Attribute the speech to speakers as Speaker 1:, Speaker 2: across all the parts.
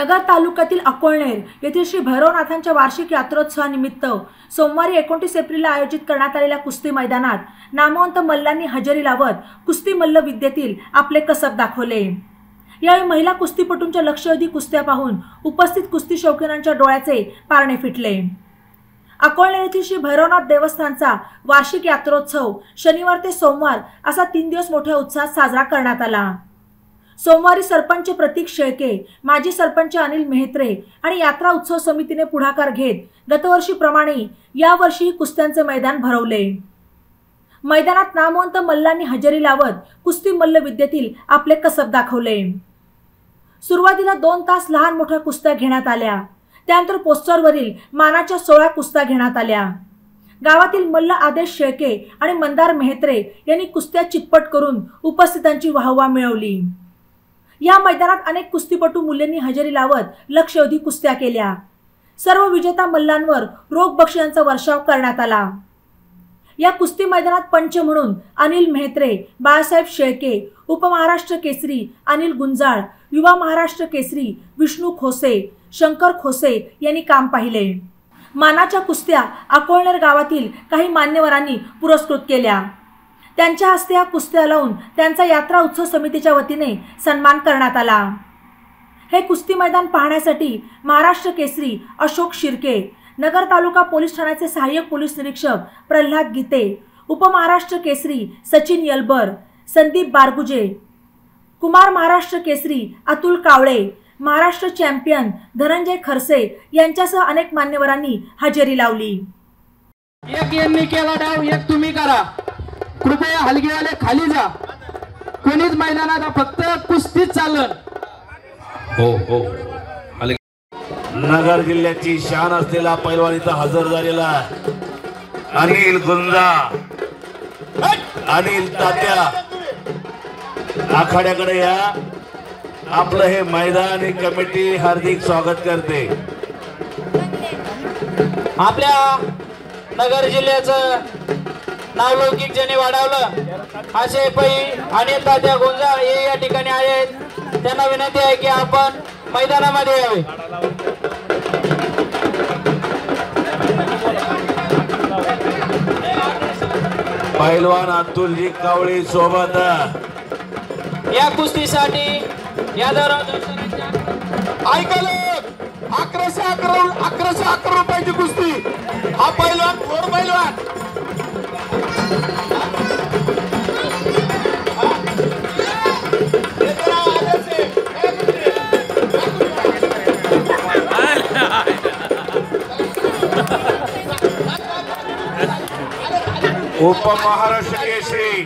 Speaker 1: नगर तालुक्यातील अकोळनेर येथील श्री भैरवनाथांच्या वार्षिक यात्रोत्सवानिमित्त सोमवारी 29 एप्रिलला आयोजित करण्यात आलेल्या कुस्ती मैदानात नामवंत मल्लांनी हजेरी लावत कुस्ती मल्ल विद्येतील आपले कसब दाखवले। यावेळी महिला कुस्तीपटूंच्या लक्षवेधी कुस्त्या पाहून उपस्थित कुस्ती शौकीनांच्या डोळ्याचे पारणे फिटले। अकोळनेर येथील श्री भैरवनाथ देवस्थानचा वार्षिक यात्रोत्सव शनिवार ते सोमवार असा 3 दिवस मोठ्या उत्साहात साजरा करण्यात आला। सोमवारी सरपंच प्रतीक शेळके, माजी सरपंच अनिल मेहत्रे आणि यात्रा उत्सव समितीने पुढाकार घेत गतवर्षीप्रमाणे यावर्षी कुस्त्यांचे मैदान भरवले। मैदानात नामवंत मल्लांनी हजेरी लावत कुस्ती मल्ल विद्येतील आपले कसब दाखवले। सुरुवातीला 2 तास लहान मोठ्या कुस्त्या घेण्यात आल्या। त्यानंतर पोस्टरवरील मानाच्या 16 कुस्त्या घेण्यात आल्या। गावातील मल्ल आदेश शेळके आणि मंदार मेहत्रे यांनी कुस्त्या चितपट करून उपस्थितांची वाहवा मिळवली। या मैदानात अनेक कुस्तीपटू मुलींनी हजेरी लावत लक्षवेधी कुस्त्या केल्या। सर्व विजेता मल्लांवर रोख बक्षिसांचा वर्षाव करण्यात आला। या कुस्ती मैदानात पंच म्हणून अनिल मेहत्रे, बाळासाहेब शेळके, उपमहाराष्ट्र केसरी अनिल गुंजाळ, युवा महाराष्ट्र केसरी विष्णू खोसे, शंकर खोसे यांनी काम पाहिले। मानाच्या कुस्त्या अकोळनेर गावातील काही मान्यवरांनी पुरस्कृत केल्या। त्यांच्या हस्ते या कुस्त्या लावून त्यांचा यात्रा उत्सव समितीच्या वतीने सन्मान करण्यात आला। हे कुस्ती मैदान पाहण्यासाठी महाराष्ट्र केसरी अशोक शिर्के, नगर तालुका पोलीस ठाण्याचे सहाय्यक पोलीस निरीक्षक प्रल्हाद गीते, उपमहाराष्ट्र केसरी सचिन यलबर, संदीप बारगुजे, कुमार महाराष्ट्र केसरी अतुल कावळे, महाराष्ट्र चॅम्पियन धनंजय खरसे यांच्यासह अनेक मान्यवरांनी हजेरी लावली।
Speaker 2: एक यांनी केला डाव, एक तुम्ही करा। कृपया हलगीवाले खाली जा। कोणीच मैदानात फक्त कुस्तीच चालन।
Speaker 3: हो नगर जिल्ह्याची शान असलेला पैलवान इथं हजर झालेला अनिल गुंजा, अनिल तात्या आखाड्याकडे या। आपलं हे मैदानी कमिटी हार्दिक स्वागत करते।
Speaker 2: आपल्या नगर जिल्ह्याचं नावलौकिक ज्यांनी वाढवलं असे पै अनिल तात्या गुंजाळ हे या ठिकाणी आहेत। त्यांना विनंती आहे की आपण मैदानामध्ये यावे।
Speaker 3: पैलवान अतुलजी कावळे सोबत
Speaker 2: या कुस्तीसाठी या
Speaker 4: ऐकलं 1111 रुपयाची कुस्ती। हा पैलवान थोर पैलवान
Speaker 3: उपमहाराष्ट्र केसरी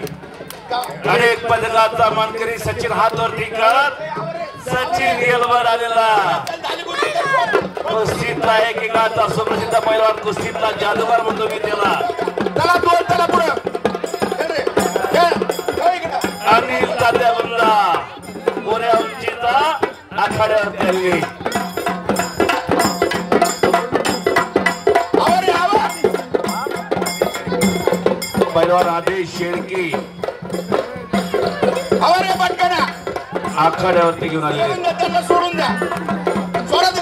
Speaker 3: अनेक पदकाचा मानकरी सचिन हातवरती कर। सचिन येलवर आलेला कुस्तीतला एकेकाचा सुप्रसिद्ध पैलवान, कुस्तीतला जादूगार म्हणतो मी त्याला।
Speaker 4: चला पुढे
Speaker 3: अनिल तात्या गुंजा गोऱ्या उंचीचा आखाड्यावरती आली। पैलवान आदेश शेळके आखाड्यावरती घेऊन आले।
Speaker 4: त्यांना सोडून द्या, सोडा ते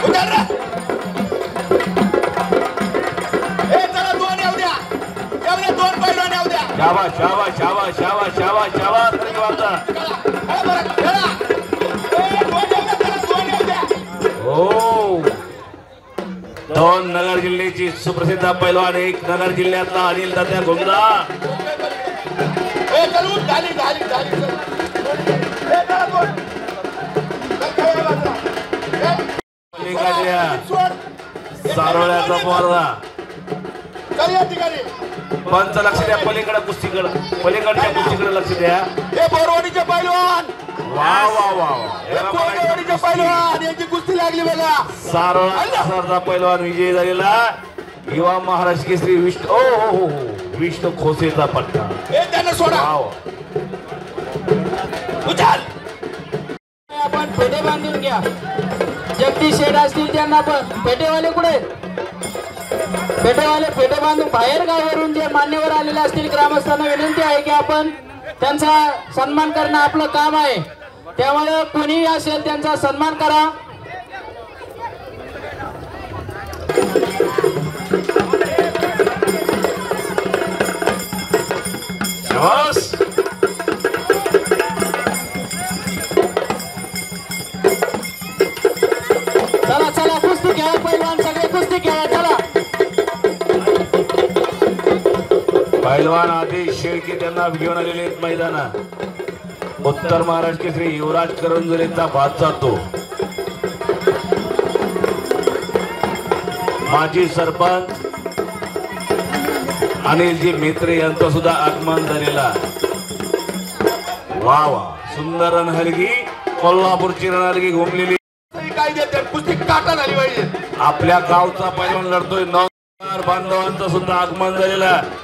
Speaker 4: उतार रे। चला 2 येऊ द्या, एवढे 2 पैलवान येऊ द्या।
Speaker 3: शाबाश शाबाश शाबाश शाबाश शाबाश शाबाश हो 2 नगर जिल्ह्याची सुप्रसिद्ध पैलवान, एक नगर जिल्ह्यातला अनिल तात्या गुंजा। सारोळ्याचा पोरगा पंच लक्ष द्या। पलीकडे कुस्तीकडे, पलीकडच्या कुस्तीकडे लक्ष द्या।
Speaker 4: हे बोरवाडीचे पैलवान,
Speaker 3: वा वा वा
Speaker 4: बोरवाडीचे पैलवान यांची कुस्ती लागली बघा।
Speaker 3: सारोळा पैलवान विजयी झालेला युवा महाराष्ट्र केसरी विष्णू खोसेचा पट्टा।
Speaker 4: त्यांना सोडा,
Speaker 2: आपण पेटे बांधून घ्या। जगदीश शेठ असतील त्यांना पण पेटेवाले कुठे? पेटेवाले पेटे बांधून बाहेर गावावरून जे मान्यवर आलेले असतील ग्रामस्थांना विनंती आहे की आपण त्यांचा सन्मान करणं आपलं काम आहे। त्यामुळे कोणी असेल त्यांचा सन्मान करा. चला चला कुस्ती खेळा पैलवान, सगळे कुस्ती खेळा. चला
Speaker 3: पैलवान आदेश शेळके त्यांना घेऊन आलेले आहेत मैदानात. उत्तर महाराष्ट्र केसरी युवराज करंजुलेचा भात जातो. माजी सरपंच अनिलजी मेत्रे यांचं सुद्धा आगमन झालेला. वा वा, सुंदर रणहलगी, कोल्हापूरची रणहलगी घुमलेली.
Speaker 4: काय देते कुस्ती काटा झाली पाहिजे.
Speaker 3: आपल्या गावचा पैलवान लढतोय. नवनार बांधवांचं सुद्धा आगमन झालेलं आहे.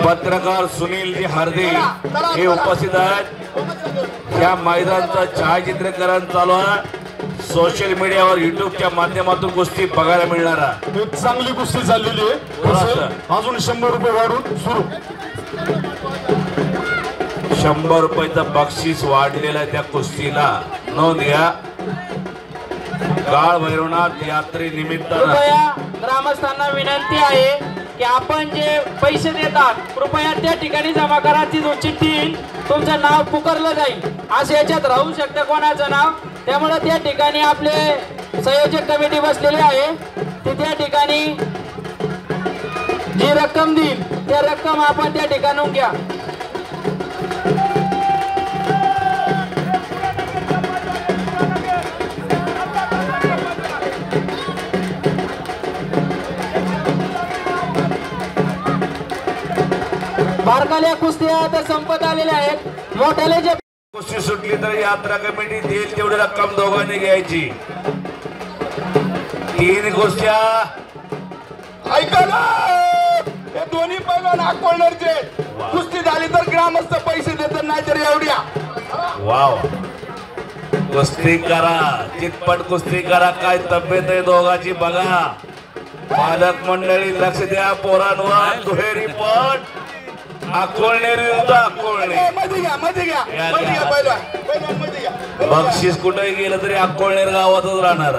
Speaker 3: पत्रकार सुनीलजी हार्दे हे उपस्थित आहेत. या मैदानाचं छायाचित्रीकरण चालू आहे. सोशल मीडियावर युट्यूबच्या माध्यमातून कुस्ती बघायला मिळणार आहे.
Speaker 4: एक चांगली कुस्ती चाललेली आहे. अजून 100 रुपये वाढून सुरू.
Speaker 3: 100 रुपयाचं बक्षीस वाढलेलं आहे त्या कुस्तीला. नोंद घ्या. काळ भैरवनाथ यात्रेनिमित्तानं
Speaker 2: कृपया ग्रामस्थांना विनंती आहे की आपण जे पैसे देतात कृपया त्या ठिकाणी जमा करा. ती जो चिठ्ठी येईल तुमचं नाव पुकारलं जाईल. असं याच्यात राहू शकतं कोणाचं नाव. त्यामुळे त्या ठिकाणी आपले संयोजक कमिटी बसलेली आहे. ती त्या ठिकाणी जी रक्कम देईल त्या रक्कम आपण त्या ठिकाणून घ्या. बारकाल्या कुस्त्या आता संपत आलेल्या आहेत. मोठ्याले जे
Speaker 3: कुस्ती सुटली तर यात्रा कमिटी देईल तेवढी रक्कम दोघांनी घ्यायची. 3 कुस्त्या
Speaker 4: ऐका ना, हे दोन्ही पैलवान अकोलनरचे. कुस्ती झाली तर ग्रामस्थ पैसे देतात, नाही तर एवढ्या.
Speaker 3: वाव, कुस्ती करा, चितपट कुस्ती करा. काय तब्येत आहे दोघांची बघा. पालक मंडळी लक्ष द्या पोरांवर. दुहेरी पट अकोलनेर विरुद्ध अकोलनेर.
Speaker 4: मध्ये घ्या, मध्ये घ्या, मध्ये घ्या पैलवान, पैलवान मध्ये घ्या.
Speaker 3: बक्षीस कुठे गेलं तरी अकोलनेर गावातच राहणार.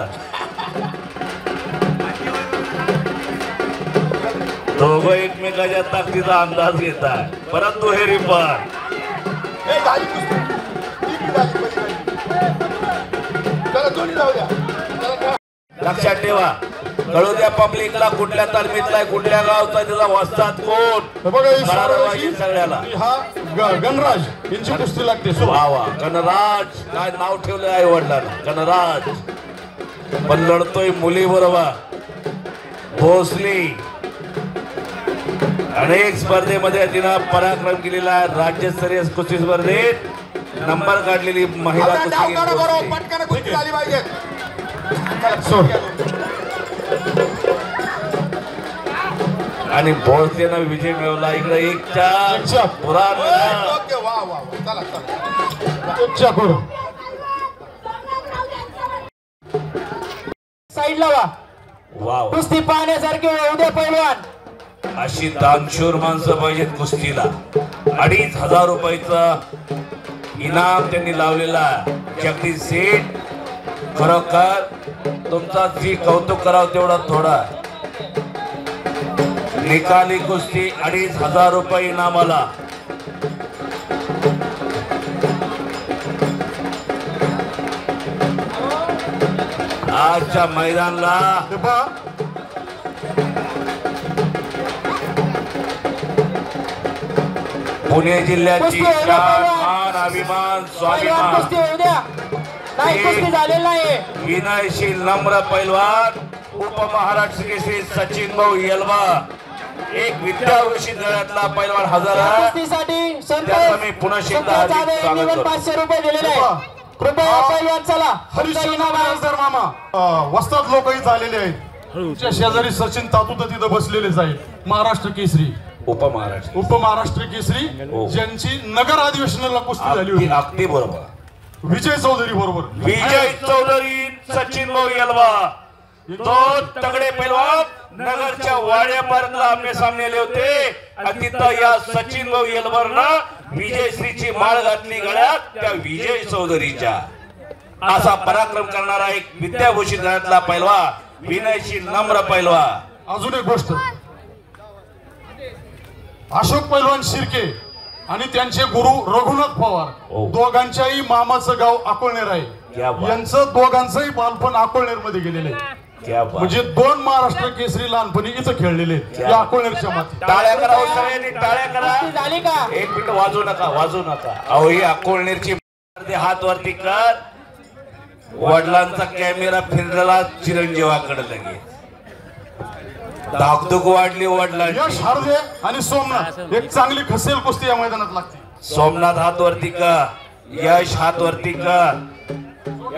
Speaker 3: दोघं एकमेकाच्या ताकदीचा अंदाज घेतात. परत दुहेरी पट.
Speaker 4: हे झाली कुस्ती. ती बी झाली, मध्ये झाली. चला दोन्ही जाऊ द्या. चला खेळा.
Speaker 3: लक्षात ठेवा, कळू द्या पब्लिकला कुठल्या तालमीतला आहे, कुठल्या गावचा, त्याचा वस्ताद कोण.
Speaker 4: हे बघा, ही
Speaker 3: करायला पाहिजे सगळ्याला.
Speaker 4: हा गणराज यांची कुस्ती लागते.
Speaker 3: वा वा, कनराज काय नाव ठेवलं आहे वडिलांना, कनराज. पण लढतोय मुली बरोबर. भोसली अनेक स्पर्धेमध्ये तिनं पराक्रम केलेला आहे. राज्यस्तरीय कुस्ती स्पर्धेत नंबर काढलेली महिला
Speaker 4: आता डाव काढा बरोबर,
Speaker 3: कुस्ती.
Speaker 4: पटकन कुस्ती झाली पाहिजे.
Speaker 3: आणि भोसलेनं विजय मिळवला. इकडे 1-4 पुराण.
Speaker 4: ओके, वा वा वा. चला चला.
Speaker 2: साईडला वा.
Speaker 3: वाव,
Speaker 2: कुस्ती पाहण्यासारखी उद्या पैलवान.
Speaker 3: अशी दानशूर माणसं पाहिजेत कुस्तीला. 2500 रुपयाचं इनाम त्यांनी लावलेला. जगदीश सेठ, खरोखर तुमचा जी कौतुक करावं तेवढा थोडा. निकाली कुस्ती 2500 रुपये इनामाला. आजच्या मैदानाला पुणे जिल्ह्याची मान, अभिमान, स्वाभिमान.
Speaker 2: कुस्ती उद्या नाही, कुस्ती झालेली नाही.
Speaker 3: विनयशील नम्र पैलवान उपमहाराष्ट्र केसरी सचिन भाऊ येलवा. एक विद्यावृषी गळ्यातला पैलवान हजर आहे.
Speaker 2: कुस्तीसाठी
Speaker 3: त्याचं मी पुन्हा एकदा हार्दिक स्वागत करतो.
Speaker 2: 500 रुपये दिलेले आहे. कृपया पैलवान चला.
Speaker 4: हरिश्चंद्र मामा वस्ताद लोक इथं आलेले आहेत. तुमच्या शेजारी सचिन तातू तर तिथं बसलेलेच आहेत. महाराष्ट्र केसरी,
Speaker 3: उपमहाराष्ट्र
Speaker 4: उपमहाराष्ट्र केसरी ज्यांची नगर अधिवेशनाला कुस्ती झाली होती.
Speaker 3: अगदी बरोबर.
Speaker 4: विजय चौधरी बरोबर.
Speaker 3: विजय चौधरी, सचिन भाऊ येलवा दोन तगडे पैलवान नगरच्या वाड्यापर्यंत आमने सामने आले होते आणि तिथं या सचिन भाऊ येलवरनं विजयश्रीची माळ घातली गळ्यात त्या विजय चौधरीच्या. असा पराक्रम करणारा एक विद्याभूषण घरातला पैलवान विनयशी नम्र पैलवान.
Speaker 4: अजून एक गोष्ट, अशोक पैलवान शिर्के आणि त्यांचे गुरु रघुनाथ पवार दोघांच्याही मामाचं गाव अकोळनेर आहे. यांचं दोघांचंही बालपण अकोळनेर मध्ये गेलेलं आहे. म्हणजे दोन महाराष्ट्र केसरी लहानपणी इथं खेळलेले या अकोळनेरच्या माती.
Speaker 3: टाळ्या करा सगळ्यांनी, टाळ्या करा.
Speaker 1: झाली का?
Speaker 3: एक मिनिट वाजू नका, वाजू नका. अहो ही अकोळनेरची हात वरती कर. वडिलांचा कॅमेरा फिरलेला चिरंजीवाकडे लगेच. धाकधूक वाढली वडिलांची.
Speaker 4: यश हार्दे आणि सोमनाथ एक चांगली खसेल कुस्ती या मैदानात लागते.
Speaker 3: सोमनाथ हात वरती कर, यश हात वरती कर.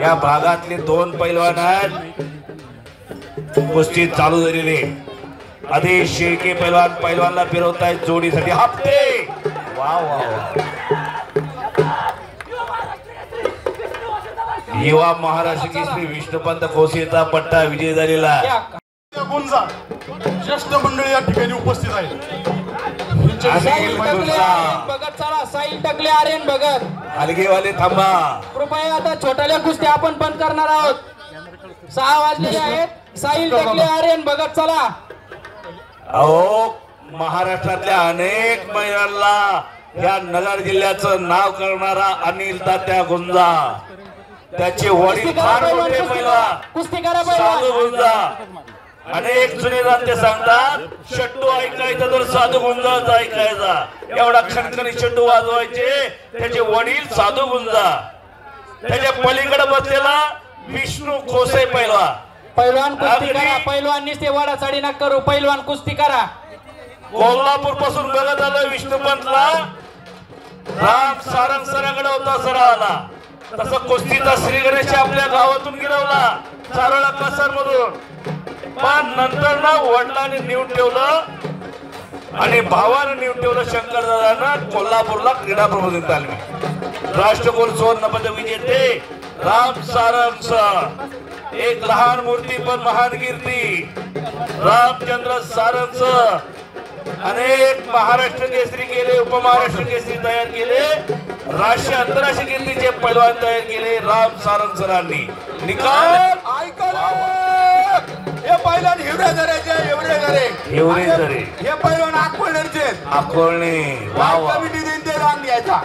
Speaker 3: या भागातले दोन पैलवान आहेत कुस्ती चालू झालेली. आदेश शेळके पैलवान पैलवानला फिरवतायत जोडीसाठी हप्ते. वा वा युवा महाराष्ट्र केसरी विष्णुपंत खोसेचा पट्टा विजय झालेला.
Speaker 4: गुंजा ज्येष्ठ मंडळी या ठिकाणी उपस्थित आहेत.
Speaker 2: भगत चला, साईल टकले आर्यन भगत.
Speaker 3: हलगेवाले थांबा
Speaker 2: कृपया. आता छोट्याल्या कुस्त्या आपण बंद करणार आहोत. 6 वाजलेले आहेत. साईल टकले आर्यन भगत चला.
Speaker 3: अहो महाराष्ट्रातल्या अनेक महिलांना या नगर जिल्ह्याचं नाव करणारा अनिल तात्या गुंजा, त्याचे वडील फार मोठे पैलवान
Speaker 2: कुस्ती करा
Speaker 3: साधू गुंजा. अनेक जुने ते सांगतात शट्टू ऐकायचा तर साधू गुंजाचा ऐकायचा. एवढा खणखणी शट्टू वाजवायचे त्याचे वडील साधू गुंजा. त्याच्या पलीकडे बसलेला विष्णू खोसे पैलवान.
Speaker 2: पैलवान कुस्ती करा. पैलवान निस्ते वाडा साडी नका करू. पैलवान कुस्ती करा.
Speaker 3: कोल्हापूर पासून बघत आलं विष्णुपंतला. राम सारंग सराकडे होता सरावाला. तसं कुस्तीचा श्री गणेश आपल्या गावातून गिरवला सारोळा कसर मधून. पण नंतर ना वडिलांनी नेऊन ठेवलं आणि भावाने नेऊन ठेवलं शंकरदादांना कोल्हापूरला क्रीडा प्रबोधन तालमी. राष्ट्रकुल सुवर्ण पदक विजेते राम सारंग सर. एक लहान मूर्ती पण महान कीर्ती रामचंद्र सारंग. अनेक महाराष्ट्र केसरी केले, उपमहाराष्ट्र केसरी तयार केले, राष्ट्रीय आंतरराष्ट्रीय कीर्तीचे पैलवान तयार केले राम सारंग सरांनी. निकाल
Speaker 4: हे पैलवान हिवरे जरेचे
Speaker 3: एवढे जरे
Speaker 4: हे पैलवान अकोळनेरचे
Speaker 3: अकोळणे. वा वा.
Speaker 4: कमिटी देईन ते रान द्यायचा.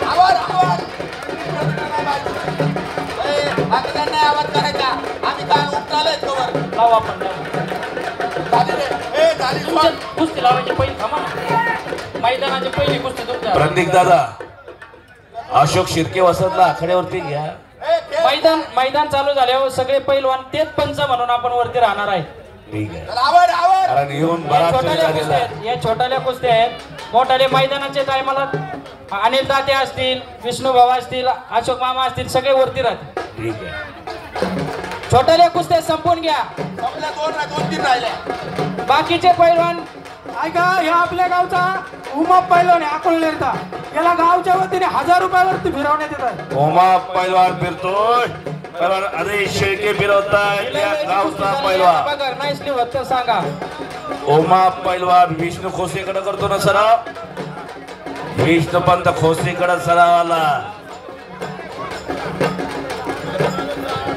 Speaker 4: आवाज आवाज आवाज करायचा. आम्ही काय उठतालय खबर
Speaker 2: लावा आपण. कुस्ती लावायची पहिली थांबा ना. मैदानाची पहिली कुस्ती तुमच्या.
Speaker 3: प्रतीक दादा अशोक शिर्के वसतला आखाड्यावरती घ्या.
Speaker 2: मैदान चालू झाल्यावर सगळे पैलवान तेच पंच म्हणून आपण वरती राहणार आहे.
Speaker 3: ठीक आहे.
Speaker 4: आवाज आवाज
Speaker 3: कारण येऊन बराच वेळ झालेला.
Speaker 2: या छोट्याल्या कुस्त्या आहेत. मोठाले मैदानाचे टायमाला अनिल तात्या असतील, विष्णू भाऊ असतील, अशोक मामा असतील, सगळे वरती राहतील.
Speaker 3: ठीक आहे.
Speaker 2: छोट्याल्या कुस्त्या संपून घ्या.
Speaker 4: आपल्या 2-3 राहिल्या.
Speaker 2: बाकीचे पैलवान
Speaker 5: ऐका, ह्या आपल्या गावचा उमा पैलवान आहे अकोळनेरचा. याला गावच्या वतीने 1000 रुपयावरती फिरवण्यात येत आहे.
Speaker 3: ओमा पैलवान फिरतोय. पैलवान आदेश शेळके फिरवताय त्या गावचा पैलवान.
Speaker 2: बघा नाईसली होत तर सांगा.
Speaker 3: ओमा पैलवान विष्णू खोसेकडे करतो ना सराव. विष्णुपंत खोसेकडे सरावाला.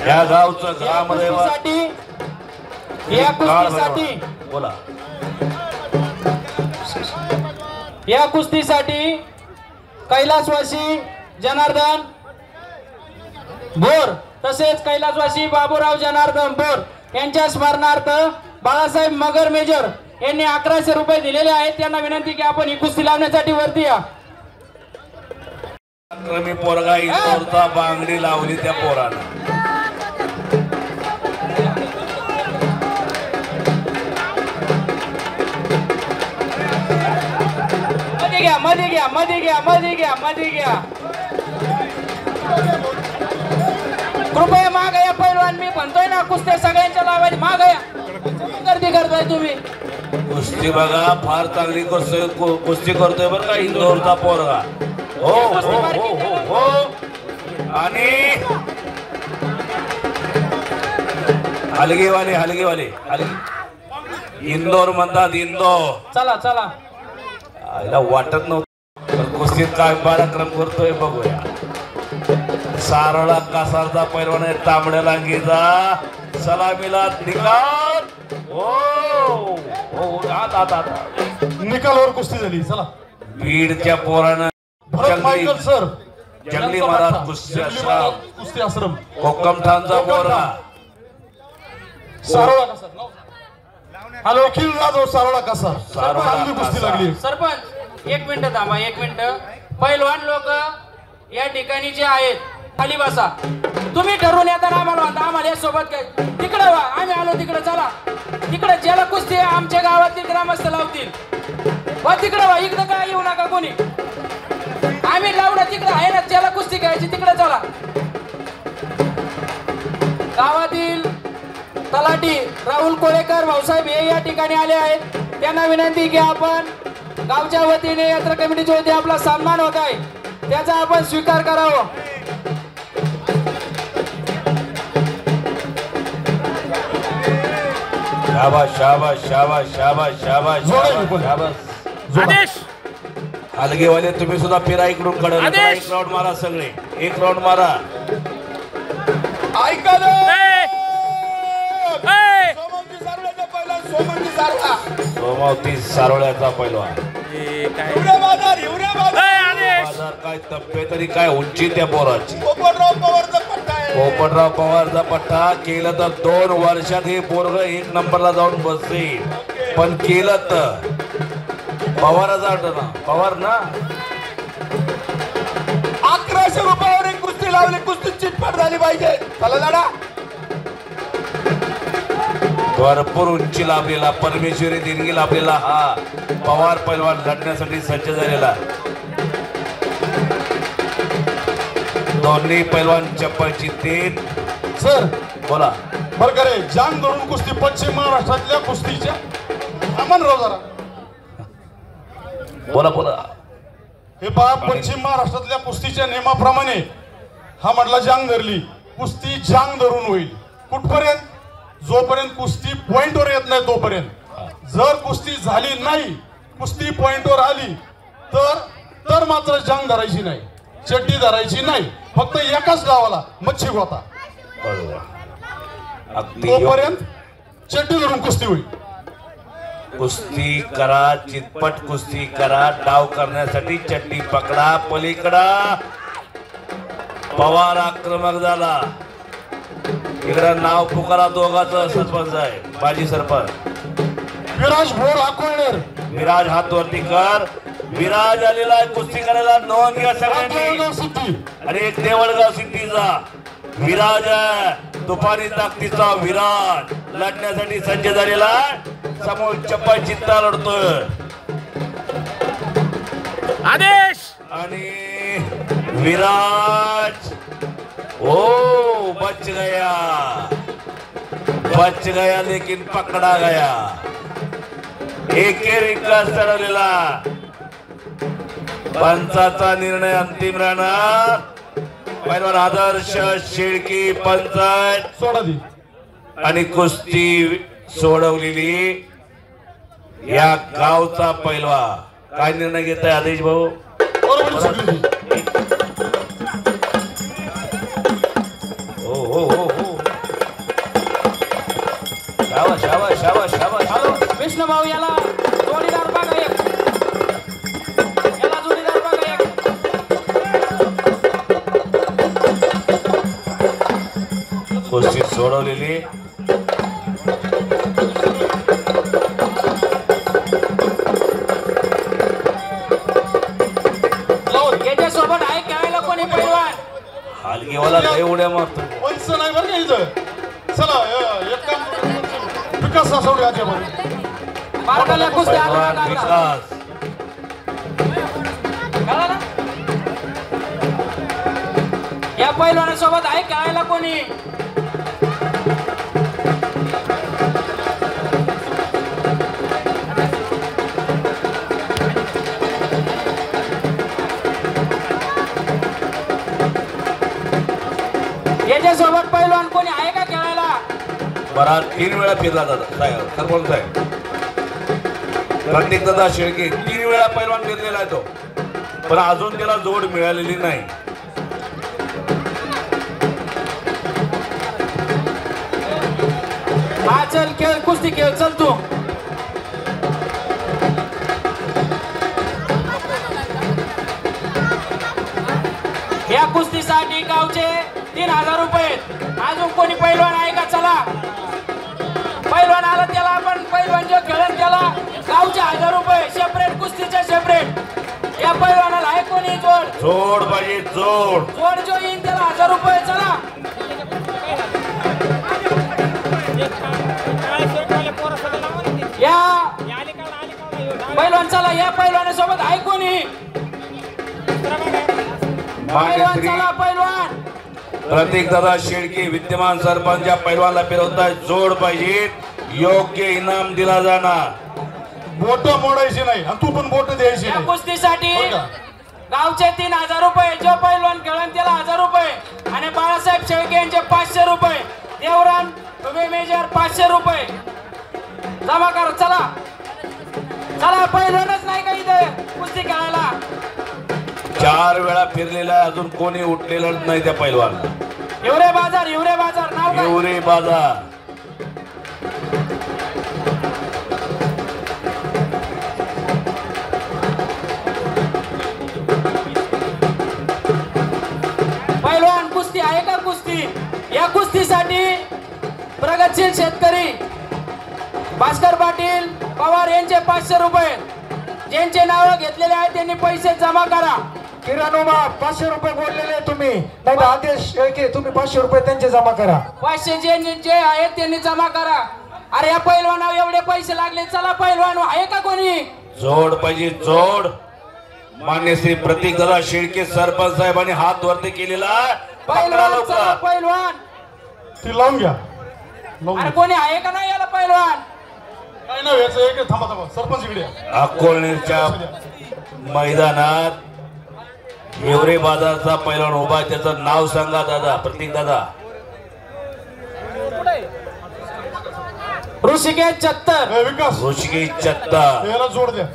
Speaker 3: या गावचं ग्रामदैवत
Speaker 2: या कुस्तीसाठी
Speaker 3: बोला.
Speaker 2: या कुस्तीसाठी कैलासवासी जनार्दन बोर तसेच कैलासवासी बाबूराव जनार्दन बोर यांच्या स्मरणार्थ बाळासाहेब मगर मेजर यांनी 1100 रुपये दिलेले आहेत. त्यांना विनंती की आपण ही कुस्ती लावण्यासाठी वरती या.
Speaker 3: मी पोरगा इंदोरचा बांगडी लावली त्या पोराला.
Speaker 2: मध्ये घ्या मध्ये घ्या मध्ये घ्या मध्ये घ्या. कृपया माग या पैलवान. मी म्हणतोय ना कुस्त्या सगळ्यांच्या लावायची. माग या. गर्दी करताय तुम्ही.
Speaker 3: कुस्ती बघा फार चांगली कुस्ती करतोय बरं का इंदोरचा पोरगा. हो हो हो हो हो. आणि हलगेवाले इंदोर म्हणतात इंदोर.
Speaker 5: चला चला
Speaker 3: आईला वाटत नव्हतं कुस्तीत काय पराक्रम करतोय बघूया. सारळा कासारचा पैलवान आहे तांबड्या लांगीचा. सलामीला निकाल.
Speaker 4: निकालावर कुस्ती झाली. चला
Speaker 3: बीडच्या पोरानं
Speaker 4: सर
Speaker 3: जंगली महाराज
Speaker 4: कुस्ती आश्रम
Speaker 3: कोकमठाणचा पोरा
Speaker 4: सारोळा का सर. हॅलो वकील राजाव सारोळा का सर. चांगली कुस्ती लागली.
Speaker 5: सरपंच एक मिनिट थांबा, एक मिनिट. पैलवान लोक या ठिकाणी जे आहेत खाली बसा. तुम्ही ठरवून येताना आम्हाला म्हणता आम्हाला या सोबत काय तिकडे वा. आम्ही आलो तिकडे. चला तिकडे ज्याला कुस्ती आमच्या गावातील ग्रामस्थ लावतील वा तिकडे वा. इकडे काय येऊ नका कोणी. आम्ही लावणं तिकडे आहे ना. ज्याला कुस्ती घ्यायची तिकडे चला. गावातील तलाठी राहुल कोळेकर भाऊसाहेब हे या ठिकाणी आले आहेत. त्यांना विनंती की आपण गावच्या वतीने यात्रा कमिटीच्या वतीने आपला सन्मान होत आहे त्याचा आपण स्वीकार करावा.
Speaker 3: शाबाश शाबाश शाबाश शाबाश शाबाश शाबाश.
Speaker 6: आदेश.
Speaker 3: हलगेवाले तुम्ही सुद्धा फिरा इकडून कडे. एक राऊंड मारा सगळे. एक राऊंड मारा.
Speaker 4: ऐका
Speaker 3: सोमावती सारोळ्याचा पैलवान. बाजार काय तब्येत तरी काय उंची त्या पोराची. पोपटराव पवारचा पट्टा केलं तर 2 वर्षात हे पोरग 1 नंबरला जाऊन बसेल. पण केलं तर पवाराचा ना पवार ना
Speaker 4: 1100 रुपयावर एक कुस्ती लावली. कुस्ती चिटपट झाली पाहिजे. चला दादा.
Speaker 3: भरपूर उंची लाभलेला परमेश्वरी देणगी लाभलेला हा पवार पैलवान लढण्यासाठी सज्ज झालेला. दोन्ही पैलवान चप्पलची 3.
Speaker 4: सर
Speaker 3: बोला.
Speaker 4: बरं का रे जांग धरून कुस्ती पश्चिम महाराष्ट्रातल्या कुस्तीच्या अमनराव जरा
Speaker 3: बोला बोला.
Speaker 4: हे पहा पश्चिम महाराष्ट्रातल्या कुस्तीच्या नियमाप्रमाणे हा म्हटला जांग धरली कुस्ती जांग धरून होईल. कुठपर्यंत? जोपर्यंत कुस्ती पॉइंटवर येत नाही तोपर्यंत. जर कुस्ती झाली नाही कुस्ती पॉइंटवर आली तर मात्र जांग धरायची नाही. चड्डी धरायची नाही. फक्त एकाच डावाला मच्छी गोता. तोपर्यंत चड्डी धरून कुस्ती होईल.
Speaker 3: कुस्ती करा चितपट कुस्ती करा. डाव करण्यासाठी चड्डी पकडा. पलीकडा पवार आक्रमक झाला. इकडं नाव पुकारा दोघांचं सरपंच आहे माजी सरपंच
Speaker 4: विराज भोर अकोळनेर.
Speaker 3: विराज हात वरती कर. विराज आलेला आहे कुस्ती करायला. नोंद घ्या सगळ्यांनी. आणि एक देवळगाव सिद्धीचा विराज आहे. दुपारी ताकदीचा विराज लढण्यासाठी सज्ज झालेला. समोर चप्पल चित्ता लढतोय.
Speaker 6: आदेश.
Speaker 3: आणि विराज बच गया लेकिन पकड़ा गया. एकेरी का चढवलेला. पंचाचा निर्णय अंतिम राहणार. पैलवान आदर्श शेळकी पंचायत
Speaker 4: सोडा दी.
Speaker 3: आणि कुस्ती सोडवलेली या गावचा पैलवान. काय निर्णय घेत आहे आदेश भाऊ? शाबाश शाबाश शाबाश शाबाश.
Speaker 5: विष्णू भाऊ याला जोडीदार बघा एक. याला जोडीदार बघा एक.
Speaker 3: कुस्ती सोडवलेली.
Speaker 5: याच्यासोबत आहे खेळायला कोणी पैलवान?
Speaker 3: हलगीवाला लय उड्या मारतो.
Speaker 4: पंच नाही बरं का इथं. चला एक काम विकास सासवडे याच्यामध्ये.
Speaker 5: बारकाल्या कुस्ती आला
Speaker 3: विकास
Speaker 5: कळलं ना? या पैलवानासोबत आहे खेळायला कोणी? याच्यासोबत पैलवान कोणी आहे का खेळायला?
Speaker 3: बरा 3 वेळा फिरला दादा साहेब सरपंच साहेब. प्रत्येक दादा शेळके 3 वेळा पैलवान फिरलेला आहे तो, पण अजून त्याला जोड मिळालेली नाही.
Speaker 5: हा चल खेळ कुस्ती खेळ चल तू. या कुस्तीसाठी गावचे 3000 रुपये. अजून कोणी पैलवान आहे का? चला पैलवान आला त्याला आपण पैलवान जो खेळन त्याला गावचे 1000 रुपये सेपरेट कुस्तीचे सेपरेट. या पैलवानाला आहे कोणी जोड?
Speaker 3: जोड पाहिजे जोड.
Speaker 5: जोड जो येईन त्याला 1000 रुपये. चला या पैलवान चला. या पैलवानासोबत आहे कोणी? पैलवान चला पैलवान.
Speaker 3: प्रतीक दादा शेळके विद्यमान सरपंच या पैलवानला फिरवताय. जोड पाहिजे, योग्य इनाम दिला जाणार.
Speaker 4: बोट मोडायची नाही आणि तू पण बोट द्यायची
Speaker 5: या
Speaker 4: नाही.
Speaker 5: कुस्तीसाठी गावचे 3000 रुपये. जो पैलवान खेळन त्याला 1000 रुपये आणि बाळासाहेब शेळके यांचे 500 रुपये. देवराम तुम्ही मेजर 500 रुपये जमा करा. चला चला पैलवानच नाही का इथे कुस्ती खेळायला?
Speaker 3: 4 वेळा फिरलेला आहे, अजून कोणी उठलेलं नाही त्या पैलवान.
Speaker 5: हिवरे बाजार हिवरे बाजार नाव काय?
Speaker 3: हिवरे बाजार.
Speaker 5: पैलवान कुस्ती आहे का? कुस्ती या कुस्तीसाठी प्रगतशील शेतकरी भास्कर पाटील पवार यांचे 500 रुपये. ज्यांचे नाव घेतलेले आहेत त्यांनी पैसे जमा करा.
Speaker 6: किराणोबा 500 रुपये बोललेले तुम्ही, नाही तर आदेश शेळके तुम्ही 500 रुपये त्यांचे जमा करा.
Speaker 5: 500 जे आहेत त्यांनी जमा करा. अरे या पैलवानावर एवढे पैसे लागले. चला पैलवान आहे का कोणी?
Speaker 3: जोड पाहिजे जोड. मान्य श्री प्रतीक दादा शेळके सरपंच साहेबांनी हात वरती केलेला.
Speaker 5: पैलवान चला पैलवान.
Speaker 4: ती लावून घ्या.
Speaker 5: अरे कोणी आहे का नाही याला पैलवान?
Speaker 4: काय नाव याचं? एक थांबा थांबा सरपंच इकडे.
Speaker 3: अकोलनेरच्या मैदानात हिवरे बाजारचा पैलवान उभा आहे. त्याचं नाव सांगा दादा. प्रतीक दादा.
Speaker 5: ऋषिकेश चत्तर.
Speaker 4: विकास
Speaker 3: ऋषिकेश चत्ता.
Speaker 4: याला जोड द्या.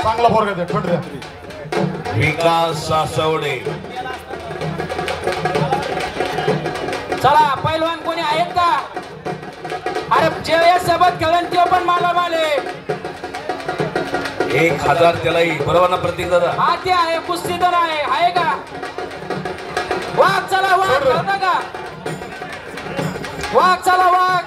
Speaker 4: चांगला पोरगा द्या. खट द्या.
Speaker 3: विकास सासवडे.
Speaker 5: चला पैलवान कोणी आहेत का? अरे जे या सोबत खेळन ते पण मला माले
Speaker 3: 1000 त्यालाही बरोबर ना प्रतीक दादा?
Speaker 5: हा ते आहे कुस्तीदार आहे का? वाघ चला वाघ खेळता का? वाघ चला वाघ.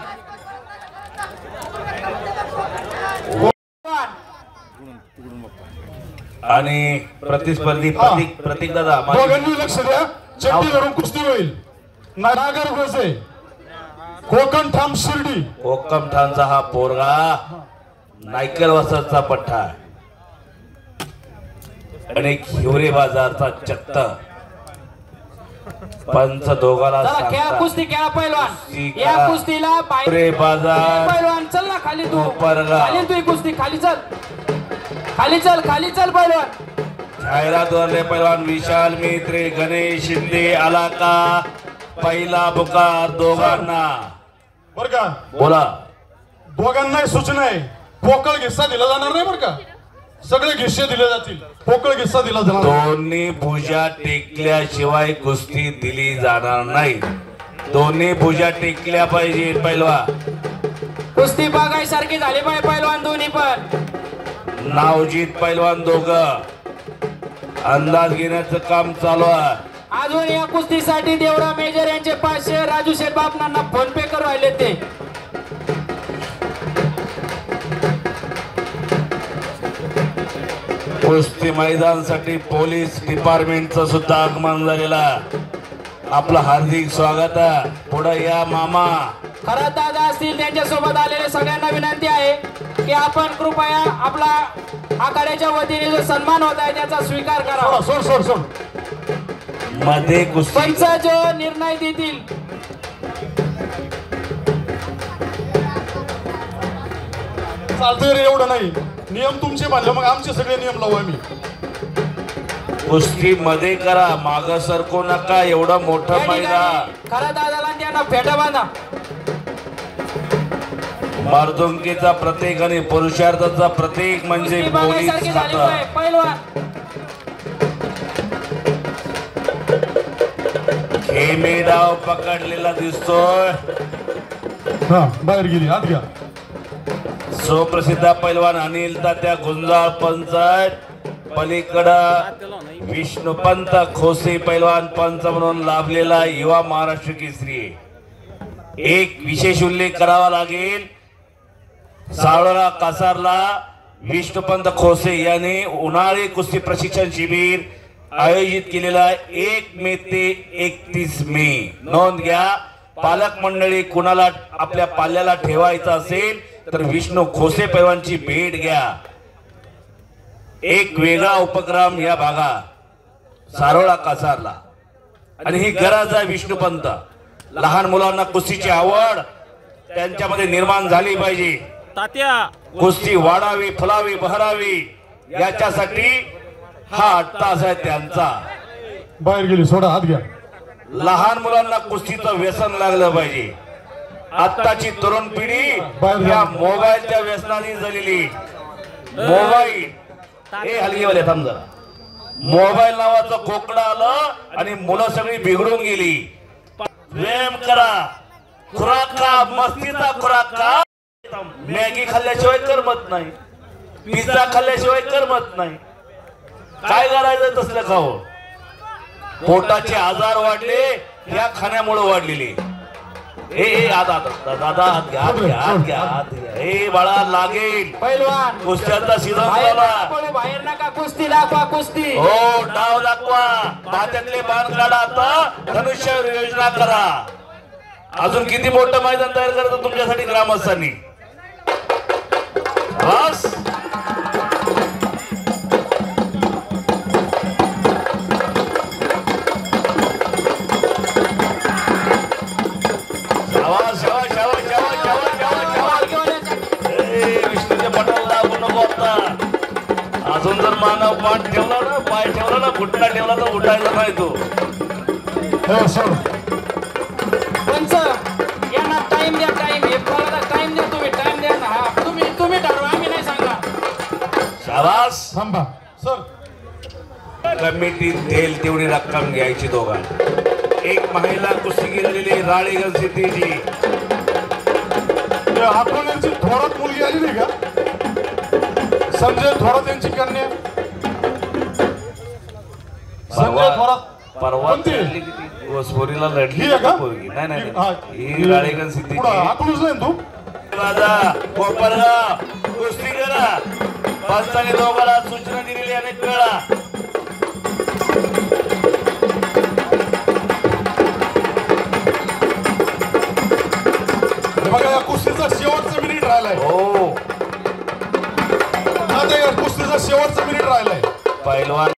Speaker 3: आणि प्रतिस्पर्धी प्रतीक दादा.
Speaker 4: दोघांनी लक्ष द्या. चट्टी धरून कुस्ती होईल. नागर गोसे कोकण ठाम शिर्डी.
Speaker 3: कोकम ठाणचा हा पोरगा नायकर वसाचा पठ्ठा आणि हिवरे बाजारचा चत्त. पंच दोघाला
Speaker 5: चला खेळा कुस्ती खेळा पैलवान. या कुस्तीला
Speaker 3: हिवरे बाजार
Speaker 5: पैलवान चल ना खाली तू.
Speaker 3: परगा.
Speaker 5: खाली तू कुस्ती खाली चल. खाली चल खाली चल पैलवान.
Speaker 3: जाहिरातवरले पैलवान विशाल मित्रे गणेश शिंदे आला का? पहिला बुकार दोघांना.
Speaker 4: बर का?
Speaker 3: बोला.
Speaker 4: दोघांनाही सूचना आहे. पोकळ घिस्सा दिला जाणार नाही बर का? सगळे घिस्से दिले जातील. पोकळ घिस्सा दिला जाणार.
Speaker 3: दोन्ही भुजा टेकल्याशिवाय कुस्ती दिली जाणार नाही. दोन्ही भुजा टेकल्या पाहिजे पैलवान.
Speaker 5: कुस्ती बघायसारखी झाली पाहिजे पैलवान दोन्ही पण.
Speaker 3: नावजीत पैलवान दोघं अंदाज घेण्याचं काम चालू आहे.
Speaker 5: अजून या कुस्तीसाठी देवराम मेजर यांचे 500 राजू शेठ बापनांना फोन पे करून राहिले ते.
Speaker 3: कुस्ती मैदानासाठी पोलीस डिपार्टमेंटचं सुद्धा आगमन झालेला. आपलं हार्दिक स्वागत आहे. पुढे या मामा.
Speaker 5: खरं दादा असतील त्यांच्या सोबत आलेले सगळ्यांना विनंती आहे की आपण कृपया आपला आखाड्याच्या वतीने जो सन्मान होत आहे त्याचा स्वीकार करा.
Speaker 4: सोड सोड सोड.
Speaker 3: मध्ये कुस्ती
Speaker 5: पंच जो निर्णय देतील.
Speaker 4: चालतंय रे एवढं नाही. नियम तुमचे बांधले मग आमचे सगळे नियम लावू आम्ही.
Speaker 3: कुस्ती मध्ये करा. माग सरकू नका. एवढं मोठं मैदान.
Speaker 5: खरं दादाला त्यांना फेटा बांधा.
Speaker 3: मर्दुंकीचा प्रतीक आणि पुरुषार्थाचा प्रतीक म्हणजे खेमी डाव पकडलेला दिसतोय.
Speaker 4: बाहेर गेली, आत घ्या.
Speaker 3: सुप्रसिद्ध पैलवान अनिल तात्या गुंजाळ पंचायत, पलीकडं विष्णुपंत खोसे पैलवान पंच म्हणून लाभलेला युवा महाराष्ट्र केसरी. एक विशेष उल्लेख करावा लागेल, सावळा कासारला विष्णुपंत खोसे यांनी उन्हाळी कुस्ती प्रशिक्षण शिबिर आयोजित केलेला 1 मे ते 31 मे. नोंद घ्या, पालक मंडळी कुणाला आपल्या पाल्याला ठेवायचं असेल तर विष्णू खोसे पैलवानची भेट घ्या. एक वेगळा उपक्रम या भागात सारोळा कासारला आणि ही गरज आहे. विष्णुपंत, लहान मुलांना कुस्तीची आवड त्यांच्यामध्ये निर्माण झाली पाहिजे. कुस्ती वाढावी, फुलावी, बहरावी याच्यासाठी हा 8 तास आहे त्यांचा.
Speaker 4: बाहेर गेली, सोडा, हात घ्या.
Speaker 3: लहान मुलांना कुस्तीचं व्यसन लागलं पाहिजे. आत्ताची तरुण पिढी या मोबाईलच्या व्यसनाने झालेली. मोबाईल हे हलगीवाले थांब जरा. मोबाईल नावाचं कोकडं आलं आणि मुलं सगळी बिघडून गेली. व्यायाम करा, खुराक खा, मस्तीचा खुराक खा. मॅगी खाल्ल्याशिवाय करमत नाही, पिझ्झा खाल्ल्याशिवाय करमत नाही. काय करायचं तसलं खाऊ. पोटाचे आजार वाढले या खाण्यामुळे वाढलेले. हे दादा हात घ्या, हात घ्या, हात घ्या, हात घ्या. हे बाळा लागेल.
Speaker 5: पैलवान
Speaker 3: कुस्त्यांचा सीझन झाला.
Speaker 5: बाहेर नका, कुस्ती दाखवा, कुस्ती.
Speaker 3: हो, डाव दाखवा, पात्यातले बाण काढा, आता धनुष्यावर योजना करा. अजून किती मोठं मैदान तयार करायचं तुमच्यासाठी ग्रामस्थांनी. बस विष्णूच्या पटाला लागू नको. आता अजून जर मानव पाठ ठेवला ना, पाय ठेवला ना, घुटना ठेवला तर उठायचा नाही तो.
Speaker 5: पंच यांना टाइम द्या, टाइम. हे बोलायला टाइम द्या, तुम्ही टाइम द्या ना. हा, तुम्ही ठरवा, आम्ही नाही सांगा.
Speaker 3: शाबास.
Speaker 4: थांबा सर.
Speaker 3: कमिटी देईल तेवढी रक्कम घ्यायची दोघांना. एक महिला कुस्ती गेलेली राळेगण सिटीची.
Speaker 4: आठवड्यांची थोरात मुलगी आली नाही का? संजय थोरात यांची कन्या संजय थोरात
Speaker 3: परवा गोसपोरीला लढली का पोरगी? नाही नाही नाही, ही राळेगण सिटीची.
Speaker 4: आठवणच नाही तू.
Speaker 3: राजा कोपरगाव कुस्ती करा. पंचाने दोघांना सूचना दिलेली अनेक वेळा.
Speaker 4: बघा, या कुस्तीचा शेवटचा मिनिट राहिलाय.
Speaker 3: हो,
Speaker 4: कुस्तीचा शेवटचा मिनिट राहिलाय.
Speaker 3: पैलवान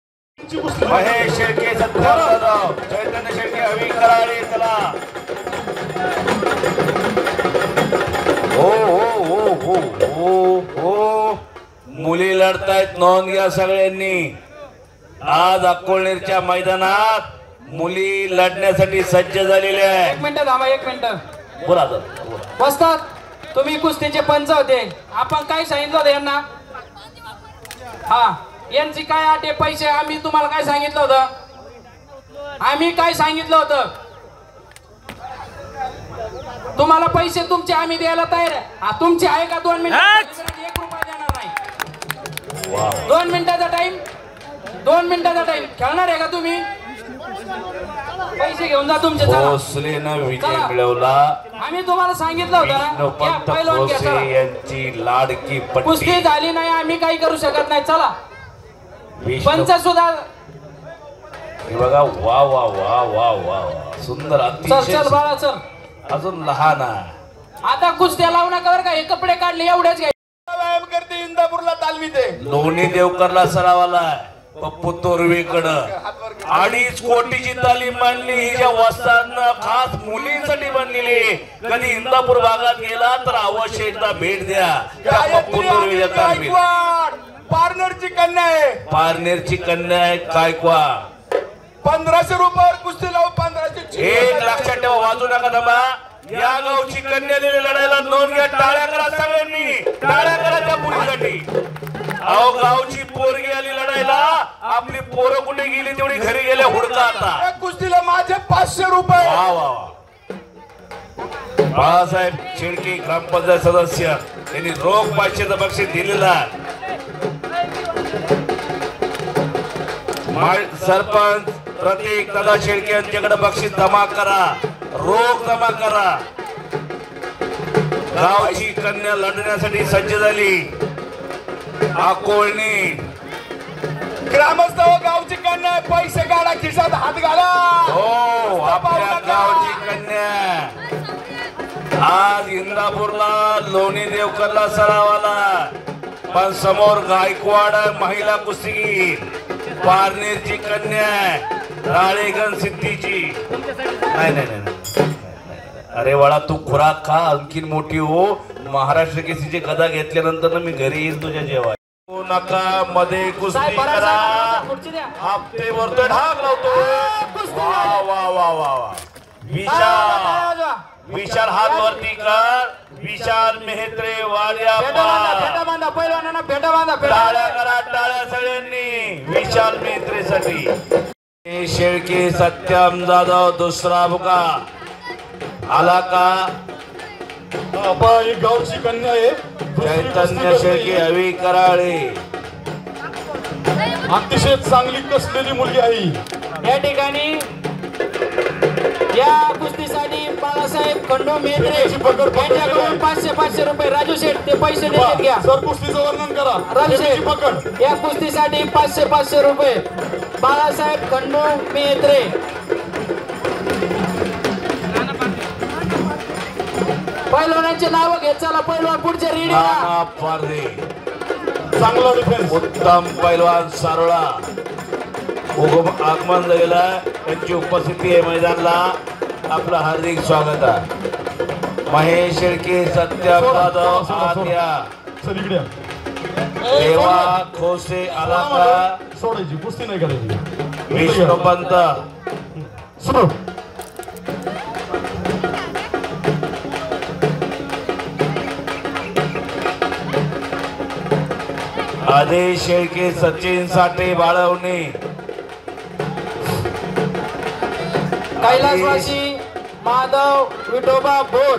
Speaker 3: महेश शेळके, सत्याराव चैतन्य शेळके, हवी कराळे. चला. हो हो हो हो हो हो, मुली लढतायत. नोंद घ्या सगळ्यांनी. आज अकोळनेरच्या मैदानात मुली लढण्यासाठी सज्ज झालेल्या आहेत.
Speaker 5: 1 मिनिट थांबा, 1 मिनिट.
Speaker 3: बोला.
Speaker 5: बसतात. तुम्ही कुस्तीचे पंच होते. आपण काय सांगितलं होतं यांना? हा, यांची काय आटे पैसे आम्ही तुम्हाला काय सांगितलं होतं? आम्ही काय सांगितलं होतं तुम्हाला? पैसे तुमचे आम्ही द्यायला तयार आहे. हा, तुमचे आहे का? 2 मिनिट. 1 रुपया देणार नाही. 2 मिनिटाचा टाइम, 2 मिनिटाचा टाइम. खेळणार आहे का तुम्ही? पैसे घेऊन जा तुमचे.
Speaker 3: भोसलेनं विजय मिळवला.
Speaker 5: आम्ही तुम्हाला सांगितलं होतं
Speaker 3: यांची लाडकी
Speaker 5: कुस्ती झाली नाही, आम्ही काही करू शकत नाही. चला, पंच सुद्धा.
Speaker 3: हे बघा, वा वा वा वा वा, सुंदर.
Speaker 5: चल बाळा, चल.
Speaker 3: अजून लहान आहे.
Speaker 5: आता कुस्त्या लावू नका बरं का. हे कपडे काढले एवढेच घ्या. व्यायाम करते इंदापूरला तालमीते.
Speaker 3: लोणी देवकरला सरावाला पप्पू तोरवेकडं 2.5 कोटीची तालीम मांडली. हिच्या वस्तांना खास मुलींसाठी बनलेली. कधी इंदापूर भागात गेला तर अवश्य एकदा भेट द्या त्या पप्पू तोरवेच्या तालमीत.
Speaker 6: पारनेरची कन्या आहे.
Speaker 3: पारनेरची कन्या आहे. गायकवाड.
Speaker 6: 1500 रुपयावर कुस्ती लावू. 1500.
Speaker 3: एक लक्षात ठेवा, वाजू नका. दमा या गावची कन्यालेली लढायला नोंद घ्या. टाळ्या करा सगळ्यांनी, टाळ्या करा त्या मुलीसाठी. अहो गावची पोरगी आली लढायला, आपली पोरं कुठे गेली तेवढी घरी गेल्या हुडका आता.
Speaker 6: कुस्तीला माझे 500 रुपये.
Speaker 3: वा वा वा. बाळासाहेब शेळके ग्रामपंचायत सदस्य यांनी रोख 500चं बक्षीस दिलेला. सरपंच प्रतीक दादा शेळके यांच्याकडे बक्षीस जमा करा, रोख जमा करा. गावची कन्या लढण्यासाठी सज्ज झाली. आकोळणी
Speaker 6: ग्रामस्थ हो, गावची कन्या आहे. पैसे काढा, खिशात हात घाला.
Speaker 3: हो आपल्या गावची कन्या आज इंदापूरला लोणी देवकरला सरावाला, पण समोर गायकवाड महिला कुस्तीगीर, पारनेरची कन्या राळेगण सिद्धीची. नाही नाही नाही, अरे वाळा तू खुराक खा, आणखीन मोठी हो. महाराष्ट्र केसरीची गदा घेतल्यानंतर मी घरी येईल तुझ्या जेव्हा. नका मध्ये कुस्ती करा, हप्ते वरतो ढाक लावतो. वा वा वा वा वा. विशाल विशाल हात वरती कर. विशाल मेहत्रे वाड्या टाळ्या करा, टाळ्या सगळ्यांनी विशाल मेहत्रेसाठी. शेळके सत्यम जाधव दुसरा बुका आला का?
Speaker 4: ही गावची कन्या आहे.
Speaker 3: चैतन्य शेळके हवी कराळे.
Speaker 4: अतिशय चांगली कसलेली मुलगी आहे.
Speaker 5: या ठिकाणी या कुस्तीसाठी बाळासाहेब खंडू मेत्रे यांच्याकडून 500 रुपये. राजू शेठ ते पैसे देतात घ्या.
Speaker 4: सर कुस्तीचं वर्णन करा.
Speaker 5: राजू
Speaker 4: त्याची
Speaker 5: शेठ
Speaker 4: पकड.
Speaker 5: या कुस्तीसाठी 500 रुपये. बाळासाहेब खंडू मेत्रे. पैलवानांचे नाव घेत चला. पैलवान पुढचे रेडी
Speaker 3: नाना पारदे
Speaker 4: चांगला डिफेन्स.
Speaker 3: उत्तम पैलवान सारोळा आगमन झालेला. त्यांची उपस्थिती आहे मैदानला. आपलं हार्दिक स्वागत आहे. महेश शेळके सत्यम जाधव आद्या
Speaker 4: सर इकडे
Speaker 3: देवा खोसे आला का?
Speaker 4: सोडायची कुस्ती नाही करायची.
Speaker 3: विष्णुपंत
Speaker 4: सुरू.
Speaker 3: आदेश शेळके सचिन साठे बाळवणे.
Speaker 5: कैलासवासी माधव विठोबा बोर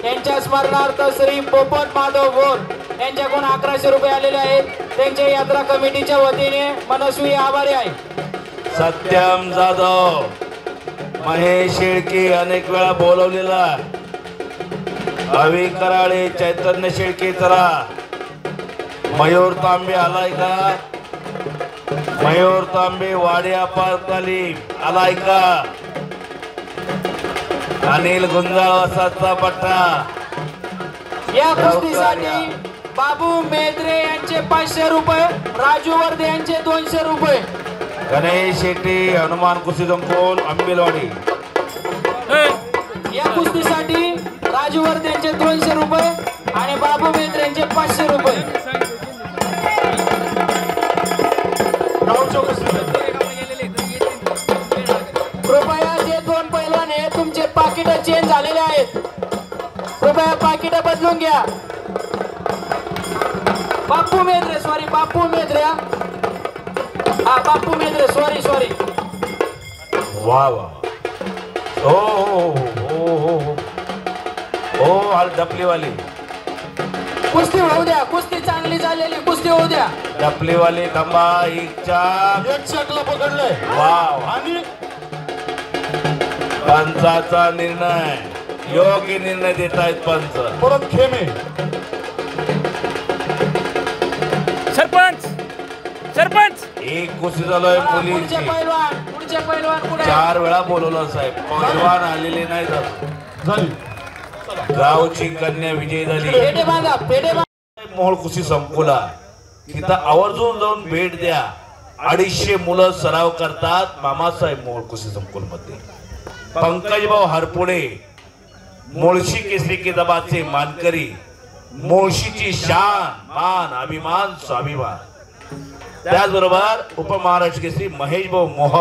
Speaker 5: यांच्या स्मरणार्थ श्री पोपट माधव बोर यांच्याकडून 1100 रुपये आलेले आहेत. त्यांच्या यात्रा कमिटीच्या वतीने मनस्वी आभारी आहे.
Speaker 3: सत्यम जाधव महेश शेळके अनेक वेळा बोलवलेला. अवी कराळे चैतन्य शेळके चला. मयूर तांबे आलाय का? मयूर तांबे वाड्या पार तालीम आलाय का? अनिल गुंजाळ वसाचा पट्टा.
Speaker 5: या कुस्तीसाठी बाबू मेद्रे यांचे 500 रुपये. राजू वर्धे यांचे 200 रुपये.
Speaker 3: गणेश शेट्टी हनुमान कुस्ती संकुल आंबेलवाडी.
Speaker 5: या कुस्तीसाठी राजू वर्धे यांचे 200 रुपये आणि बाबू मेद्रे यांचे 500 रुपये. कृपया जे 2 पैलवान आहे तुमचे पाकिट चेंज झालेले आहेत. कृपया पाकिट बदलून घ्या. बापू मेद्रे सॉरी बापू मेद्रे. हा बापू मेद्रे सॉरी.
Speaker 3: वा वा. हो हो हो हो हो हो हाल डपलीवाली.
Speaker 5: कुस्ती होऊ द्या. कुस्ती चांगली झालेली कुस्ती होऊ द्या.
Speaker 3: डपलीवाली थांबा. एक
Speaker 4: चकला पकडलंय.
Speaker 3: वाव.
Speaker 4: आणि
Speaker 3: पंचाचा निर्णय योग्य निर्णय देत आहेत पंच.
Speaker 4: परत खेमे.
Speaker 7: सरपंच
Speaker 3: एक कुस्ती झालोय
Speaker 5: पुढचे
Speaker 3: मुलींची.
Speaker 5: पैलवान पुढे.
Speaker 3: 4 वेळा बोलवलं साहेब. पैलवान आलेले नाही
Speaker 4: झाली.
Speaker 3: गावची कन्या विजयी झाली.
Speaker 5: पेढे बांधा.
Speaker 3: मोहोळ कुस्ती संकुला तिथं आवर्जून जाऊन भेट द्या. 250 मुलं सराव करतात मामासाहेब मोहोळ कुस्ती संकुल मध्ये. पंकजभाऊ हरपुडे मुळशी केसरी किताबाचे मानकरी. मुळशीची शान मान अभिमान स्वाभिमान. त्याचबरोबर उपमहाराष्ट्र केसरी महेश भाऊ मोह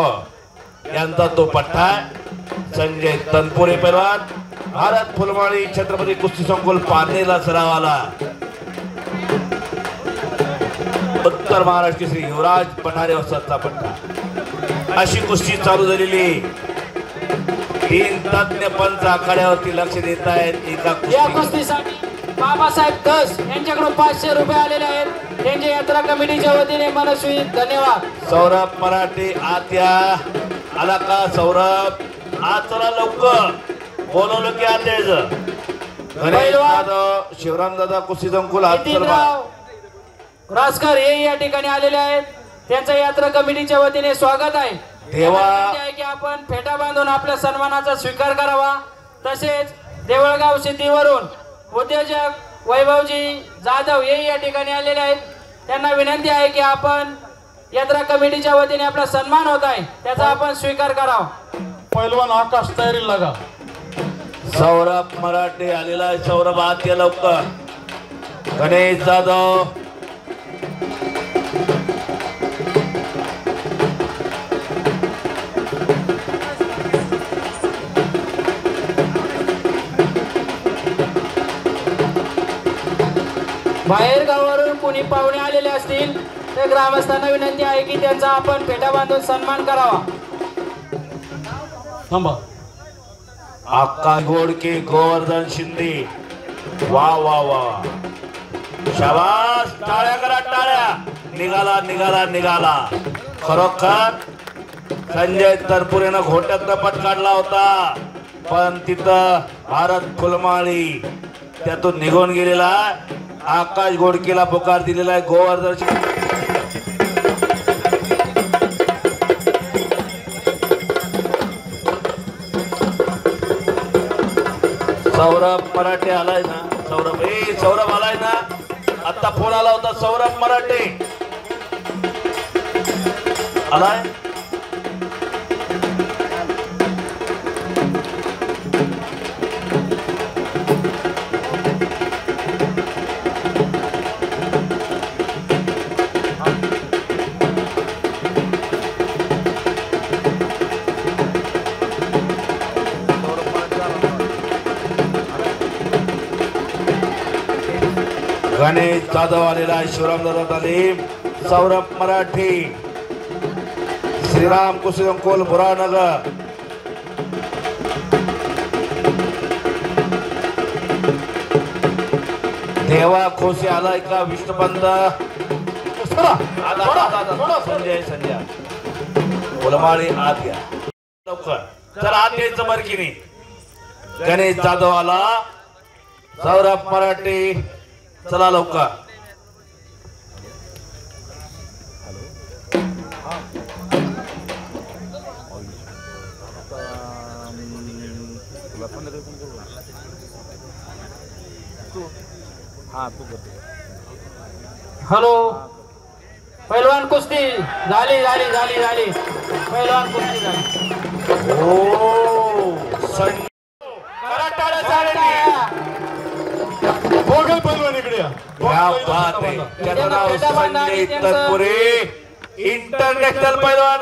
Speaker 3: यांचा तो पट्टा. संजय तनपुरे पैलवान भारत फुलमाळी छत्रपती कुस्ती संकुल पारनेरला सरावाला उत्तर महाराष्ट्र केसरी युवराज पठारे वस्तादचा पट्टा अशी कुस्ती चालू झालेली. 3 तज्ञ पंच आखाड्यावरती लक्ष देत आहेत.
Speaker 5: या कुस्तीसाठी बाबासाहेब दस यांच्याकडून 500 रुपये आलेले आहेत. त्यांच्या यात्रा कमिटीच्या वतीने मनस्वी धन्यवाद.
Speaker 3: सौरभ मराठे आत्या आला का? सौरभ आज चला लवकर बोलवलं की आतेच. गणेश जाधव शिवराम दादा कुस्ती संकुल
Speaker 5: राजकर हे या ठिकाणी आलेले आहेत. त्यांच्या यात्रा कमिटीच्या वतीने स्वागत आहे.
Speaker 3: देवा
Speaker 5: की आपण फेटा बांधून आपल्या सन्मानाचा स्वीकार करावा. तसेच देवळगाव सिद्धीवरून उद्योजक वैभवजी जाधव हे या ठिकाणी आलेले आहेत. त्यांना विनंती आहे की आपण यात्रा कमिटीच्या वतीने आपला सन्मान होत आहे त्याचा आपण स्वीकार करावा.
Speaker 4: पैलवान आकाश तयारी लागा.
Speaker 3: सौरभ मराठे आलेला आहे. सौरभ आत्या लवकर. गणेश जाधव
Speaker 5: बाहेर गावावरून कोणी पाहुणे आलेले असतील तर ग्रामस्थांना विनंती आहे की त्यांचा आपण फेटा बांधून सन्मान करावा.
Speaker 4: थांबा.
Speaker 3: आकाश गोडके गोवर्धन शिंदे वा वा वा शाबास. टाळ्या करा टाळ्या. निघाला निघाला निघाला. खरोखर संजय तरपुरेनं घोट्यातनं पट काढला होता पण तिथं भारत फुलमाळी त्यातून निघून गेलेला. आकाश गोडकेला पुकार दिलेला आहे. गोवर्धन सौरभ मराठे आलाय ना? सौरभ आलाय ना? आता फोन आला होता. सौरभ मराठे आलाय. गणेश जाधव आलेला आहे. शिवराम दादा तालीम. सौरभ मराठे श्रीराम कुस्ती संकुल बुरानगर. देवा खोसे आलाय का? विष्णुपंत संजय फुलमाळी आत घ्या लवकर. चला आत यायचं बरं की नाही. गणेश जाधव आला. सौरभ मराठे चला लवकर.
Speaker 5: हॅलो. पैलवान कुस्ती झाली झाली झाली झाली. पैलवान कुस्ती झाली.
Speaker 4: दोघे पैलवान इकडे या.
Speaker 3: क्या बात आहे. त्याचं नाव संजय तरपुरे इंटरनॅशनल पैलवान.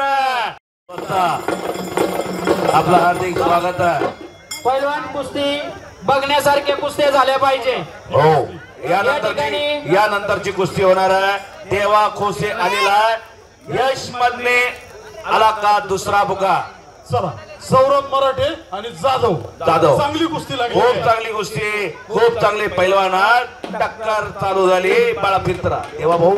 Speaker 3: आपलं हार्दिक स्वागत आहे.
Speaker 5: पैलवान कुस्ती बघण्यासारखे कुस्त्या झाल्या पाहिजे.
Speaker 3: हो. यानंतरची कुस्ती होणार आहे. देवा खोसे आलेला. यश मधने आला का? दुसरा बुका.
Speaker 4: चला सौरभ मराठे आणि जाधव चांगली कुस्ती लागली.
Speaker 3: खूप चांगली कुस्ती. खूप चांगले पैलवान. टक्कर चालू झाली. बाळा फिरतरा देवा भाऊ.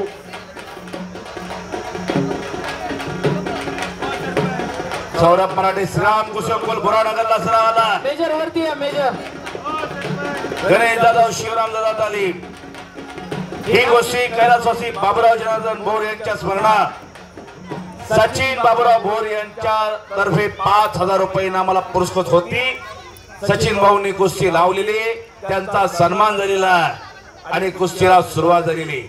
Speaker 3: सौरभ मराठे श्रीराम कुस्ती संकुल बुरानगरला सरावाला.
Speaker 5: मेजर वरती आहे मेजर.
Speaker 3: गणेश जाधव शिवराम दादा तालीम. ही गोष्टी कैलासवासी बाबूराव जनार्दन भोर यांच्या स्मरणात सचिन बाबूराव भोर यांच्या तर्फे 5000 रुपये इनामाला पुरस्कृत होती. सचिन भाऊंनी कुस्ती लावलेली. त्यांचा सन्मान झालेला आणि कुस्तीला सुरुवात झालेली.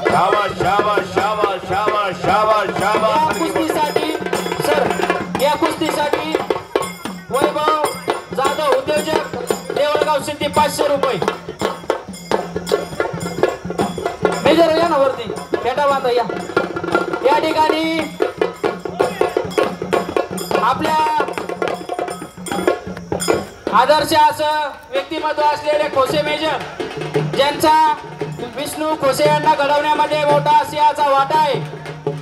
Speaker 3: शाबाश शाबाश शाबाश शाबाश शाबाश शाबाश.
Speaker 5: कुस्तीसाठी सर या कुस्तीसाठी वैभव जाधव उद्योजक देवळगाव सिद्धी 500 रुपये. मेजर या ना वरती फेटा बांधा. या ठिकाणी आपल्या आदर्श असं व्यक्तिमत्व असलेले खोसे मेजर, ज्यांचा विष्णू खोसे यांना घडवण्यामध्ये मोठा सिंहाचा वाटा आहे,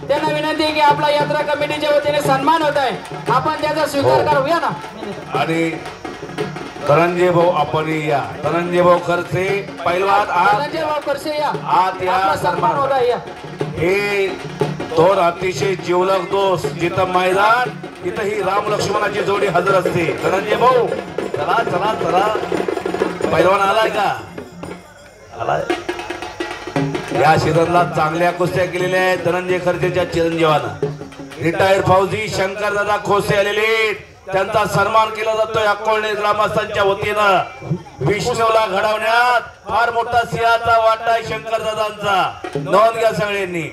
Speaker 5: त्यांना विनंती आहे की आपला यात्रा कमिटीच्या वतीने सन्मान होत आहे, आपण त्याचा स्वीकार करूया ना.
Speaker 3: आणि धनंजय भाऊ आपण या, धनंजय भाऊ खर्चे पैलवान
Speaker 5: धनंजय भाऊ खर्चे या,
Speaker 3: आत या,
Speaker 5: आपला सन्मान होत आहे या.
Speaker 3: हे दोन अतिशय जिवलग दोस्त, जिथं मैदान तिथं ही राम लक्ष्मणाची जोडी हजर असते. धनंजय भाऊ चला चला चला, पैलवान आलाय का? आलाय. या सीझनला चांगल्या कुस्त्या केलेल्या आहेत धनंजय खर्चेच्या चिरंजीवानं. रिटायर फौजी शंकरदादा खोसे आलेले, त्यांचा सन्मान केला जातोय अकोले ग्रामस्थांच्या वतीनं. विष्णूला घडवण्यात फार मोठा सिंहाचा वाटा आहे शंकरदादांचा, नोंद घ्या सगळ्यांनी.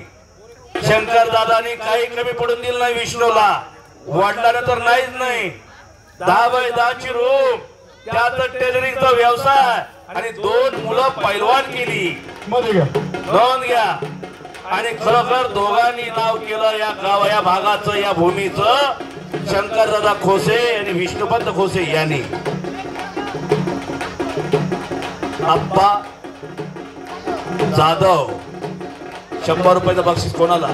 Speaker 3: शंकरदादांनी काही कमी पडून दिलं नाही विष्णूला, वाढल्यानं तर नाहीच नाही. 10/10ची रूम, त्यात टेलरिंगचा व्यवसाय आणि 2 मुलं पैलवान केली, नोंद घ्या. आणि खरोखर दोघांनी नाव केलं या गाव, या भागाचं, या भूमीचं. शंकरदादा खोसे आणि विष्णुपंत खोसे यांनी. आप्पा जाधव 100 रुपयाचं बक्षीस कोणाला?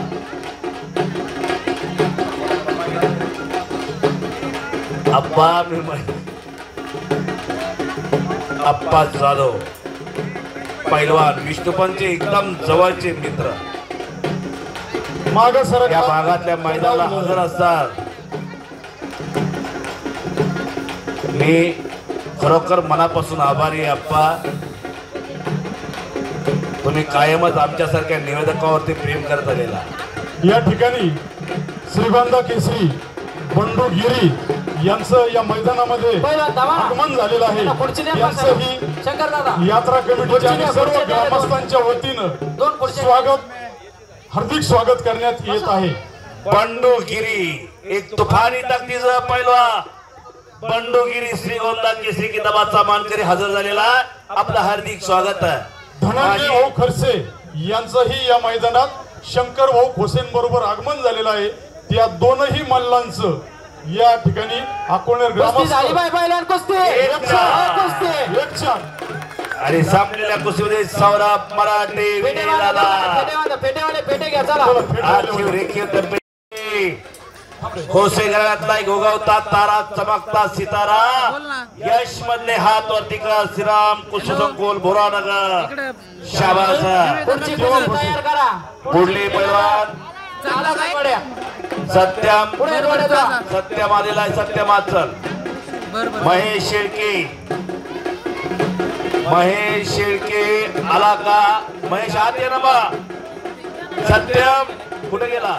Speaker 3: आप्पा जाधव पैलवान, विष्णुपंतचे एकदम जवळचे मित्र, या भागातल्या मैदानाला हजर असतात. मी खरोखर मनापासून आभारी आहे आप्पा. तुम्ही कायमच आमच्यासारख्या निवेदकावरती प्रेम करत आलेला.
Speaker 4: या ठिकाणी श्रीगोंदा केसरी बंडू गिरी यांचं या मैदानामध्ये आगमन झालेलं आहे. यांचंही यात्रा कमिटीच्या आणि सर्व ग्रामस्थांच्या वतीनं स्वागत, हार्दिक स्वागत करण्यात येत आहे.
Speaker 3: बंडू गिरी एक तुफानी ताकदीचा पैलवान, बंडू गिरी श्रीगोंदा केसरी किताबाचा मानकरी हजर झालेला, आपलं हार्दिक स्वागत आहे.
Speaker 4: धनंजय भाऊ खर्चे यांचंही या मैदानात शंकर भाऊ खोसेंबरोबर आगमन झालेलं आहे. त्या दोनही मल्लांचं या ठिकाणी अकोलेर ग्रामस्थ
Speaker 3: आणि सापलेल्या कुस्तीमध्ये सौरभ मराठे खोसे घरातला गोगावता तारा, चमकता सितारा, यश मधले हात वरती कर, श्रीराम कुसुमकोल भोरानगर. शाबास. पुढले पैलवान सत्यम आलेला आहे, सत्यम चल. महेश शेळके आला का? महेश आत ये ना बा. सत्यम कुठे गेला?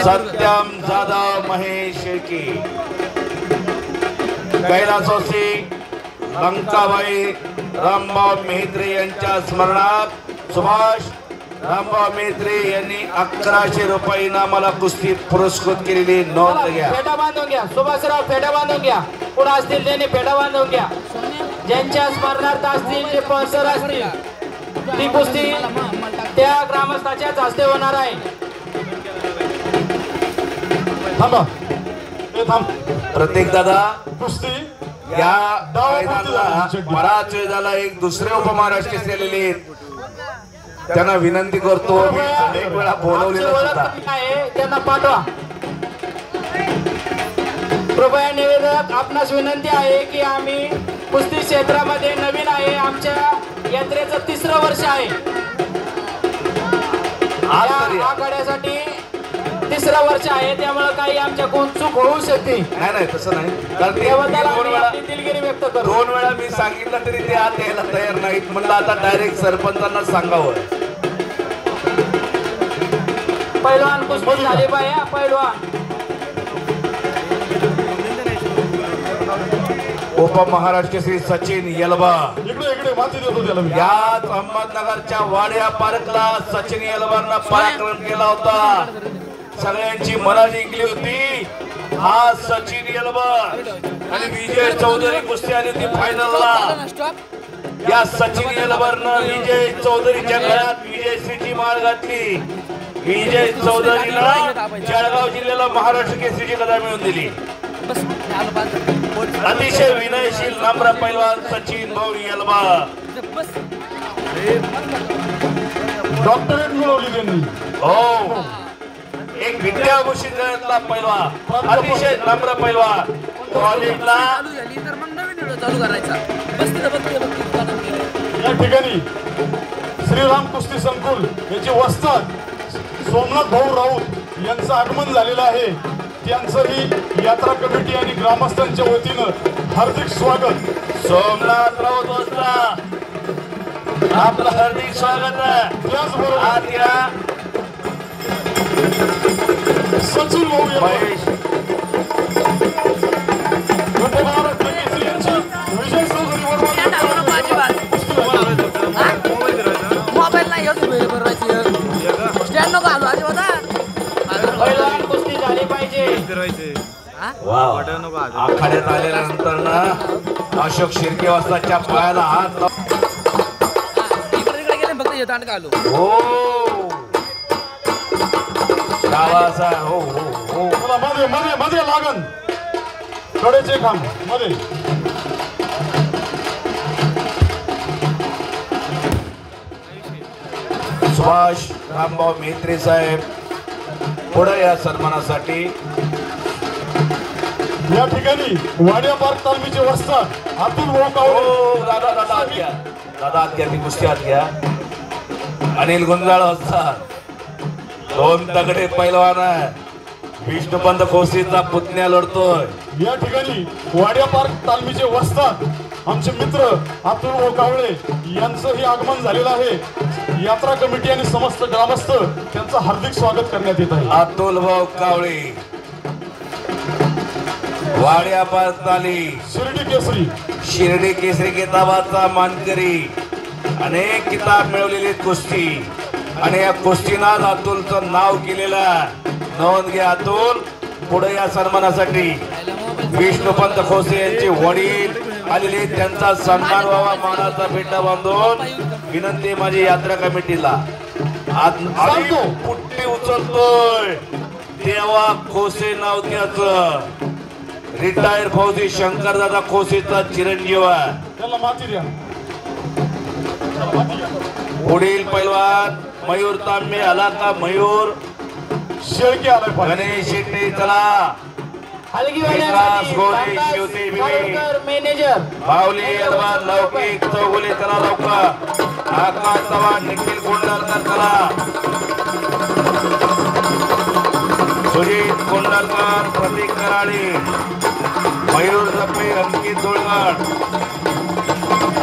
Speaker 3: सत्यम जाधव, महेश शेळके. कैलासवासी लंकाबाई रामभाऊ मेहत्रे यांच्या स्मरणार्थ सुभाष रामभाऊ मेहत्रे यांनी 1100 रुपये इनामाला कुस्ती पुरस्कृत केलेली, नोंद घ्या.
Speaker 5: फेटा बांधून घ्या सुभाषराव, फेटा बांधून घ्या. पुढे असतील त्यांनी फेटा बांधून घ्या. ज्यांच्या स्मरणार्थ असतील, जे स्पॉन्सर असतील, ती कुस्ती त्या ग्रामस्थाच्याच हस्ते होणार आहे.
Speaker 4: थांबा,
Speaker 3: प्रत्येक दादा
Speaker 4: कुस्ती
Speaker 3: या मैदानाला बराच वेळ झाला. एक दुसरे उपमहाराष्ट्र केसरी आलेले, त्यांना विनंती करतो, एक वेळा बोलवलेलं सुद्धा
Speaker 5: त्यांना पाठवा. कृपया निवेदक, आपणास विनंती आहे की आम्ही कुस्ती क्षेत्रामध्ये नवीन आहे, आमच्या यात्रेचं 3रं वर्ष आहे. आखाड्यासाठी 3रं वर्ष आहे, त्यामुळे काही आमच्याकडून चूक होऊ शकते.
Speaker 3: नाही तसं नाही, कारण
Speaker 5: दिलगिरी व्यक्त करतो.
Speaker 3: 2 वेळा मी सांगितलं तरी ते आत यायला तयार नाहीत. म्हणलं आता डायरेक्ट सरपंचांना सांगावं.
Speaker 5: पैलवान कुस्ती झाली पाहिजे. पैलवान
Speaker 3: उपमहाराष्ट्र श्री सचिन येलबा याच अहमदनगरच्या वाड्या पार्कला सचिन येलबांना पराक्रम केला होता. सगळ्यांची मनं जिंकली होती. हा सचिन येलबा आणि विजय चौधरी कुस्ती आली होती फायनलला. या सचिन येलबरनं विजय चौधरीच्या गळ्यात विजयश्रीची माळ घातली. विजय चौधरीला जळगाव जिल्ह्याला महाराष्ट्र केसरीची गदा मिळवून दिली. अतिशय विनयशील नम्र पैलवान सचिन भाऊ यलमा
Speaker 4: डॉक्टरेट मिळवली त्यांनी.
Speaker 3: हो, एक विद्याभूषण गळ्यातला पैलवान, अतिशय नम्र पैलवान. कॉलेजला
Speaker 4: या ठिकाणी श्रीराम कुस्ती संकुल याचे वस्ताद सोमनाथ भाऊ राऊत यांचं आगमन झालेलं आहे. त्यांचंही यात्रा कमिटी आणि ग्रामस्थांच्या वतीनं हार्दिक स्वागत.
Speaker 3: सोमनाथ राऊत वस्ताद, आपलं हार्दिक स्वागत आहे.
Speaker 4: त्याचबरोबर
Speaker 3: आज या
Speaker 4: सचिन भाऊ
Speaker 3: महेश
Speaker 4: महाराष्ट्र केसरी यांची विजय चौधरी
Speaker 7: मोबाईल नाही स्टँड नको आलो
Speaker 5: पहिलवान कुस्ती झाली पाहिजे.
Speaker 3: आखाड्यात आल्यानंतर ना अशोक शिर्के वस्तादच्या पायाला हात
Speaker 7: इकडे गेले फक्त येताना का आलो.
Speaker 3: हो शाबास आहे. हो हो हो.
Speaker 4: मला मध्ये मध्ये मध्ये लागन कडेचे काम मध्ये.
Speaker 3: सुभाष रामभाऊ मेत्रे साहेब पुढे या सन्मानासाठी.
Speaker 4: या ठिकाणी वाडिया पार्क तालमीचे वस्ताद अतुल भाऊ कावळे.
Speaker 3: हो दादा दादा आत घ्या, दादा आत घ्या, ती कुस्ती आत घ्या. अनिल गुंजाळ वस्ताद, दोन तगडे पैलवान आहे. विष्णुपंत खोसेचा पुतण्या लढतोय.
Speaker 4: या ठिकाणी वाडिया पार्क तालमीचे वस्ताद आमचे मित्र अतुल भाऊ कावळे यांचंही आगमन झालेलं आहे. यात्रा कमिटी आणि समस्त ग्रामस्थ त्यांचं हार्दिक स्वागत करण्यात येत आहे.
Speaker 3: अतुल भाऊ कावळे वाड्या पार्क ताली
Speaker 4: शिर्डी केसरी,
Speaker 3: शिर्डी केसरी किताबाचा मानकरी, अनेक किताब मिळवलेली कुस्ती आणि या कुस्तीनाच अतुलचं नाव केलेलं. नोंद घ्या अतुल. पुढे या सन्मानासाठी विष्णुपंत खोसे यांचे वडील आलेले, त्यांचा सन्मान व्हावा, मानाचा फेटा बांधून विनंती माझी यात्रा कमिटीला. आज पुट्टी उचलतोय देवा खोसे नाव त्याचं. रिटायर फौजी शंकरदादा खोसेचा चिरंजीव आहे.
Speaker 4: त्याला माती द्या.
Speaker 3: पुढील पैलवान मयूर तांबे आला का? मयूर
Speaker 4: शेळके आलाय.
Speaker 3: गणेश शेट्टी चला. विकास गोरे शिवते
Speaker 5: मॅनेजर
Speaker 3: बावली अरवान लौकिक चौगुले चला लवकर. आकाश चव्हाण निखिल कोंडारकर चला. सुजित कोंडारकर प्रतीक कराळे मयूर जपे अंकित धुळगड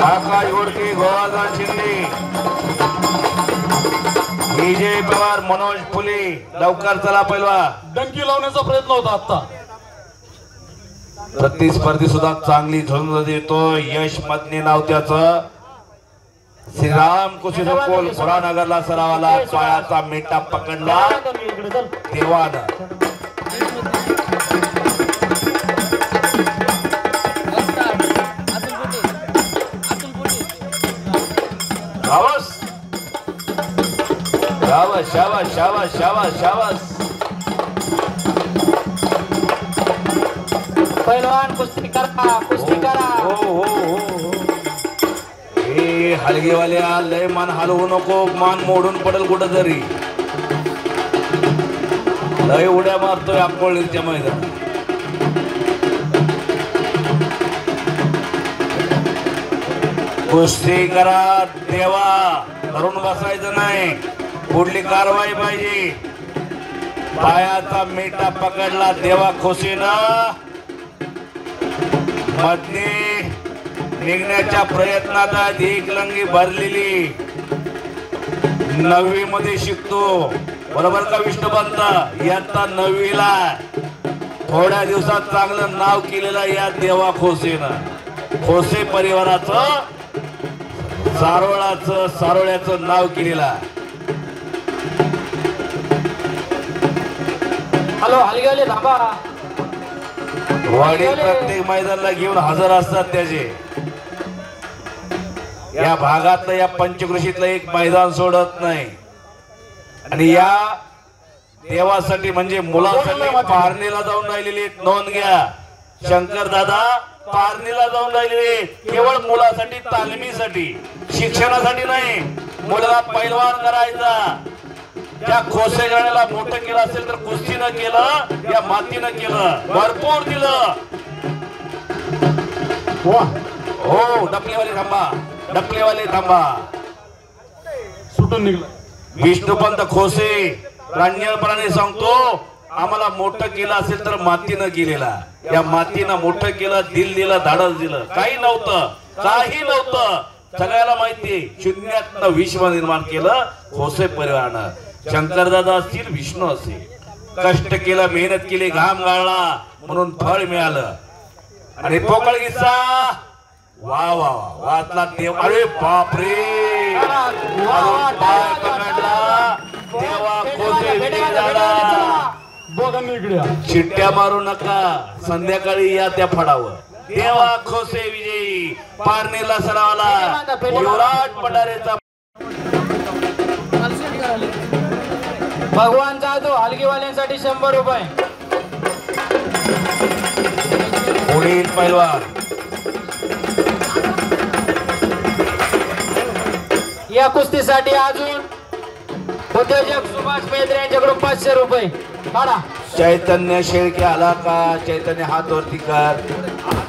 Speaker 3: आकाश गोडके गोवाजा शिंदे विजय पवार मनोज फुले लवकर चला. पहिला
Speaker 4: डंकी लावण्याचा प्रयत्न होता आता.
Speaker 3: प्रतिस्पर्धी सुद्धा चांगली झुंज देतो. यश मदने नाव त्याचं. श्रीराम कुस्ती संकुल पुरानगरला सरावाला पायाचा मेटा पकडला देवानं. शाबास शाबास शाबास शाबास शाबास.
Speaker 5: पहिलवान कुस्ती करा, कुस्ती करा.
Speaker 3: हो हो हो हो. हे हलगेवाल्या लय मान हलवू नको, मान मोडून पडेल कुठं तरी. लय उड्या मारतोय अकोळीच्या मैदानात. कुस्ती करा देवा, धरून बसायचं नाही. पुढली कारवाई पाहिजे. पायाचा मेटा पकडला देवा खोसेनं. मध्ये निघण्याच्या प्रयत्नात एक लंगी भरलेली. 9वी मध्ये शिकतो बरोबर का विष्णुपंत? इयत्ता 9वीला. थोड्या दिवसात चांगलं नाव केलेलं या देवा खोसेनं. खोसे परिवाराचं सारोळ्याचं नाव केलेलं.
Speaker 5: हॅलो हलगेवाले थांबा.
Speaker 3: वडील प्रत्येक मैदानाला घेऊन हजर असतात त्याचे. या भागातलं या पंचकृषीतलं एक मैदान सोडत नाही. आणि या देवासाठी म्हणजे मुलासाठी पारणीला जाऊन राहिलेली नोंद घ्या. शंकर दादा पारणीला जाऊन राहिलेले केवळ मुलासाठी, तालमीसाठी, शिक्षणासाठी नाही. मुलगा पैलवान करायचा. त्या खोसेगाण्याला मोठं केलं असेल तर कुस्तीनं केलं, या मातीनं केलं, भरपूर दिलं. हो डपलेवाले थांबा, डपलेवाले थांबा.
Speaker 4: सुटून निघला
Speaker 3: विष्णुपंत खोसे प्रांजळपणाने सांगतो, आम्हाला मोठं केलं असेल तर मातीनं केलेला. या मातीनं मोठं केलं, दिल दिलं, धाडस दिलं. काही नव्हतं, काही नव्हतं. सगळ्याला माहिती, शून्यातनं विश्व निर्माण केलं खोसे परिवारानं. शंकरदादा असतील, विष्णू असेल, कष्ट केलं, मेहनत केली, घाम गाळला म्हणून फळ मिळालं. आणि पोकळ किस्सा वा वा वा वाचला देव. अरे बापरे, पाय पकडला देवा. खोसे
Speaker 4: दोघांनी इकडे या.
Speaker 3: चिट्ट्या मारू नका, संध्याकाळी या त्या फडावर. देवा खोसे विजयी. पारणीला सरावाला युवराज पठारेचा.
Speaker 5: भगवान जाधव हलगीवाल्यांसाठी 100 रुपये.
Speaker 3: पुढील पैलवान
Speaker 5: या कुस्तीसाठी अजून उद्योजक सुभाष मेहत्रे यांच्याकडून 500 रुपये काढा.
Speaker 3: चैतन्य शेळके आला का? चैतन्य हात वरती कर.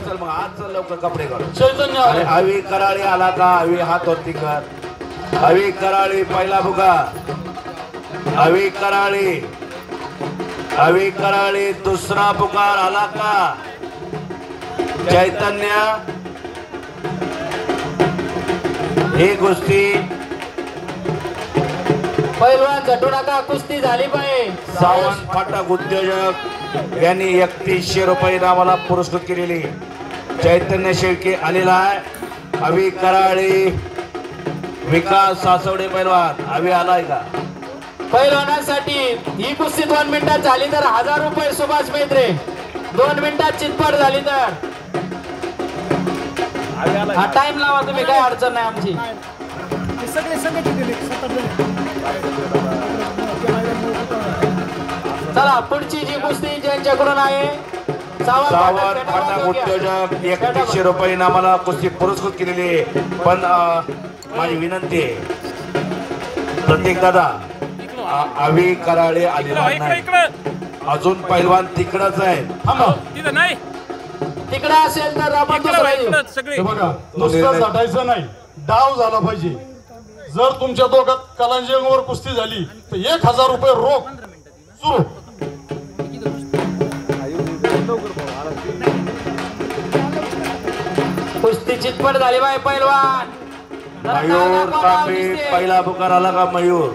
Speaker 3: चल मग, आज चल लवकर कपडे काढ.
Speaker 4: चैतन्य
Speaker 3: अरे अवी कराळी आला का? अवी हात वरती कर. अवी कराळी पहिला बुगा. अवी कराळी, अवी कराळी दुसरा पुकार आला का? चैतन्य ही कुस्ती
Speaker 5: पैलवान झटू नका, कुस्ती झाली पाहिजे.
Speaker 3: सावंत फाटक उद्योजक यांनी 3100 रुपये आम्हाला पुरस्कृत केलेली. चैतन्य शेळके आलेला आहे. अवी कराळी, विकास सासवडे पैलवान. अवी आलाय का?
Speaker 5: पैलवानासाठी ही कुस्ती 2 मिनिटात झाली तर 1000 रुपये. सुभाष मेहत्रे 2 मिनिटात चितपट झाली तर हा टाइम लावा तुम्ही, काही अडचण नाही आमची. चला पुढची जी कुस्ती ज्यांच्याकडून आहे,
Speaker 3: सावंत फाटक उद्योजक 3100 रुपये आम्हाला कुस्ती पुरस्कृत केलेली आहे. पण माझी विनंती आहे, प्रत्येक दादा अवी कराळे आलेला नाही. अजून पैलवान तिकडच आहे.
Speaker 5: तिकडे असेल तर आपण
Speaker 4: हे बघा, नुसतं झटायचं नाही, डाव झाला पाहिजे. जर तुमच्या दोघात कलांजंगवर कुस्ती झाली तर 1000 रुपये रोख सुरू.
Speaker 5: कुस्ती चितपट झाली बाय पैलवान.
Speaker 3: मयूर तांबे पहिला पुकार आला का? मयूर.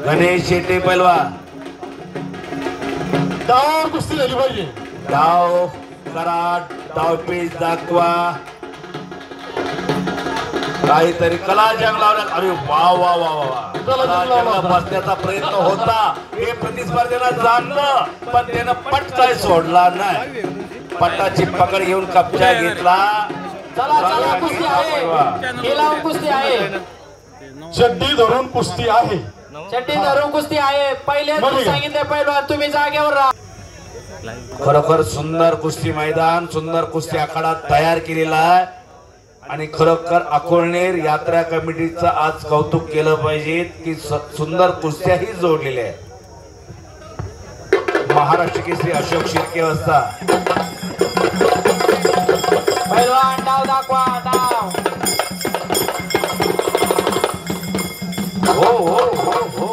Speaker 3: गणेश शेटे पैलवान.
Speaker 4: डावावर कुस्ती झाली पाहिजे.
Speaker 3: डाव कराट, डावपेच दाखवा, काहीतरी कलाजंग लावण्यात. अरे वा वा वा वा, कलाजंग बसण्याचा प्रयत्न होता. हे प्रतिस्पर्धेला जाणलं, पण त्यानं पट काय सोडला नाही. पटाची पकड घेऊन कब्जा घेतला.
Speaker 5: चला चला कुस्ती आहे, हे लावून कुस्ती आहे.
Speaker 4: चड्डी धरून कुस्ती आहे.
Speaker 5: चड्डी धरून कुस्ती आहे. पहिले सांगितले पैलवान तुम्ही जागेवर राहा.
Speaker 3: खरोखर सुंदर कुस्ती मैदान, सुंदर कुस्ती आखाडा तयार केलेला आहे. आणि खरोखर अकोळनेर यात्रा कमिटीचं आज कौतुक केलं पाहिजे की सुंदर कुस्त्याही जोडलेल्या आहेत. महाराष्ट्र केसरी अशोक शिर्के असता.
Speaker 5: पैलवान डाव दाखवा, डाव.
Speaker 3: हो हो हो हो,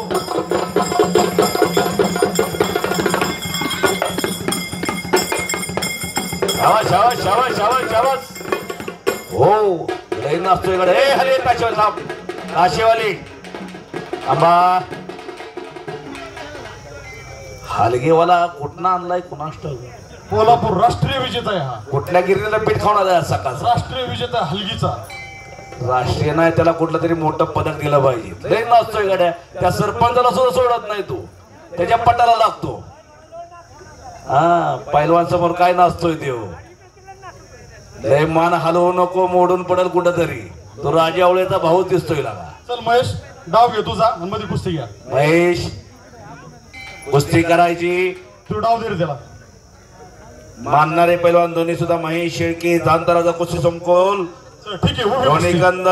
Speaker 3: शाबास शाबास शाबास शाबास शाबास. हो लई नसतो इकडे. हे हरे ताशेवाली साहेब, ताशेवाली आंबा. हलगेवाला कुठनं आणलाय कुणास ठाऊक.
Speaker 4: कोल्हापूर राष्ट्रीय विजेता आहे हा.
Speaker 3: कुठल्या गिरणीला पीठ खाऊन आलाय सकाळ.
Speaker 4: राष्ट्रीय विजेता हलगीचा.
Speaker 3: राष्ट्रीय नाही, त्याला कुठलं तरी मोठं पदक दिलं पाहिजे. लई नसतोय गड्या. त्या सरपंचाला सुद्धा सोडत नाही तू, त्याच्या पटाला लागतो. हा पैलवान समोर काय नसतोय देव. लय मान हलवू नको, मोडून पडल कुठं तरी. तो राजा आवळेचा भाऊ दिसतोय लागा.
Speaker 4: चल महेश, डाव घे तुझा आणि मध्ये कुस्ती घ्या.
Speaker 3: महेश कुस्ती करायची.
Speaker 4: तू डाव दे रे त्याला.
Speaker 3: मानणारे पैलवान दोन्ही सुद्धा महेश शेळके जांतराचा कुस्ती संकुल
Speaker 4: ठीक आहे.
Speaker 3: रोनिकंद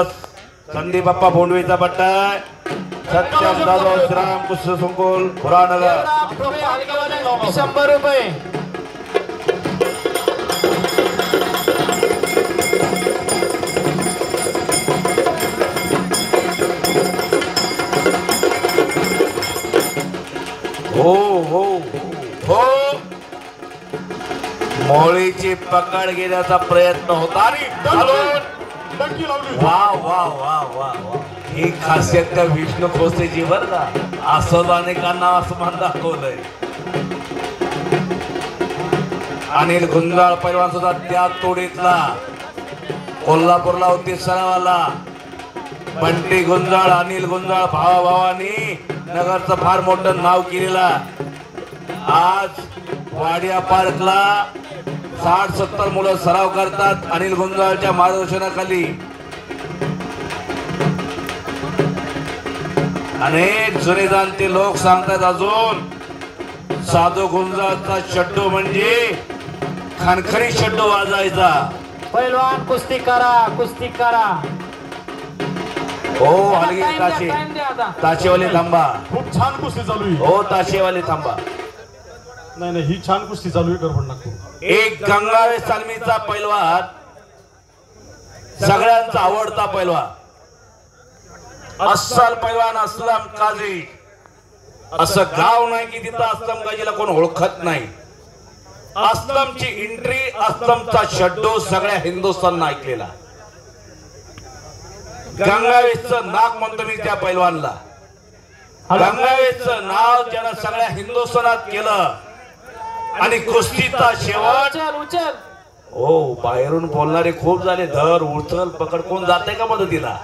Speaker 3: संदीप बाप्पा भोंडवीचा पट्टा सत्यम जाधव श्राम कुस्ती संकुल पुरानगर.
Speaker 2: 100 रुपये.
Speaker 3: हो हो हो मोळीची पकड घेण्याचा प्रयत्न होता आणि
Speaker 4: डंकी लावली.
Speaker 3: वा वा वा वा वा ही खासियत त्या विष्णू खोसेची बर का. असं अनेकांना असं दाखवलंय. अनिल गुंजाळ पैलवान सुद्धा त्या तोडीतला कोल्हापूरला होती सरावाला. बंटी गुंजाळ अनिल गुंजाळ भावाभावानी नगरचं फार मोठं नाव केलेला. आज वाडिया पार्कला 60-70 मुलं सराव करतात अनिल गुंजाळच्या मार्गदर्शनाखाली. अनेक जुने जाणते लोक सांगतात अजून साधू गुंजाळचा शड्डू म्हणजे खणखणी शड्डू वाजायचा.
Speaker 2: पैलवान कुस्ती करा, कुस्ती करा.
Speaker 3: हो हलगी ताशे ताशेवाली थांबा.
Speaker 4: खूप छान कुस्ती चालू आहे.
Speaker 3: हो ताशेवाली थांबा.
Speaker 4: नाही नाही ही छान कुस्ती चालू आहे. गडबड नको.
Speaker 3: एक गंगावे सालमीचा पैलवान सगळ्यांचा आवडता पैलवान अस्सल पैलवान असलम काझी. असं गाव नाही की तिथं असलम काझीला कोण ओळखत नाही. असलमची एंट्री असलमचा शड्डू सगळ्या हिंदुस्थाननं ऐकलेला. गंगावेशचं नाक म्हणतो मी त्या पैलवानला. गंगावेशचं नाव त्यानं सगळ्या हिंदुस्थानात केलं आणि कुस्तीचा शेवट.
Speaker 2: उचल उचल.
Speaker 3: हो बाहेरून बोलणारे खूप झाले. धर उचल पकड कोण जाते का मदतीला.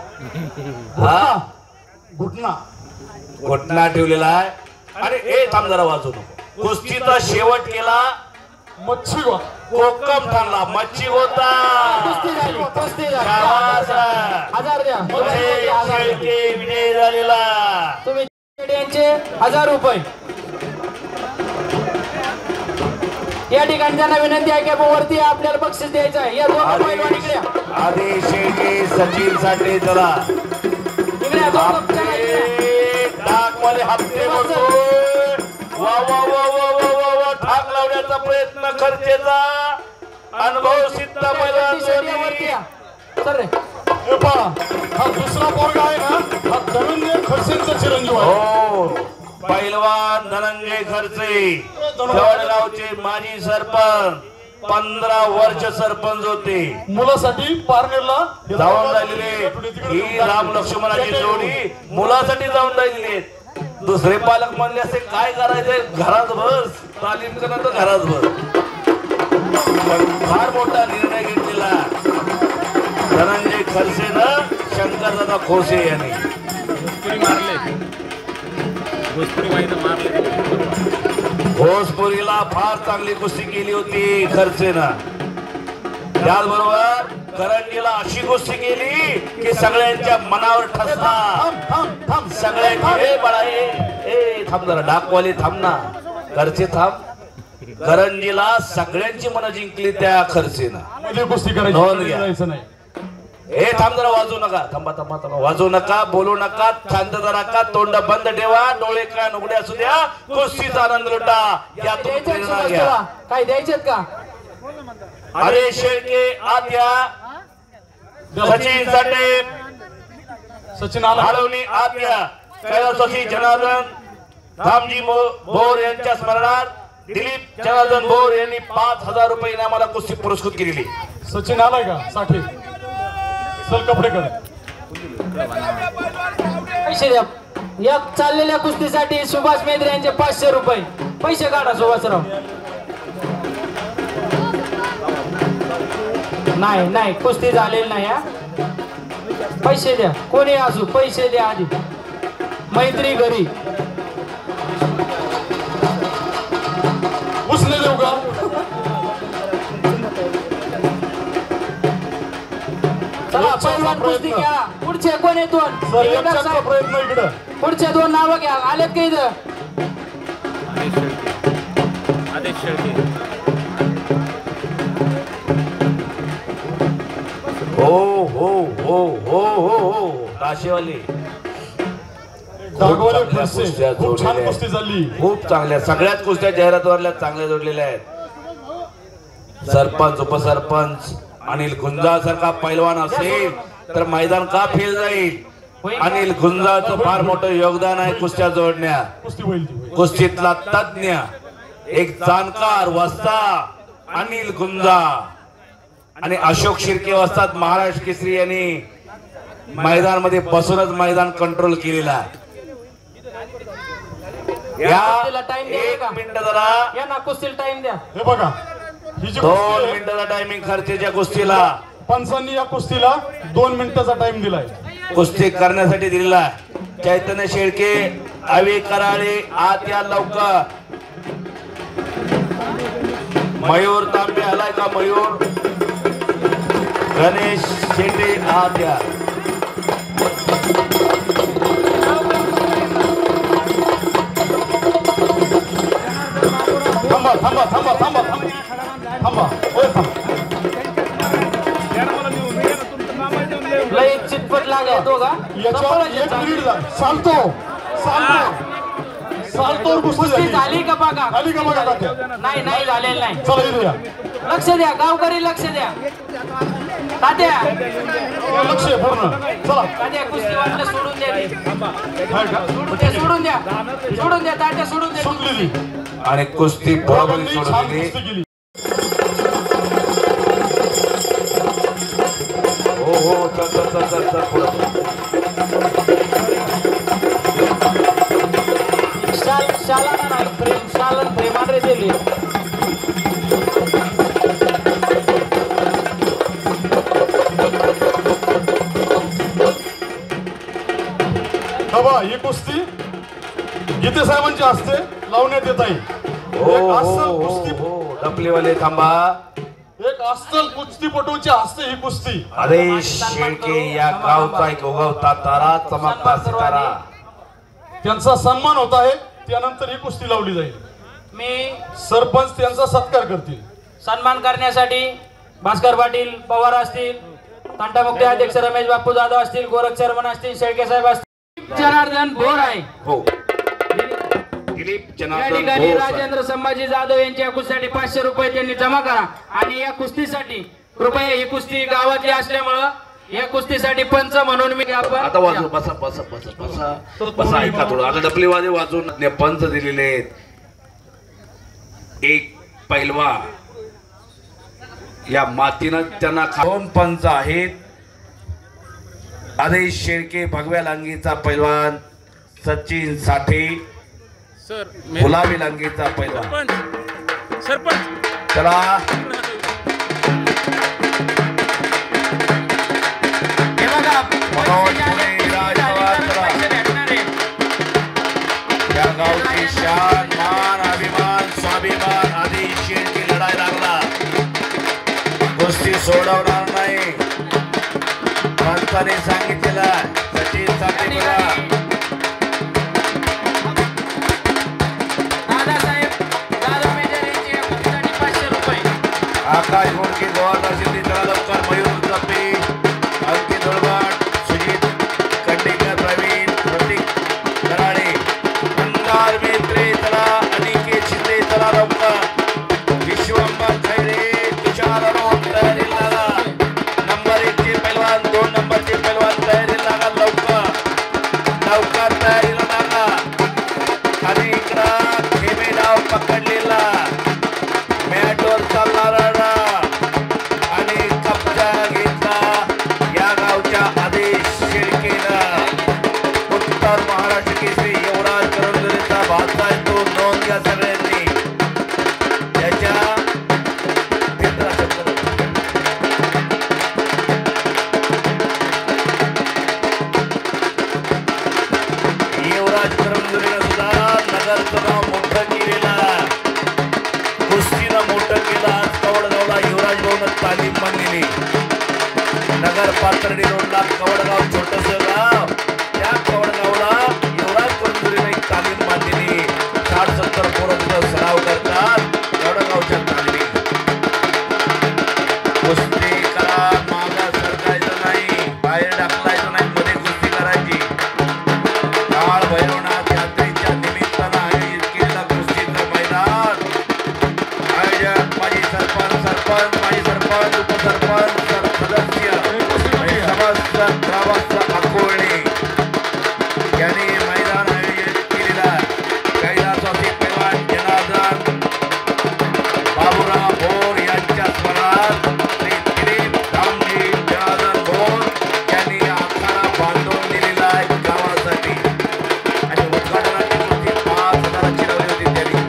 Speaker 3: हा
Speaker 4: घुटना
Speaker 3: घुटना ठेवलेला आहे. अरे ए थांब जरा वाजू नको. कुस्तीचा शेवट केला.
Speaker 4: मच्छी
Speaker 3: कोकम ठाणला. मच्छी होता.
Speaker 2: कुस्ती झाली, कुस्ती झाली.
Speaker 3: शाबास.
Speaker 2: 1000 द्या.
Speaker 3: महेश शेळके विजय झालेला.
Speaker 2: तुम्ही यांचे 1000 रुपये. या ठिकाणी त्यांना विनंती आहे की वरती आपल्याला बक्षीस द्यायचं आहे. या दोन पैलवान इकडे या.
Speaker 3: आदेश शेळके सचिन साठी चला
Speaker 2: इकडे या, दोन चला इकडे.
Speaker 3: ठाकमध्ये हप्ते भरतोय. वा वा वा वा वा वा वा ठाक लावण्याचा प्रयत्न खर्चेचा अनुभव सिद्ध
Speaker 2: वरती या. सर रे.
Speaker 4: हे पहा हा दुसरा पोरगा आहे ना हा धनंजय खडसेंचा चिरंजीव आहे.
Speaker 3: हो पैलवान धनंजय खर्चे जवळगावचे माजी सरपंच 15 वर्ष सरपंच होते.
Speaker 4: मुलासाठी पारनेरला
Speaker 3: जाऊन राहिलेले. ही राम लक्ष्मणाची जोडी मुलासाठी जाऊन राहिलेली. दुसरे पालक म्हणले असे काय करायचंय घरात बस तालीम करणार तर घरात बस. फार मोठा निर्णय घेतलेला धनंजय खडसेनं शंकरदादा खोसे यांनी. भोजपुरीला फार चांगली कुस्ती केली होती खर्चेनं. त्याचबरोबर करंजीला अशी कुस्ती केली की सगळ्यांच्या मनावर ठसला. सगळ्यांचे बळाए थांब जरा डाकवाली थांब ना. खर्चे थांब. करंजीला सगळ्यांची मनं जिंकली त्या खर्चेनं.
Speaker 4: कुस्ती
Speaker 3: नोंद घ्या.
Speaker 4: करायचं नाही.
Speaker 3: हे थांब जरा वाजू नका. थांबा थांबा थांबा. वाजू नका, बोलू नका, शांत नका, तोंड बंद ठेवा, डोळे कान उघडे असू द्या. कुस्तीचा आनंद लुटा. यातून प्रेरणा घ्या.
Speaker 2: काय द्यायचेत का.
Speaker 3: अरे शेळके आत या. सचिन साठी
Speaker 4: सचिन आला.
Speaker 3: हळवणी आत या. कैलासवासी जनार्दन धामजी भोर यांच्या स्मरणार्थ दिलीप जनार्दन भोर यांनी 5000 रुपये इनामाला कुस्ती पुरस्कृत केलेली.
Speaker 4: सचिन आलाय का साठी. चल कपडे कर.
Speaker 2: पैसे द्या. या चाललेल्या कुस्तीसाठी सुभाष मेद्रे यांचे 500 रुपये. पैसे काढा सुभाषराव. नाही नाही कुस्ती झालेली नाही. हा पैसे द्या. कोणी असू पैसे द्या आधी. मैत्री घरी.
Speaker 4: उसने देऊ का.
Speaker 2: चला पैलवान कुस्ती घ्या. पुढचे कोण आहे दोन.
Speaker 4: प्रयत्न इकडं.
Speaker 2: पुढचे दोन नावं घ्या. आलेत का इथं.
Speaker 8: आदेश शेळके.
Speaker 3: हो हो हो हो हो हो ताशेवाली
Speaker 4: जागवाले खडसे खूप छान कुस्ती झाली.
Speaker 3: खूप चांगल्या सगळ्याच कुस्त्या जाहिरातवरल्या चांगल्या जोडलेल्या आहेत. सरपंच उपसरपंच अनिल गुंजाळसारखा पैलवान असेल तर मैदान का फेल जाईल. अनिल गुंजाळचं फार मोठं योगदान आहे कुस्त्या जोडण्यात. कुस्तीतला तज्ञ एक जाणकार वस्ता अनिल गुंजाळ आणि अशोक शिर्के वस्तात महाराष्ट्र केसरी यांनी मैदानामध्ये बसूनच मैदान कंट्रोल केलेला आहे. एक मिनिट जरा
Speaker 5: या ना कुस्तीला टाइम द्या.
Speaker 4: हे बघा ही जी
Speaker 3: 2 मिनिटाचा टायमिंग खर्चेच्या कुस्तीला
Speaker 4: पंचांनी या कुस्तीला 2 मिनिटाचा टाइम दिलाय.
Speaker 3: कुस्ती करण्यासाठी दिलेला आहे. चैतन्य शेळके अवी कराळे आत या लवकर. मयूर तांबे आलाय का मयूर. गणेश शेटे आत या.
Speaker 4: थांबा थांबा थांबा थांबा थांबा ओय थांबा.
Speaker 5: लय चिटपट लागलाय दोघा.
Speaker 4: याच्यावर एक लीड झाला. चालतो चालतो चालतो कुस्ती
Speaker 5: कुस्ती झाली का बघा.
Speaker 4: झाली का बघा तात्या.
Speaker 5: नाही नाही झालेलं नाही.
Speaker 4: चला इथे या.
Speaker 5: लक्ष द्या गावकरी लक्ष द्या. तात्या
Speaker 4: लक्ष आहे पूर्ण. चला
Speaker 5: तात्या कुस्ती वाटलं सोडून द्या.
Speaker 4: हाय का?
Speaker 5: सोडून द्या सोडून द्या तात्या सोडून द्या.
Speaker 4: सुटलेली
Speaker 3: आणि कुस्ती बरोबर सोडून
Speaker 4: छान
Speaker 3: दिली.
Speaker 4: कुस्ती केली.
Speaker 3: हो हो चल चल चल चल चल पुढं.
Speaker 5: शालाना नाही प्रेम शालन प्रेमाने दिली.
Speaker 4: बाबा ही कुस्ती गीते साहेबांच्या हस्ते लावण्यात येत आहे. एक अस्सल कुस्ती
Speaker 3: डपलीवाले थांबा.
Speaker 4: एक अस्सल कुस्तीपटूच्या हस्ते ही कुस्ती.
Speaker 3: आदेश शेळके या गावचा एक उगवता तारा चमकता सितारा.
Speaker 4: त्यांचा सन्मान होत आहे. त्यानंतर ही कुस्ती लावली जाईल.
Speaker 5: मी
Speaker 4: सरपंच त्यांचा सत्कार करतील.
Speaker 5: सन्मान करण्यासाठी भास्कर पाटील पवार असतील, तंटामुक्ती अध्यक्ष रमेश बापू जाधव असतील, गोरख चर्मन असतील, शेळके साहेब असतील, जनार्दन भोर आहे.
Speaker 3: हो दिलीप
Speaker 5: या
Speaker 3: जनार्दन
Speaker 5: ठिकाणी
Speaker 3: भोर
Speaker 5: राजेंद्र संभाजी जाधव यांच्या कुस्तीसाठी 500 रुपये त्यांनी जमा करा. आणि या कुस्तीसाठी कृपया ही कुस्ती गावातली असल्यामुळं या कुस्तीसाठी पंच म्हणून मी
Speaker 3: आता वाजू बसा बसा बसा बसा बसा ऐका थोडं. आता डपलीवाले वाजून पंच दिलेले आहेत. एक पैलवा या मातीनं त्यांना 2 पंच आहेत. आदेश शेळके भगव्या लांगीचा पैलवान, सचिन साठे
Speaker 8: सर
Speaker 3: गुलाबी लांगीचा पैलवान.
Speaker 8: सरपंच
Speaker 3: चला
Speaker 5: हे बघा
Speaker 3: या गावची शान मान अभिमान स्वाभिमान आदेश शेळके लढाई लागला. कुस्ती सोडवणार नाही पंचाने सांगितलेला. सचिन साठे बघा आकाश मुंडके जवाहरलाल शिंदे चला लवकर. मयूर जपे अंकित धुळबाट सुजित कंडेकर प्रवीण प्रतीक कराळे अंगार मेत्रे चला. अनिकेत शिंदे चला लवकर. विश्वंभर खैरे तुषार अरोड तयारी लागा. नंबर 1 चे पैलवान 2 नंबरचे पैलवान तयारी लागा लवकर लवकर तयारीला लागा. आणि इकडं खेमे डाव पकडलेला मॅटवर चालणारा आणि कब्जा घेतला या गावच्या आदेश शेळकेला. उत्तर महाराष्ट्र केसरी युवराज करंजरेचा भाचा आहे तो. नोंद घ्या सगळ्यांनी. त्याच्या युवराज करंजरेला सुद्धा नगरचं नाव मोठं केलेलं कुस्तीनं मोठं केलं. आज कवडगावला युवराज भाऊनं तालीम पण दिली. नगर पाथर्डी रोडला कवडगाव छोटस गाव. त्या कवडगावला युवराज सरपंच माजी सरपंच उपसरपंच सदस्य आणि समस्त ग्रामस्थ अकोळणे यांनी मैदान आयोजित केलेला कैलासवासी पैलवान जनार्दन बाबूराव भोर यांच्या स्मरणार्थ श्री दिलीप धामजी जनार्दन भोर यांनी आखाडा बांधून दिलेला आहे गावासाठी आणि उद्घाटनाची कृती 5,000ची लावली होती त्यांनी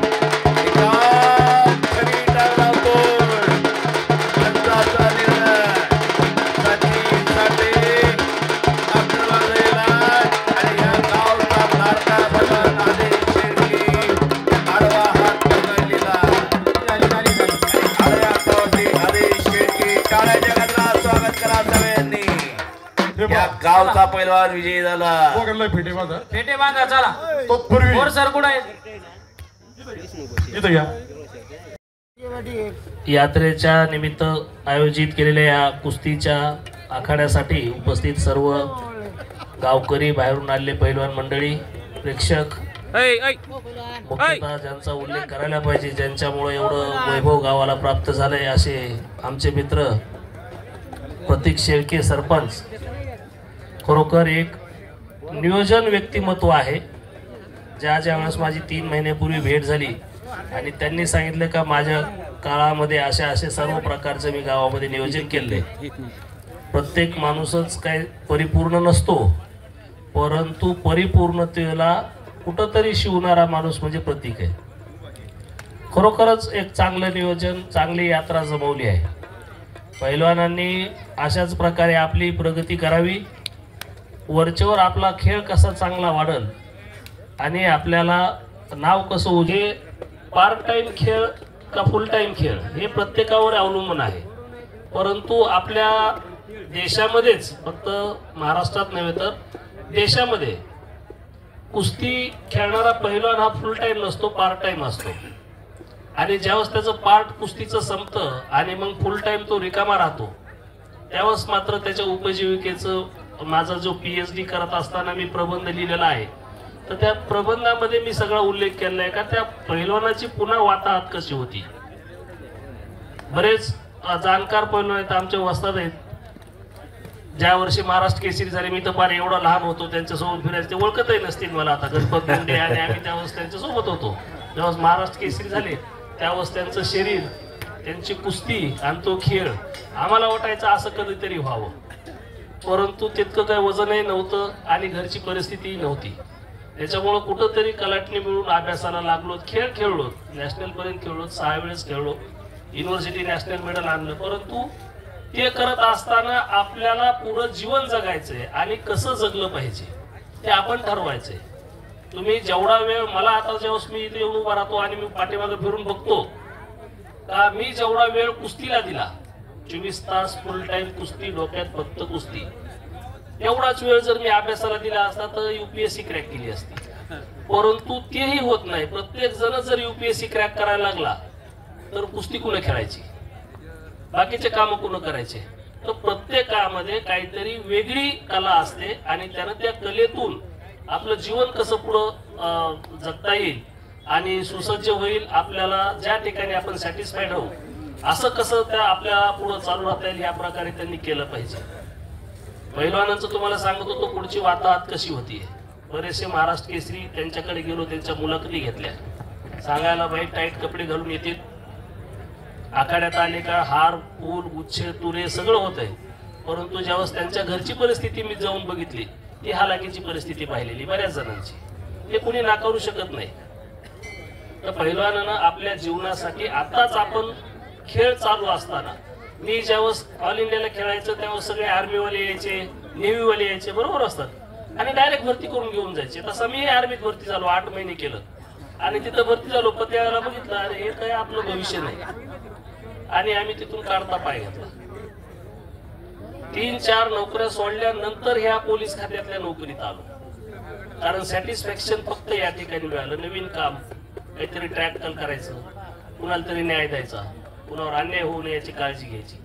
Speaker 3: गावचा पैलवान विजयी झाला.
Speaker 5: फेटे बांधा चला.
Speaker 4: तत्पूर्वी
Speaker 5: वर सर कुठे
Speaker 4: इथं घ्या.
Speaker 9: यात्रेच्या निमित्त आयोजित केलेल्या या कुस्तीच्या आखाड्यासाठी उपस्थित सर्व गावकरी, बाहेरून आलेले पैलवान मंडळी, प्रेक्षक, मुख्यतः ज्यांचा उल्लेख करायला पाहिजे, ज्यांच्यामुळे एवढं वैभव गावाला प्राप्त झालंय असे आमचे मित्र प्रतीक शेळके सरपंच. खरोखर एक नियोजन व्यक्तिमत्व आहे. ज्या वेळेस माझी 3 महिन्यापूर्वी भेट झाली आणि त्यांनी सांगितलं का माझ्या काळामध्ये असे सर्व प्रकारचे मी गावामध्ये नियोजन केले. प्रत्येक माणूसच काय परिपूर्ण नसतो, परंतु परिपूर्णतेला कुठंतरी शिवणारा माणूस म्हणजे प्रतीक आहे. खरोखरच एक चांगलं नियोजन, चांगली यात्रा जमवली आहे. पैलवानांनी अशाच प्रकारे आपली प्रगती करावी, वरचेवर आपला खेळ कसा चांगला वाढेल आणि आपल्याला नाव कसं उजे. पार्ट टाइम खेळ का फुल टाइम खेळ हे प्रत्येकावर अवलंबून आहे, परंतु आपल्या देशामध्येच, फक्त महाराष्ट्रात नव्हे तर देशामध्ये, कुस्ती खेळणारा पैलवान हा फुल टाइम नसतो, पार्ट टाइम असतो. आणि ज्यावेळेस त्याचं पार्ट कुस्तीचं संपतं आणि मग फुल टाइम तो रिकामा राहतो, त्यावेळेस मात्र त्याच्या उपजीविकेचं, माझा जो PhD करत असताना मी प्रबंध लिहिलेला आहे, तर त्या प्रबंधामध्ये मी सगळा उल्लेख केला आहे का त्या पैलवानाची पुन्हा वाताहत कशी होती. बरेच जाणकार पैलवान आहेत, आमच्या वस्ताद आहेत. ज्या वर्षी महाराष्ट्र केसरी झाले, मी तर फार एवढा लहान होतो, त्यांच्यासोबत फिरायचं, ते ओळखतही नसतील मला आता. गणपत मुंडे आणि आम्ही त्यावेळेस त्यांच्यासोबत होतो. जेव्हा महाराष्ट्र केसरी झाले त्यावेळेस त्यांचं शरीर, त्यांची कुस्ती आणि तो खेळ आम्हाला वाटायचं असं कधीतरी व्हावं, परंतु तितकं काही वजनही नव्हतं आणि घरची परिस्थितीही नव्हती. त्याच्यामुळं कुठंतरी कलाटणी मिळून अभ्यासाला लागलो, खेळ खेळलो, नॅशनलपर्यंत खेळलो, 6 वेळेस खेळलो, युनिव्हर्सिटी नॅशनल मेडल आणलं. परंतु ते करत असताना आपल्याला पुढं जीवन जगायचंय आणि कसं जगलं पाहिजे ते आपण ठरवायचंय. तुम्ही जेवढा वेळ, मला आता जेव्हा मी इथे येऊन उभा राहतो आणि मी पाठीमागे फिरून बघतो का मी जेवढा वेळ कुस्तीला दिला, 24 तास फुल टाइम कुस्ती, डोक्यात फक्त कुस्ती, एवढाच वेळ जर मी अभ्यासाला दिला असता तर UPSC क्रॅक केली असती. परंतु तेही होत नाही. प्रत्येक जण जर UPSC क्रॅक करायला लागला तर कुस्ती कुणं खेळायची, बाकीचे कामं कुणं करायचे. तर प्रत्येकामध्ये काहीतरी वेगळी कला असते आणि त्यानं त्या कलेतून आपलं जीवन कसं पुढं जगता येईल आणि सुसज्ज होईल, आपल्याला ज्या ठिकाणी आपण सॅटिस्फाईड राहू असं कसं त्या आपल्याला पुढं चालू राहता येईल, ह्या प्रकारे त्यांनी केलं पाहिजे. पैलवानांचं तुम्हाला सांगत होतो पुढची वाताहत कशी होती. बरेचसे महाराष्ट्र केसरी त्यांच्याकडे गेलो, त्यांच्या मुलाखती घेतल्या, सांगायला बाई टाईट कपडे घालून येतील, आखाड्यात आले का हार, फूल, गुच्छे, तुरे सगळं होत आहे. परंतु ज्यावेळेस त्यांच्या घरची परिस्थिती मी जाऊन बघितली, ती हालाकीची परिस्थिती पाहिलेली बऱ्याच जणांची, ते कुणी नाकारू शकत नाही. तर पैलवानानं आपल्या जीवनासाठी आताच आपण खेळ चालू असताना, मी ज्यावेळेस ऑल इंडियाला खेळायचं त्यावेळेस सगळे आर्मीवाले यायचे, नेव्हीवाले यायचे, बरोबर असतात, आणि डायरेक्ट भरती करून घेऊन जायचे. तसं मी आर्मीत भरती झालो, 8 महिने केलं आणि तिथं भरती झालो. पण त्यावेळेला बघितलं अरे हे काय आपलं भविष्य नाही, आणि आम्ही तिथून काढता पाय घेतला. 3-4 नोकऱ्या सोडल्यानंतर ह्या पोलीस खात्यातल्या नोकरीत आलो, कारण सॅटिस्फॅक्शन फक्त या ठिकाणी मिळालं. नवीन काम, काहीतरी ट्रॅक्टल करायचं, कुणाला तरी न्याय द्यायचा, कुणावर अन्याय होऊ नये याची काळजी घ्यायची.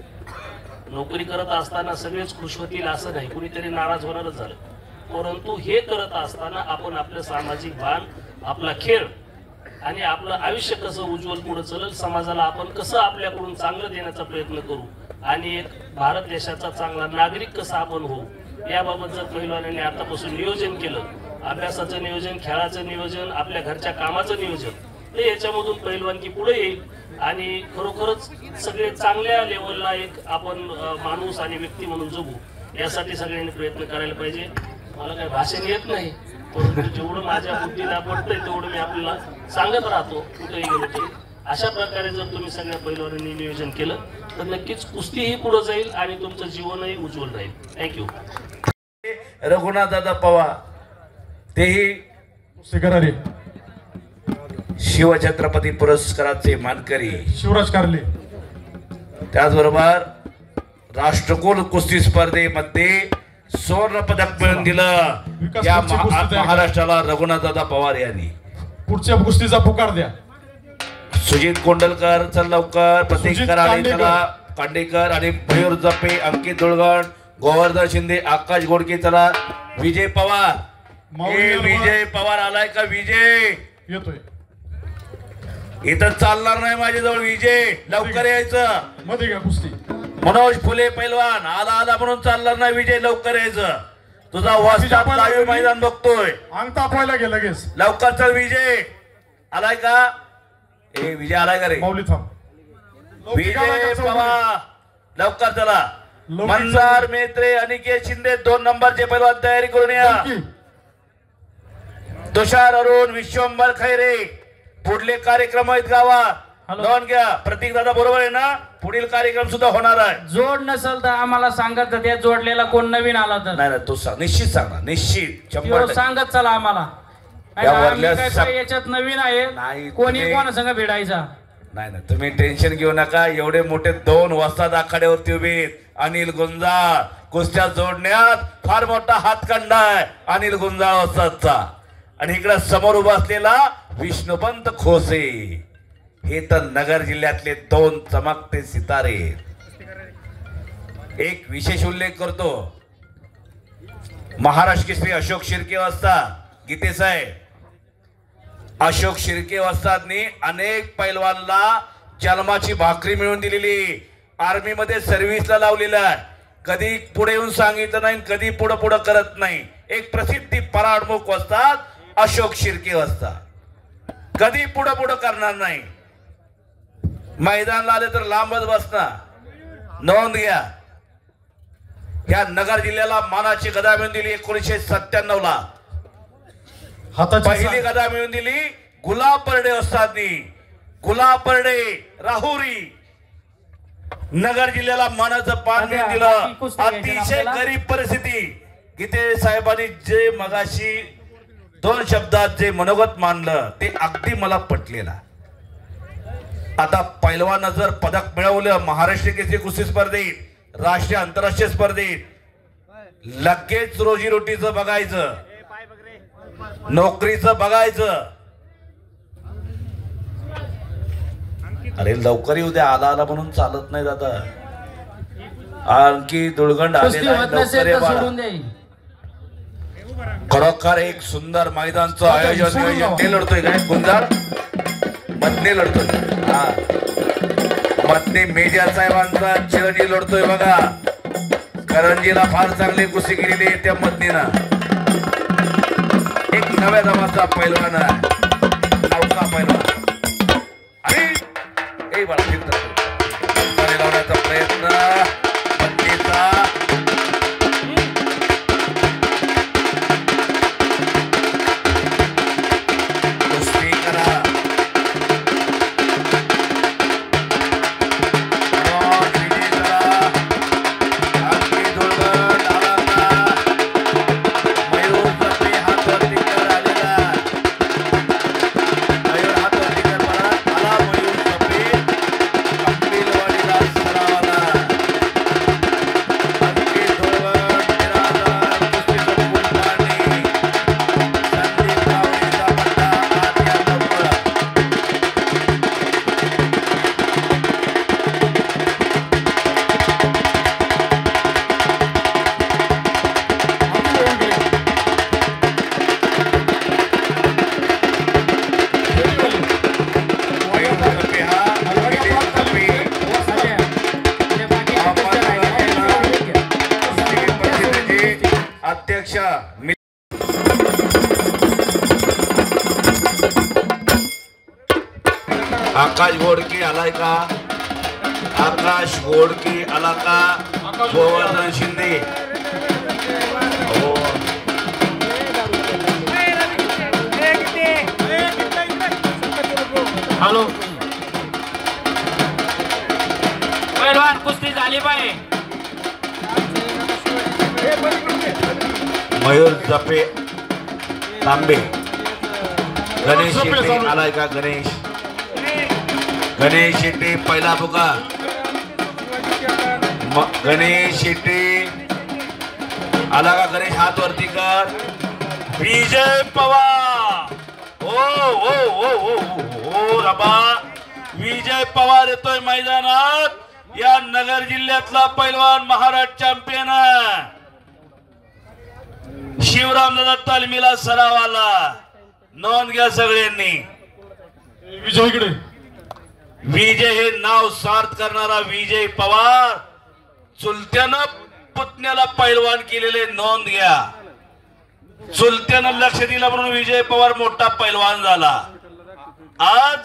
Speaker 9: नोकरी करत असताना सगळेच खुश होतील असं नाही, कुणीतरी नाराज होणारच झालं. परंतु हे करत असताना आपण आपलं सामाजिक भान, आपला खेळ आणि आपलं आयुष्य कसं उज्ज्वल पुढे चलल, समाजाला आपण कसं आपल्याकडून चांगलं देण्याचा प्रयत्न करू आणि एक भारत देशाचा चांगला नागरिक कसा आपण होऊ, याबाबत जर पैलवानांनी आतापासून नियोजन केलं, अभ्यासाचं नियोजन, खेळाचं नियोजन, आपल्या घरच्या कामाचं नियोजन, तर याच्यामधून पैलवानकी पुढे येईल आणि खरोखरच सगळे चांगल्या लेवलला एक आपण माणूस आणि व्यक्ती म्हणून जगू, यासाठी सगळ्यांनी प्रयत्न करायला पाहिजे. मला काही भाषण येत नाही, परंतु जेवढं माझ्या बुद्धीला पडतंय तेवढं मी आपल्याला सांगत राहतो कुठेही गेलो तरी. अशा प्रकारे जर तुम्ही सगळ्या पैलवानांनी नियोजन केलं तर नक्कीच कुस्तीही पुढे जाईल आणि तुमचं जीवनही उज्ज्वल राहील. थँक्यू.
Speaker 3: रघुनाथ दादा पवार तेही
Speaker 4: शिवराज
Speaker 3: शिवछत्रपती पुरस्काराचे मानकरी,
Speaker 4: शिवराज कारले.
Speaker 3: त्याचबरोबर राष्ट्रकुल कुस्ती स्पर्धेमध्ये सुवर्ण पदक मिळवून दिलं या महाराष्ट्राला रघुनाथ दादा पवार यांनी.
Speaker 4: पुढच्या कुस्तीचा पुकार द्या.
Speaker 3: सुजित कोंडलकर, चल लवकर, प्रतीक कराडे, चला कांडेकर आणि मयूर जपे, अंकित दुळगण, गोवर्धन शिंदे, आकाश गोडके, चला विजय पवार. विजय पवार आलाय का? विजय
Speaker 4: येतोय.
Speaker 3: इथं चालणार नाही माझ्याजवळ. विजय लवकर यायचं.
Speaker 4: मध्ये घ्या कुस्ती.
Speaker 3: मनोज फुले पैलवान आला आला म्हणून चालणार नाही. विजय लवकर यायचं. तुझा वाजता लाईव्ह मैदान बघतोय.
Speaker 4: अंग तापवायला गेलं लगेच.
Speaker 3: लवकर चल. विजय आलाय का? ए विजय आलाय का रे?
Speaker 4: माऊली थांब.
Speaker 3: विजय पवार लवकर चला. मंदार मेत्रे, अनिकेत शिंदे 2 नंबरचे पैलवान तयारी करून या. तुषार अरुण, विश्वंभर खैरे, पुढले कार्यक्रम आहेत गावात. नोंद घ्या. प्रतीक दादा बरोबर आहे ना? पुढील कार्यक्रम सुद्धा होणार आहे.
Speaker 5: जोड नसेल तर आम्हाला सांगत, त्या जोडलेला कोण नवीन आला तर.
Speaker 3: नाही नाही, तू सांग. निश्चित सांगा. निश्चित 100%
Speaker 5: सांगत चला आम्हाला. याच्यात नवीन आहे, कोणी कोणा संग भिडायचा
Speaker 3: नाही ना. तुम्ही टेन्शन घेऊ नका. एवढे मोठे 2 वस्ताद आखाड्यावरती उभे. अनिल गुंजाळ कुस्त्या जोडण्यात फार मोठा हातखंडा आहे अनिल गुंजाळ वस्तादचा. आणि इकडे समोर उभा असलेला विष्णुपंत खोसे, हे तर नगर जिल्ह्यातले 2 चमकते सितारे. एक विशेष उल्लेख करतो. महाराष्ट्र केसरी अशोक शिर्के वस्ता गीते साहेब. अशोक शिर्के वस्तादनी अनेक पैलवानला जन्माची भाकरी मिळवून दिलेली. आर्मी मध्ये सर्व्हिसला लावलेला आहे. कधी पुढे येऊन सांगितलं नाही, कधी पुढे पुढे करत नाही. एक प्रसिद्धी पराडमुख वस्ताद अशोक शिर्के वस्ताद. कधी पुढे पुढे करणार नाही. मैदानला आले तर लांबच बसणार. नोंद घ्या. या नगर जिल्ह्याला मानाची गदा मिळून दिली 1997 ला. पहिली गदा मिळून दिली गुलाब परडे वस्तादनी. गुलाब परडे राहुरी नगर जिल्ह्याला मानाचं पान मिळून दिलं. अतिशय गरीब परिस्थिती. गीते साहेबांनी जे मगाशी 2 शब्दात जे मनोगत मानलं ते अगदी मला पटलेलं. आता पैलवानं जर पदक मिळवलं महाराष्ट्र केसरी कुस्ती स्पर्धेत, राष्ट्रीय आंतरराष्ट्रीय स्पर्धेत, लगेच रोजीरोटीचं बघायचं, नोकरीचं बघायचं. अरे लवकर येऊ द्या. आला आला म्हणून चालत नाही दादा. आणखी दुळगंड आले. खरोखर एक सुंदर मैदानचं आयोजन ते लढतोय काय गुंजाळ मधने लढतोय. हा मधने मेजर साहेबांचा चिरंजी लढतोय बघा. करंजीला फार चांगली कुस्ती केलेली आहे त्या मधनीनं. एक नव्या दमाचा पैलवान आहे, नौका पैलवान. आणि ए बाळा लावण्याचा प्रयत्न मधनीचा. आलाय का? आकाश गोडके आला का? गोवर्धन शिंदे हो.
Speaker 5: हॅलो पैलवान कुस्ती झाली पाहिजे.
Speaker 3: मयूर जपे तांबे गणेश शेट्टी आलाय का? गणेश शेट्टी पहिला पुकार. गणेश शेट्टी आला का? गणेश हात वरती कर. विजय पवार ओ ओ ओ ओ ओ बाबा विजय पवार येतोय मैदानात. या नगर जिल्ह्यातला पैलवान महाराष्ट्र चॅम्पियन शिवराम दादा तालमीला सराव आला. नोंद घ्या सगळ्यांनी.
Speaker 4: विजयकडे
Speaker 3: विजय हे नाव सार्थ करणारा विजय पवार चुलत्यानं पुतण्याला पैलवान केलेले नोंद घ्या. चुलत्यानं लक्ष दिलं म्हणून विजय पवार मोठा पैलवान झाला. आज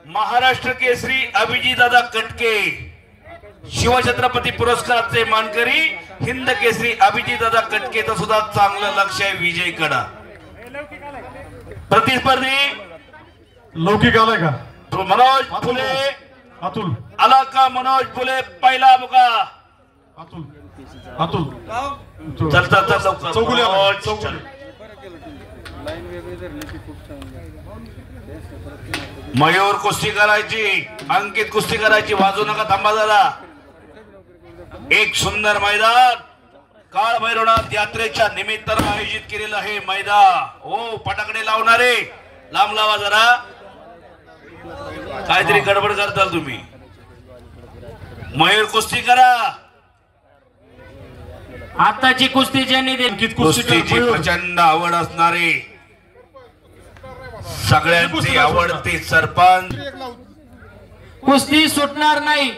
Speaker 3: महाराष्ट्र केसरी अभिजित दादा कटके शिवछत्रपती पुरस्काराचे मानकरी हिंद केसरी अभिजित दादा कटकेचं सुद्धा चांगलं लक्ष आहे विजयकडं. प्रतिस्पर्धी
Speaker 4: लौकिक आलाय का?
Speaker 3: मनोज फुले
Speaker 4: अतुल
Speaker 3: आला का? मनोज फुले पहिला बघा.
Speaker 4: अतुल अतुल
Speaker 3: चल चल चल लवकर.
Speaker 4: चौगुले आलाय.
Speaker 3: मनोज,
Speaker 4: चौगुले.
Speaker 3: चल. मयूर कुस्ती करायची. अंकित कुस्ती करायची. वाजू नका, थांबा जरा. एक सुंदर मैदान काळ भैरवनाथ यात्रेच्या निमित्तानं आयोजित केलेलं आहे मैदान. हो फटाकडे लावणारे लांब लावा जरा. काहीतरी गडबड करताल तुम्ही. मयूर कुस्ती करा.
Speaker 5: आताची कुस्ती ज्यांनी दिली
Speaker 3: कुस्तीची प्रचंड आवड असणारे सगळ्यांची आवडती सरपंच.
Speaker 5: कुस्ती सुटणार नाही.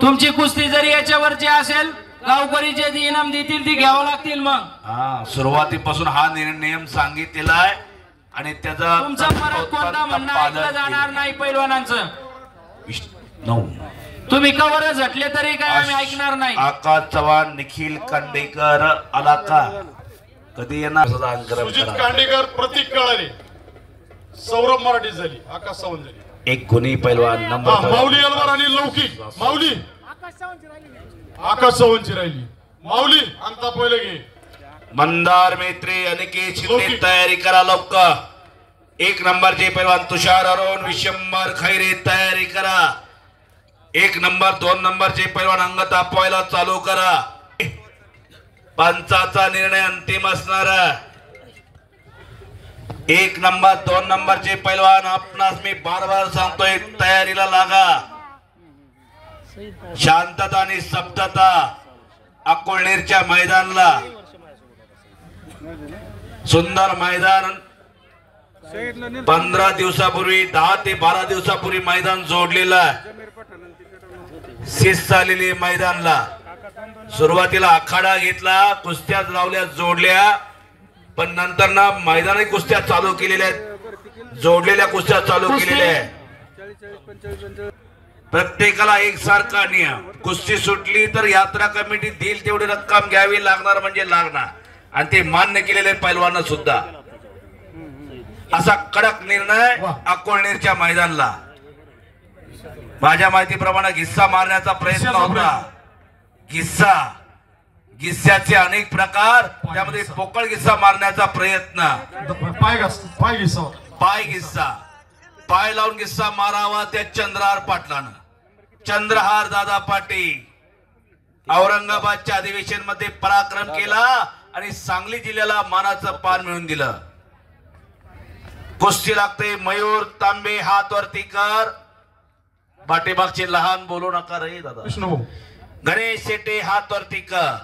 Speaker 5: तुमची कुस्ती जरी याच्यावरची असेल गावकरी जे इनाम देतील ती घ्यावं लागतील. मग
Speaker 3: सुरुवातीपासून हा नियम सांगितलेला आहे आणि त्याचा
Speaker 5: तुमचं परत कोणता म्हणणं ऐकलं जाणार नाही. पैलवानांचं तुम्ही कवर झटले तरी काय आम्ही ऐकणार नाही.
Speaker 3: आकाश चव्हाण निखिल कांडेकर आला का? कधी येणार?
Speaker 4: सुजित कांडेकर प्रतीक कळाले. सौरभ मराठी झाली. आकाश सावंत झाली.
Speaker 3: एक गुणी पैलवान नंबर
Speaker 4: माऊली अलवार आणि लौकिक. माऊली आकाश सावंतची राहिली. माऊली अंता पहिले घे.
Speaker 3: मंदार मेत्रे अनिकेत शिंदे तयारी करा लवकर. एक नंबरचे पैलवान तुषार अरोन विशंबर खैरे तयारी करा. एक नंबर 2 नंबरचे पैलवान अंग तापवायला चालू करा. पंचाचा निर्णय अंतिम असणार. 1 नंबर 2 नंबरचे पैलवान आपणास मी बार सांगतोय तयारीला लागा. शांतता आणि स्तब्धता अकोळनेरच्या मैदानाला. सुंदर मैदान 15 दिवसापूर्वी 10 ते 12 दिवसापूर्वी मैदान जोडलेलं आहे. शिस्त आलेली मैदानला. सुरुवातीला आखाडा घेतला, कुस्त्या लावल्या जोडल्या, पण नंतर ना मैदानी कुस्त्या चालू केलेल्या आहेत. जोडलेल्या कुस्त्या चालू केलेल्या आहेत. प्रत्येकाला एकसारखा नियम. कुस्ती सुटली तर यात्रा कमिटी देईल तेवढी रक्कम घ्यावी लागणार म्हणजे लागणार आणि ते मान्य केलेले पैलवान सुद्धा. असा कडक निर्णय अकोळनेरच्या मैदानाला. माझ्या माहितीप्रमाणे घिस्सा मारण्याचा प्रयत्न होता. गिस्स्याचे अनेक प्रकार, त्यामध्ये पोकळ गिस्सा मारण्याचा प्रयत्न. पाय गिस्सा, पाय लावून गिस्सा मारावा त्या चंद्रहार पाटलानं. चंद्रहार दादा पाटील औरंगाबादच्या अधिवेशन मध्ये पराक्रम केला आणि सांगली जिल्ह्याला मानाचं पान मिळवून दिलं. कुस्ती लागते. मयूर तांबे हात वरती कर. पाठीमागचे लहान बोलू नका रे दादा. गणेश शेट्टे हात वरती कर.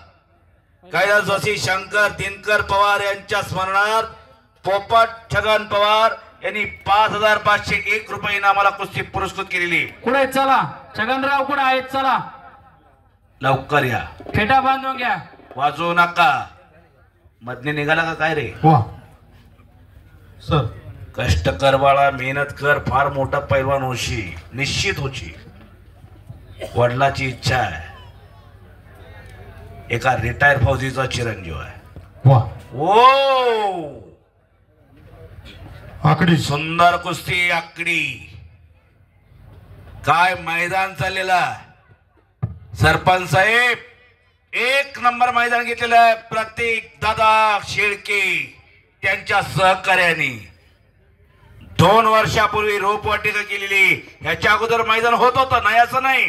Speaker 3: कैलास जोशी, शंकर दिनकर पवार यांच्या स्मरणार्थ पोपट छगन पवार यांनी 5501 रुपये इनामाला कुस्ती पुरस्कृत केलेली.
Speaker 5: कुठे चला छगनराव कुठे आहेत? चला
Speaker 3: लवकर या.
Speaker 5: फेटा बांधून घ्या.
Speaker 3: वाजवू नका. मधने निघाला का काय रे?
Speaker 4: वा सर
Speaker 3: कष्ट कर बाळा, मेहनत कर, फार मोठा पैलवान होशी, निश्चित होशी. वडिलाची इच्छा आहे, एका रिटायर फौजीचा चिरंजीव आहे. ओ
Speaker 4: आकडी
Speaker 3: सुंदर कुस्ती आकडी. काय मैदान चाललेला सरपंच साहेब, एक नंबर मैदान घेतलेलं आहे. प्रत्येक दादा शेळके त्यांच्या सहकार्याने 2 वर्षापूर्वी रोपवाटिका केलेली. ह्याच्या अगोदर मैदान होत होतं, नाही असं नाही,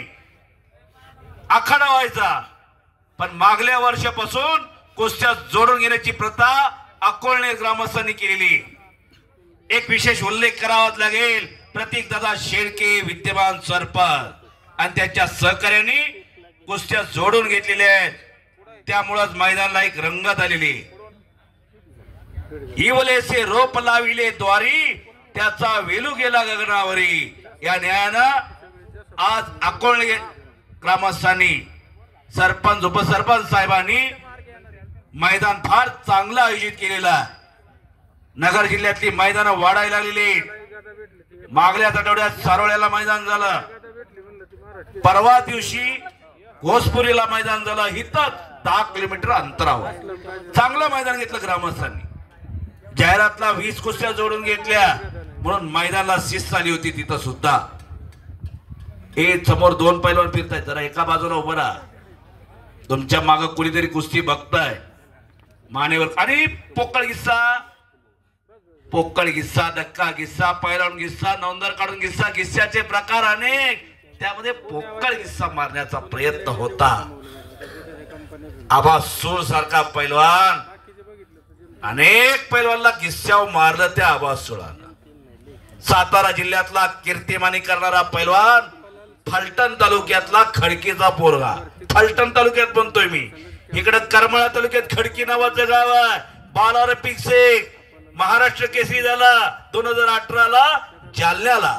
Speaker 3: आखाडा व्हायचा. पण मागल्या वर्षापासून कुस्त्या जोडून घेण्याची प्रथा अकोळणे ग्रामस्थांनी केलेली. एक विशेष उल्लेख करावाच लागेल, प्रतीक दादा शेळके विद्यमान सरपंच आणि त्यांच्या सहकार्याने कुस्त्या जोडून घेतलेल्या आहेत. त्यामुळेच मैदानाला एक रंगत आलेली. इवलेसे रोप लाविले द्वारी, त्याचा वेलू गेला गगनावरी. या न्यायानं आज अकोळणे ग्रामस्थांनी, सरपंच उपसरपंच साहेबांनी मैदान फार चांगलं आयोजित केलेलं आहे. नगर जिल्ह्यातली मैदानं वाढायला लागलेली. मागल्या आठवड्यात सारोळ्याला मैदान झालं, परवा दिवशी घोसपुरीला मैदान झालं. इथं 10 किलोमीटर अंतरावर चांगलं मैदान घेतलं ग्रामस्थांनी. जाहिरातला 20 कुस्त्या जोडून घेतल्या म्हणून मैदानाला शिस्त आली होती. तिथं सुद्धा हे समोर 2 पैलवान फिरतायत, जरा एका बाजूला उभं राहा. तुमच्या माग कुणीतरी कुस्ती बघताय मानेवर. आणि पोकळ गिस्सा, धक्का गिस्सा, पैलवान गिस्सा, नौंदर काढून गिस्सा, गिस्साचे प्रकार अनेक. त्यामध्ये पोकळ गिस्सा मारण्याचा प्रयत्न होता. आबासूर सारखा पैलवान अनेक पैलवानला गिस्स्यावर मारलं त्या आबासूरानं. सातारा जिल्ह्यातला कीर्तिमानी करणारा पैलवान, फलटण तालुक्यातला खडकीचा पोरगा. फलटण तालुक्यात म्हणतोय मी, इकडे करमाळा तालुक्यात खडकी नावाचं गाव आहे. बालारपिक शेख महाराष्ट्र केसरी झाला 2018ला जालन्याला.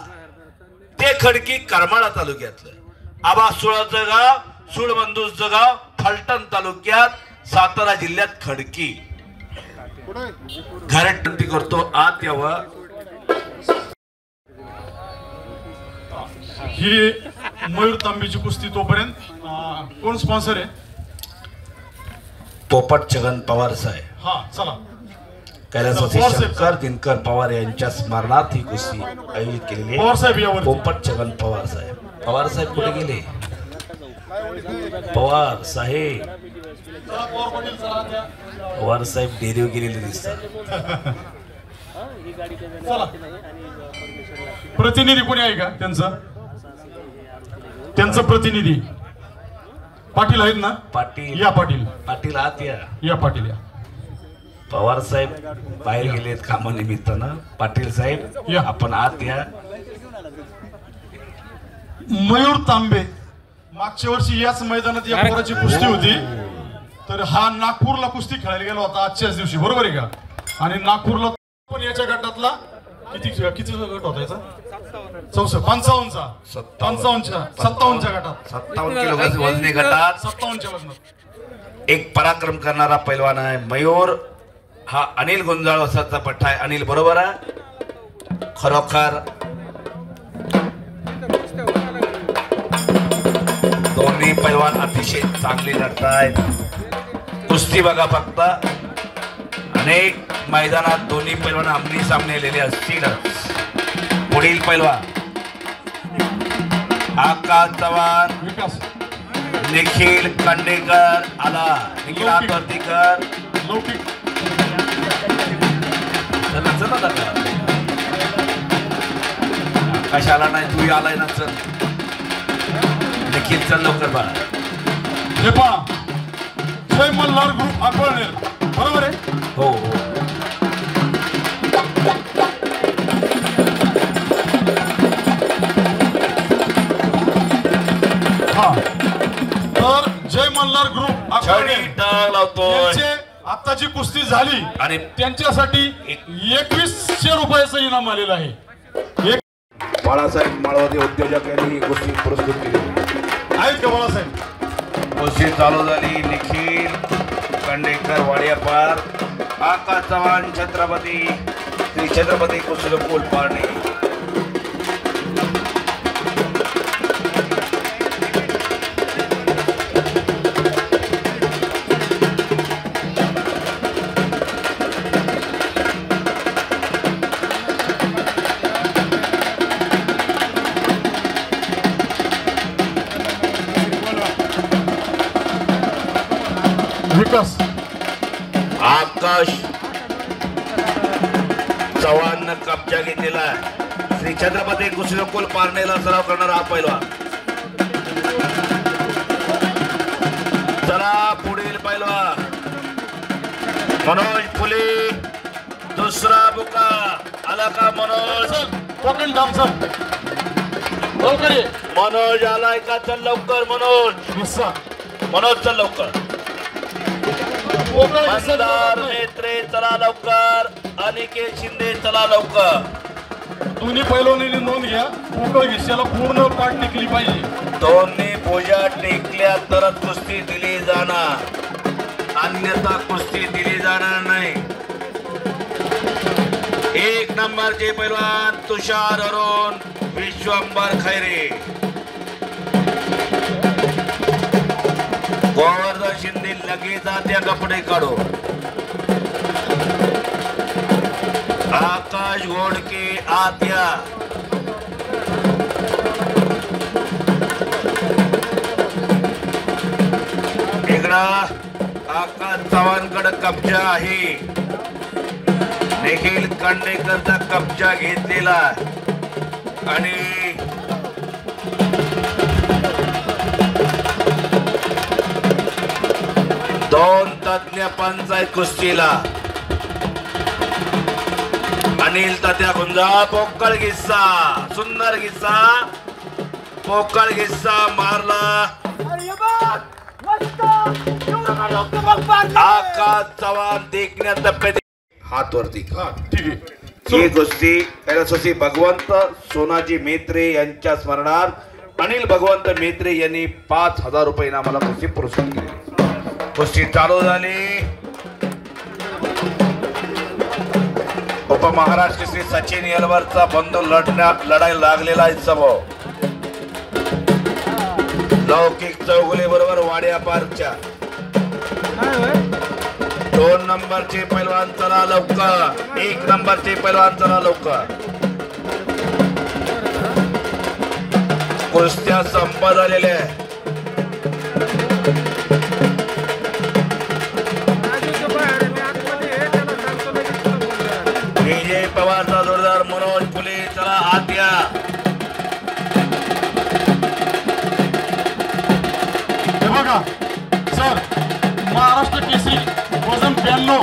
Speaker 3: ते खडकी करमाळा तालुक्यातलं. आबासुळाचं गाव, सुळबंधूचं गाव फलटण तालुक्यात, सातारा जिल्ह्यात खडकी. घरटी करतो आत यावं.
Speaker 4: ही मयूर तांबेची कुस्ती. तोपर्यंत कोण स्पॉन्सर आहे?
Speaker 3: पोपट छगन पवार साहेब.
Speaker 4: हा चला.
Speaker 3: कैलासवासी शंकर दिनकर पवार यांच्या स्मरणार्थ ही कुस्ती आयोजित केलेली आहे. पोपट छगन पवार साहेब. पवार साहेब कुठे गेले? पवार साहेब डेरीवर गेलेले दिसतात.
Speaker 4: प्रतिनिधी कोणी आहे का त्यांचं प्रतिनिधी? पाटील आहेत ना?
Speaker 3: पाटील
Speaker 4: या. पाटील
Speaker 3: आत
Speaker 4: या. पाटील या.
Speaker 3: पवार साहेब बाहेर गेलेत कामानिमित्तानं. पाटील साहेब या, आपण आत या.
Speaker 4: मयूर तांबे मागच्या वर्षी याच मैदानात या पोराची कुस्ती होती. तर हा नागपूरला कुस्ती खेळायला गेला होता आजच्याच दिवशी, बरोबर आहे का? आणि नागपूरला पण याच्या गटातला किती गट होता याचा? 55चा 57च्या गटात
Speaker 3: 57 किलो वजनी गटात
Speaker 4: 57च्या वजनात
Speaker 3: एक पराक्रम करणारा पैलवान आहे मयूर. हा अनिल गुंजाळ वसाचा पठ्ठा आहे. अनिल बरोबर आहे? खरोखर दोन्ही पैलवान अतिशय चांगले लढतायत. कुस्ती बघा फक्त. अनेक मैदानात दोन्ही पैलवान आमने सामने आलेले असतीलच. पुढील पैलवान आकाश चव्हाण, निखिल कांडेकर आला. निखिल आतवर्तीकर
Speaker 4: लौकिक.
Speaker 3: चला कशाला नाही, तू आलाय ना. चल निखिल, चल लवकर बा.
Speaker 4: हे पहा, जय मल्हार ग्रुप अकोळनेर, बरोबर आहे?
Speaker 3: हो.
Speaker 4: हा, तर जय मल्हार ग्रुप अकोळनेर आताची कुस्ती झाली
Speaker 3: आणि
Speaker 4: त्यांच्यासाठी 2100 रुपयाचं इनाम आलेलं आहे.
Speaker 3: बाळासाहेब माळवदे उद्योजक यांनी कुस्ती पुरस्कृत केली
Speaker 4: आहेत का बाळासाहेब?
Speaker 3: कुस्ती चालू झाली. निखिल कांडेकर वाडिया पार, आकाश चव्हाण छत्रपती श्री छत्रपती कुस्तीकोल पारणे
Speaker 4: विकास
Speaker 3: आकाश चव्हाण कब्जा घेतलेला आहे. श्री छत्रपती कुस्तीकोल पारणेला सराव करणारा हा पैलवान. चला पुढील पैलवान मनोज फुले दुसरा बुका आला का मनोज? मनोज आलाय का? चल लवकर मनोज. मनोज चल लवकर. मंदार नेत्रे चला लवकर. अनिकेत शिंदे चला लवकर.
Speaker 4: दोन्ही पैलवानांनी नोंद घ्या. पोकळ घिस्याला पूर्ण पाठ टेकली पाहिजे.
Speaker 3: दोन्ही भुजा टेकल्या तरच कुस्ती दिली जाणार, अन्यथा कुस्ती दिली जाणार नाही. 1 नंबरचे पैलवान तुषार अरुण विश्वंभर खैरे. गोवर्धन शिंदे लगेच त्या कपडे काढो. आकाश घोडके आत्या. इकडं आकाश चव्हाणकडे कब्जा आहे. निखिल कांडेकरचा कब्जा घेतलेला आणि दोन तज्ञ पंचायत कुस्तीला. अनिल तात्या गुंजा पोकळ गिस्सा, सुंदर गिस्सा, पोकळ गिस्सा मारला. आकाश चव्हाण देखण्यात तब्येत हात वरती.
Speaker 4: ठीक आहे.
Speaker 3: ही कुस्ती पैलवान भगवंत सोनाजी मेत्रे यांच्या स्मरणार्थ अनिल भगवंत मेत्रे यांनी 5,000 रुपये इनामाला कुस्ती पुरस्कार केले. कुस्ती चालू झाली. उपमहाराष्ट्र श्री सचिन येलवरचा बंधू लढाई लागलेला आहे. स्वभाव लौकिक चौगुले बरोबर वाड्या पार्कच्या 2 नंबरचे पैलवान चला लवकर. 1 नंबरचे पैलवान चला लवकर. कुस्त्या संपत आलेल्या आहे. विजय पवारचा जोरदार. मनोज फुले चला आत या.
Speaker 4: हे बघा सर, महाराष्ट्र केसरी वजन 92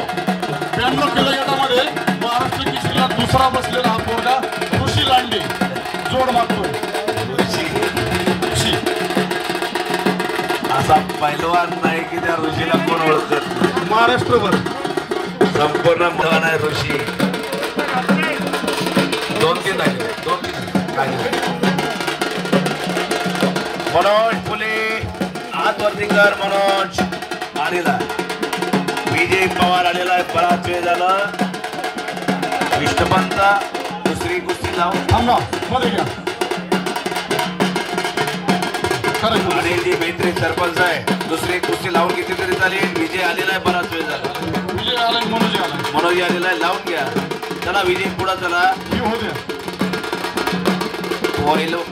Speaker 4: किलो गटामध्ये महाराष्ट्र केसरीला दुसरा बसलेला हा पोरगा ऋषी लांडे जोड मागतोय.
Speaker 3: असा पैलवान नाही की त्या ऋषीला कोण ओळखत.
Speaker 4: महाराष्ट्रभर
Speaker 3: संपूर्ण भवन आहे ऋषी. 2-3 मनोज फुले आतवरती कर. मनोज आलेला. विजय पवार आलेला आहे. बराच वेळ झाला. विष्णुपंत दुसरी कुस्ती लावून
Speaker 4: मध्ये घ्या.
Speaker 3: अनिल जी मेत्रे सरपंच आहे. दुसरी कुस्ती लावून घेतली तरी चालेल. विजय आलेला आहे. बराच वेळ झाला.
Speaker 4: विजय आलाय,
Speaker 3: मनोज आलेला आहे. लावून घ्या. चला विजय पुढे चला.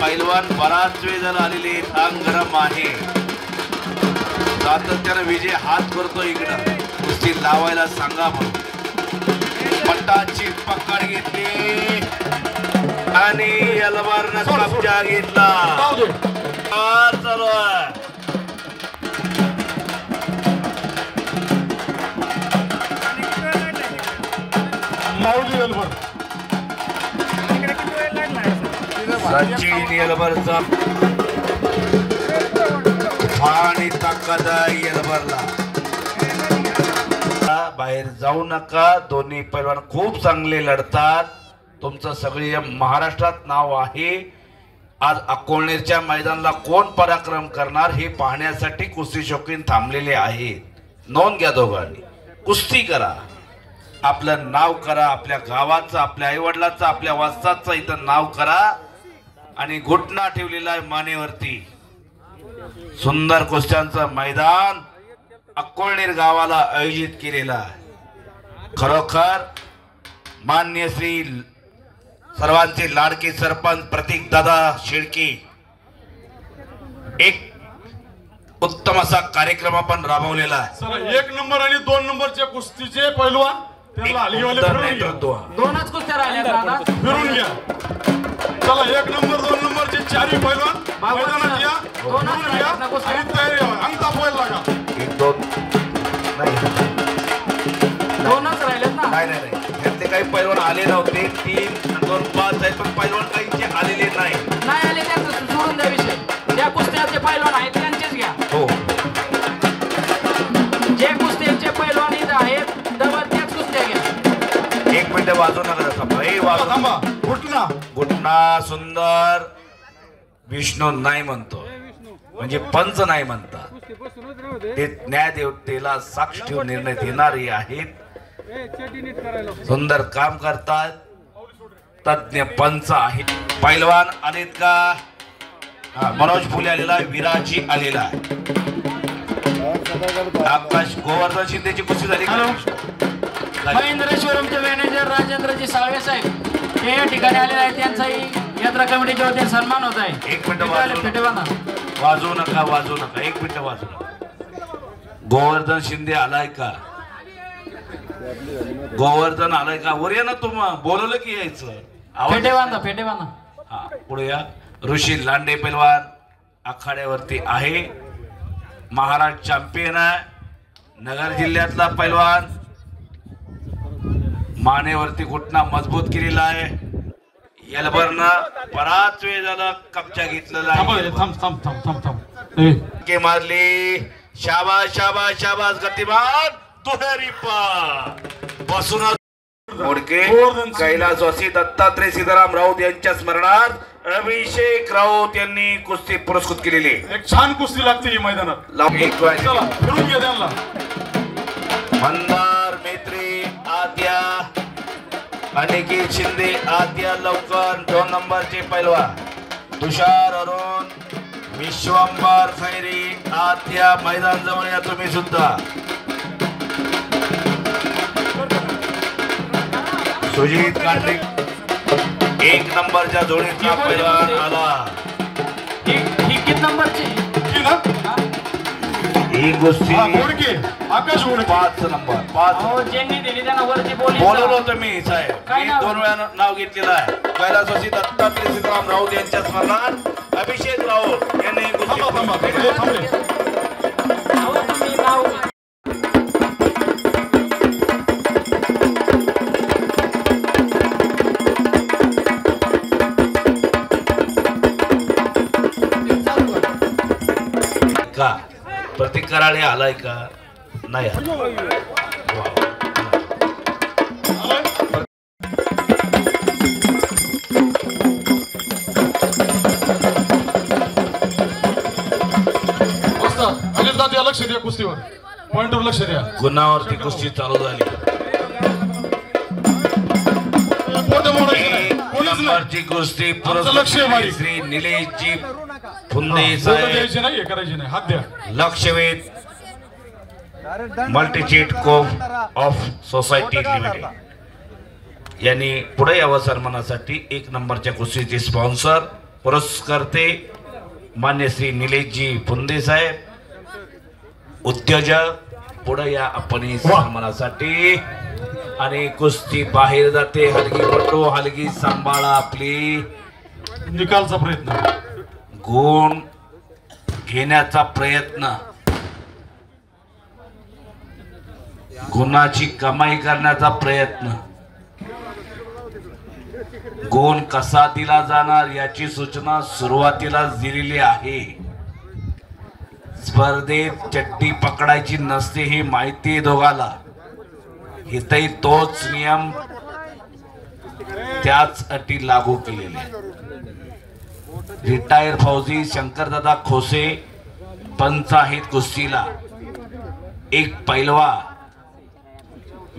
Speaker 3: पैलवान बराच वेळ झाला आलेले. अंग गरम आहे. सातत्यानं विजय हात करतो इकडं. कुस्ती लावायला सांगा म्हणून. पट्टाची पकड घेतली आणि यलवारनं कब्जा घेतला. चालू आहे. सचिन येलवरचा आणि ताकद येलवरला. बाहेर जाऊ नका. दोन्ही पैलवान खूप चांगले लढतात. तुमचं सगळे महाराष्ट्रात नाव आहे. आज अकोलनेरच्या मैदानाला कोण पराक्रम करणार हे पाहण्यासाठी कुस्ती शौकीन थांबलेले आहेत. नोंद घ्या दोघांनी. कुस्ती करा. आपलं नाव करा, आपल्या गावाचं, आपल्या आईवडिलाचं, आपल्या वस्ताचं इथं नाव करा. आणि घुटना ठेवलेला आहे मानेवरती. सुंदर कुस्त्यांचं मैदान अक्कोळनेर गावाला आयोजित केलेला आहे. खरोखर मान्य श्री सर्वांचे लाडके सरपंच प्रतीक दादा शेळके एक उत्तम असा कार्यक्रम आपण राबवलेला आहे.
Speaker 4: चला 1 नंबर आणि 2 नंबरच्या कुस्तीचे पैलवान त्यांना हलगीवाले फिरून घ्या.
Speaker 5: दोनच कुस्त्या राहिल्या दादा,
Speaker 4: फिरून घ्या. चला 1 नंबर 2 नंबरचे चारही पैलवान मैदानात या. फिरून घ्या आणि तयारी व्हा. अंग तापवायला लागा.
Speaker 5: दोनच राहिलेत ना.
Speaker 3: नाही यातले काही पैलवान आले नव्हते. 3 आणि 2 5 आहेत पण पैलवान काहीचे आलेले नाही
Speaker 5: आले त्यांचं सोडून द्या विषय. ज्या कुस्त्याचे पैलवान आहेत त्यांचेच घ्या.
Speaker 3: हो
Speaker 5: जे कुस्त्याचे पैलवान इथं आहेत डबल त्याच कुस्त्या घ्या.
Speaker 3: 1 मिनिट वाजू नका.
Speaker 4: थांबा. घुटना
Speaker 3: घुटना सुंदर विष्णू नाही म्हणतो म्हणजे पंच नाही म्हणतात. ते न्यायदेवतेला साक्ष ठेवून निर्णय देणारे आहेत. सुंदर काम करतात. तज्ञ पंच आहेत. पैलवान आलेत का? मनोज फुले आलेला, विराजी आलेला आहे. आकाश गोवर्धन शिंदेची कुस्ती झाली.
Speaker 5: महेंद्रेश्वरमचे मॅनेजर राजेंद्रजी साळवे साहेब हे या ठिकाणी आलेले आहेत. त्यांचाही यात्रा कमिटीच्या वतीने सन्मान होत आहे.
Speaker 3: 1 मिनिट वाजवू नका. 1 मिनिट वाजवू नका. गोवर्धन शिंदे आलाय का? गोवर्धन आलाय का? वर या ना. तुम्हाला बोलवलं की यायचं.
Speaker 5: फेटे बांधा.
Speaker 3: हा पुढे या. ऋषी लांडे पैलवान आखाड्यावरती आहे. महाराष्ट्र चॅम्पियन आहे. नगर जिल्ह्यातला पैलवान. मानेवरती घुटना मजबूत केलेला आहे. एल्बरनं बराच वेळ झाला कब्जा घेतलेला आहे. मारली. शाबास गतिमान दुहेरी पाय बसून मोडके. कैलासवासी दत्तात्रय सीताराम राऊत यांच्या स्मरणार्थ अभिषेक राऊत यांनी कुस्ती पुरस्कृत केलेली.
Speaker 4: एक छान कुस्ती लागते ही मैदानात. फिरून घ्या त्यांना.
Speaker 3: मंदार मेत्री आद्या अनिकेत शिंदे आद्या लवकर. 2 नंबरचे पैलवान तुषार अरुण विश्वंभर खैरी आद्या मैदान जवळ या तुम्ही सुद्धा. सुजित कांडे 1 नंबरच्या जोडीचा पैलवान आला.
Speaker 5: किती नंबरची
Speaker 3: ही गोष्टी
Speaker 4: आकाश
Speaker 3: 5 नंबर 5
Speaker 5: ज्यांनी दिली त्यांना वरती
Speaker 3: बोलवलं होतं मी साहेब. मी 2 वेळा नाव घेतलेलं आहे. कैलासवासी दत्तात्रय सीताराम राऊत यांच्या स्मरणार्थ अभिषेक राऊत यांनी का प्रतीक कराळे आलाय का? नाही
Speaker 4: लक्ष द्या. कुस्तीवर पॉइंटवर लक्ष द्या.
Speaker 3: गुन्हावरती कुस्ती चालू झाली. नंबरची कुस्ती श्री निलेशजी फुंदे साहेब
Speaker 4: नाही करायची नाही. हात द्या.
Speaker 3: लक्षवेध मल्टीचेट कोफ ऑफ सोसायटी लिमिटेड यांनी पुढे यावं सन्मानासाठी 1 नंबरच्या कुस्तीचे स्पॉन्सर पुरस्कर्ते मान्य श्री निलेशजी फुंदे साहेब. उद्योजक पुढे या आपण सन्मानासाठी. आणि कुस्ती बाहेर जाते. हलगी हलगी सांभाळा आपली.
Speaker 4: निकालचा प्रयत्न.
Speaker 3: गुण घेण्याचा प्रयत्न. गुणाची कमाई करण्याचा प्रयत्न. गुण कसा दिला जाणार याची सूचना सुरुवातीला दिलेली आहे. स्पर्धेत चट्टी पकडायची नसते ही माहिती दोघाला. इथेही तोच नियम त्याच अटी लागू केलेले. रिटायर फौजी शंकरदादा खोसे पंच आहेत कुस्तीला. एक पैलवा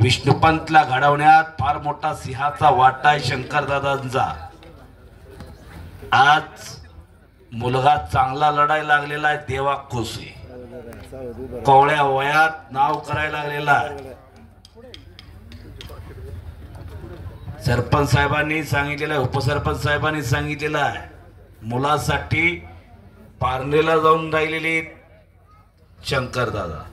Speaker 3: विष्णुपंतला घडवण्यात फार मोठा सिंहाचा वाटा आहे शंकरदादांचा. आज मुलगा चांगला लढायला लागलेला आहे. देवा खोसे कोवळ्या वयात नाव करायला लागलेला आहे. सरपंच साहेबांनी सांगितलेलं आहे, उपसरपंच साहेबांनी सांगितलेलं आहे, मुलासाठी पारनेला जाऊन राहिलेले शंकरदादा.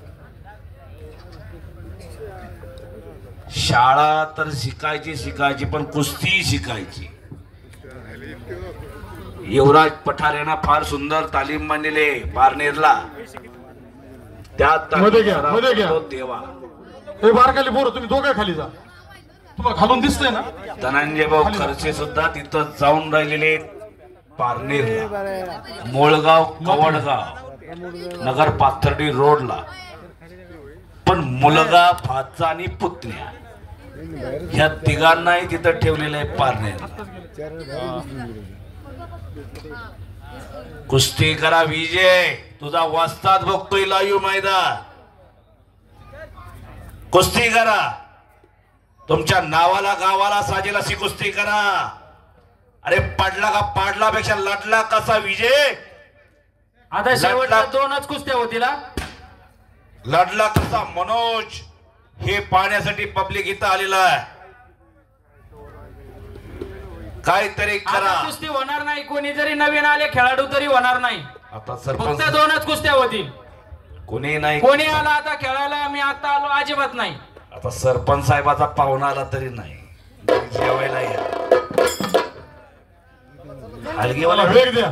Speaker 3: शाळा तर शिकायची पण कुस्ती शिकायची. युवराज पठार यांना फार सुंदर तालीम मानलेले पारनेरला. त्यात देवा
Speaker 4: हे बारकाली पोरं तुम्ही दोघे खाली जा, तुम्हाला खालून दिसतंय ना.
Speaker 3: धनंजय भाऊ खर्चे सुद्धा तिथं जाऊन राहिलेले पारनेरला, मोळगाव, कवडगाव, नगर पाथर्डी रोडला. पण मुलगा, भाचा आणि पुतण्या ह्या तिघांनाही तिथं ठेवलेलं आहे पारनेर. कुस्ती करा विजय, तुझा वस्ताद बघतोय लाईव्ह मैदान. कुस्ती करा, तुमच्या नावाला गावाला साजेल अशी कुस्ती करा. अरे पडला का पाडलापेक्षा लढला कसा विजय.
Speaker 5: आता शेवटच्या 2च कुस्त्या होतील.
Speaker 3: लढला कसा मनोज, हे पाहण्यासाठी पब्लिक इथं आलेला आहे. काहीतरी करा.
Speaker 5: कुस्ती होणार नाही, कोणी जरी नवीन आले खेळाडू तरी होणार नाही.
Speaker 3: आता
Speaker 5: फक्त
Speaker 3: सरपंच
Speaker 5: 2च कुस्त्या होतील.
Speaker 3: कोणी नाही,
Speaker 5: कोणी आला आता खेळायला, मी आता आलो, अजिबात नाही.
Speaker 3: आता सरपंच साहेबाचा पाहुणा आला तरी नाही, जेवायला या. हलगीवाला
Speaker 4: वेग द्या.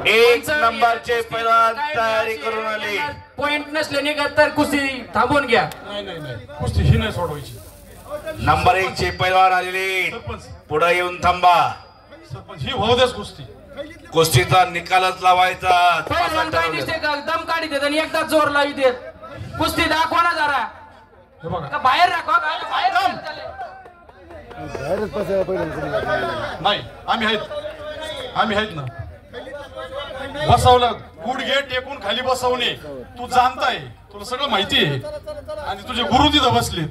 Speaker 3: एक नंबरचे पैलवान तयारी करून आले.
Speaker 5: पॉइंट नसल्याने तर कुस्ती थांबून घ्या.
Speaker 4: नाही कुस्ती ही नाही सोडवायची.
Speaker 3: नंबर 1 चे पैलवान आलेले, पुढे येऊन थांबा.
Speaker 4: सरपंच ही होऊ देस कुस्ती.
Speaker 3: कुस्तीचा निकालच लावायचा.
Speaker 5: पैलवान काय दिसते का दम काढी देत आणि एकदा जोर लावी देत. कुस्ती दाखवा ना जरा.
Speaker 4: हे बघा
Speaker 5: का बाहेर दाखवा, बाहेर
Speaker 4: नाही, आम्ही आहेत ना. बसवलं गुडघे टेकून खाली बसवणे, तू जाणताय, तुला सगळं माहिती आहे. आणि तुझे गुरु तिथं बसले.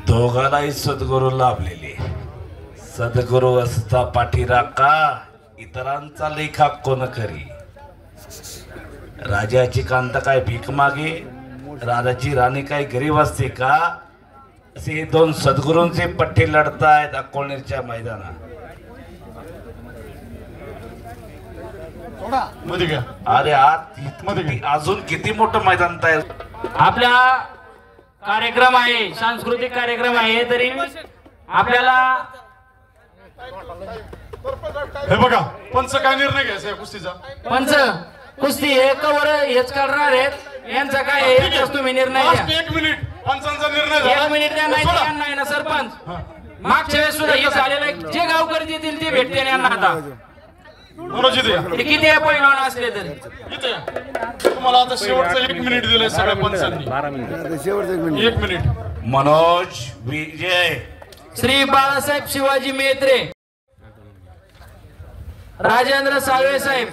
Speaker 3: दोघांनाही सद्गुरू लाभलेले. सद्गुरू असता पाठीरा का, इतरांचा लेखा कोण करी. राजाची कांता काय भीक मागे, राजाची राणी काय गरीब असते का. असे 2 सद्गुरूंचे पट्टे लढतायत अकोलनेरच्या मैदानात.
Speaker 4: मध्ये घ्या.
Speaker 3: अरे आज अजून किती मोठं मैदान तयार.
Speaker 5: आपला कार्यक्रम आहे, सांस्कृतिक कार्यक्रम आहे, तरी आपल्याला
Speaker 4: हे बघा पंच काय निर्णय घ्यायचा या कुस्तीचा.
Speaker 5: पंच कुस्ती हे कवर हेच करणार आहेत. यांचा काय आहे तुम्ही निर्णय घ्या.
Speaker 4: 1 मिनिट पंचांचा निर्णय झाला.
Speaker 5: 1 मिनिट द्या, नाही ना सरपंच. मागच्या वेळेस सुद्धा हे झालेलं आहे. जे गावकरी देतील ते भेटते यांना. आता किती पैलवान असले तरी
Speaker 4: तुम्हाला आता शेवटचं 1 मिनिट दिलंय सगळ्या पंचांनी. 1 मिनिट.
Speaker 3: मनोज विजय,
Speaker 5: श्री बाळासाहेब शिवाजी मेत्रे, राजेंद्र साळवे साहेब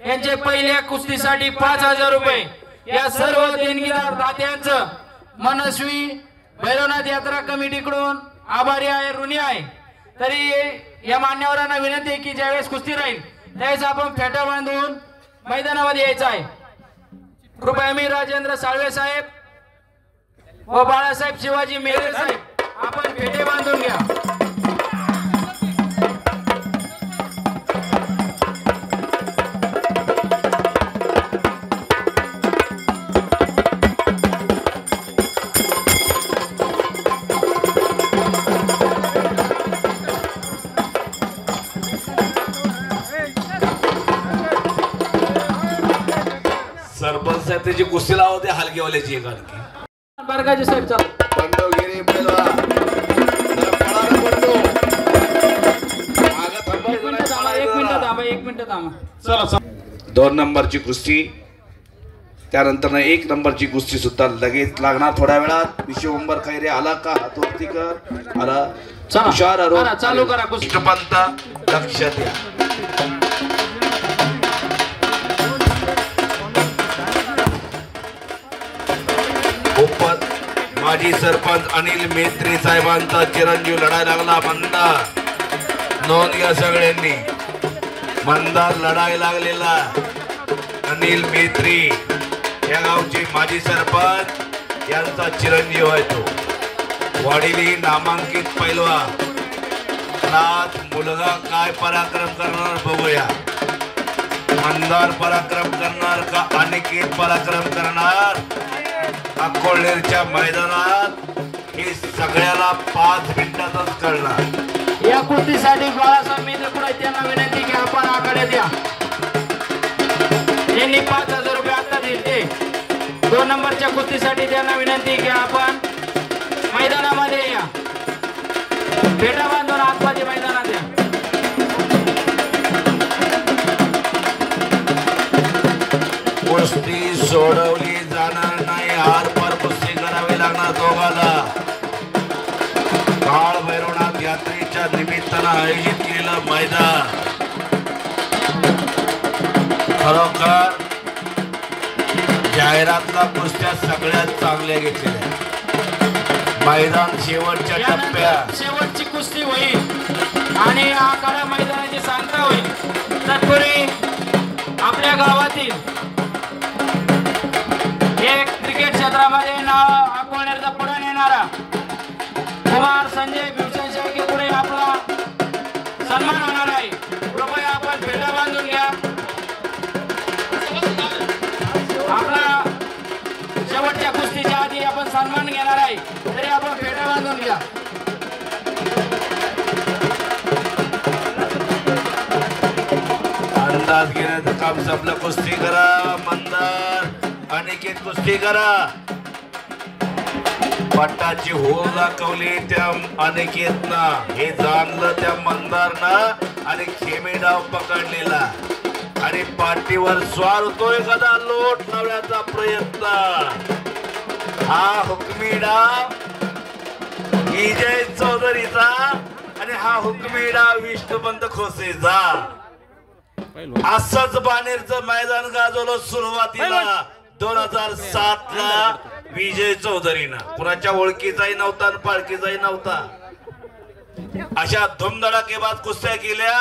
Speaker 5: यांचे पहिल्या कुस्तीसाठी 5000 रुपये या सर्व देणगीदार दात्यांचं मनस्वी भैरवनाथ यात्रा कमिटीकडून आभारी आहे, ऋणी आहे. तरी या मान्यवरांना विनंती आहे की ज्यावेळेस कुस्ती राहील त्यावेळेस आपण फेटा बांधून मैदानामध्ये यायचं आहे. कृपया मी राजेंद्र साळवे साहेब व बाळासाहेब शिवाजी मेत्रे साहेब आपण फेटे बांधून घ्या.
Speaker 3: सरपंच साहेब त्याची कुस्ती लावते हलगीवाल्याची एक आणखी.
Speaker 5: बरगाजी साहेब चला.
Speaker 3: बंडोगिरी पैलवान
Speaker 5: एक मिनिट थांबा.
Speaker 4: चला
Speaker 3: 2 नंबरची कुस्ती, त्यानंतर 1 नंबरची कुस्ती सुद्धा लगेच लागणार थोड्या वेळात. विश्वंबर खैरे आला का हातोरती कर आला.
Speaker 5: चालू करा कुस्ती.
Speaker 3: पंत लक्ष द्या. माजी सरपंच अनिल मेत्री साहेबांचा चिरंजीव लढाई लागला मंदार. नोंद घ्या सगळ्यांनी, मंदार लढाई लागलेला अनिल मेत्री या गावचे माजी सरपंच यांचा चिरंजीव आहे तो. वडील नामांकित पैलवान. आज मुलगा काय पराक्रम करणार बघूया. मंदार पराक्रम करणार का अनिकेत पराक्रम करणार? अकोलेरच्या मैदानात हे सगळ्याला 5 मिनिटातच कळणार.
Speaker 5: या कुस्तीसाठी बाळासाहेब मित्र पुढे त्यांना विनंती की आपण आखाड्यात या. त्यांनी 5000 रुपये आता दिले. 2 नंबरच्या कुस्तीसाठी त्यांना विनंती की आपण मैदानामध्ये या. फेटा बांधून आतमध्ये मैदानात या.
Speaker 3: कुस्ती सोडवली जाणार नाही. हार पर कुस्ती करावी लागणार दोघाला. काळ भैरवनाथ यात्रेच्या निमित्तानं आयोजित केलेलं मैदान खरोखर जाहिरातला कुस्त्या सगळ्यात चांगल्या घेतलेल्या. मैदान शेवटच्या टप्प्यात
Speaker 5: शेवटची कुस्ती होईल आणि आखाडा मैदानाची सांगता होईल. तत्पूर्वी आपल्या गावातील एक क्रिकेट क्षेत्रामध्ये नाव अकोल्याचा पुढे नेणारा कुमार संजय भीमसेन शेळके पुढे आपला सन्मान होणार आहे. कृपया आपण फेटा बांधून घ्या. आपला शेवटच्या कुस्तीच्या आधी आपण सन्मान घेणार आहे, तरी आपण फेटा बांधून घ्या.
Speaker 3: अंदाज घेण्याचं काम संपलं. कुस्ती करा मंदार अनिकेत, कुस्ती करा. पट्टाची होल दाखवली त्या अनिकेतनं, हे जाणलं त्या मंदारनं आणि खेमे डाव पकडलेला आणि पाठीवर स्वार होतोय कदा लोट लावण्याचा प्रयत्न. हा हुकमी डाव विजय चौधरीचा आणि हा हुकमी डाव विष्णुपंत खोसेचा. असंच बाणेरचं मैदान गाजवलं सुरुवातीला 2007 ला विजय चौधरीनं. कुणाच्या ओळखीचाही नव्हता आणि पाळखीचाही नव्हता. अशा धुमधडाकेबाद कुस्त्या केल्या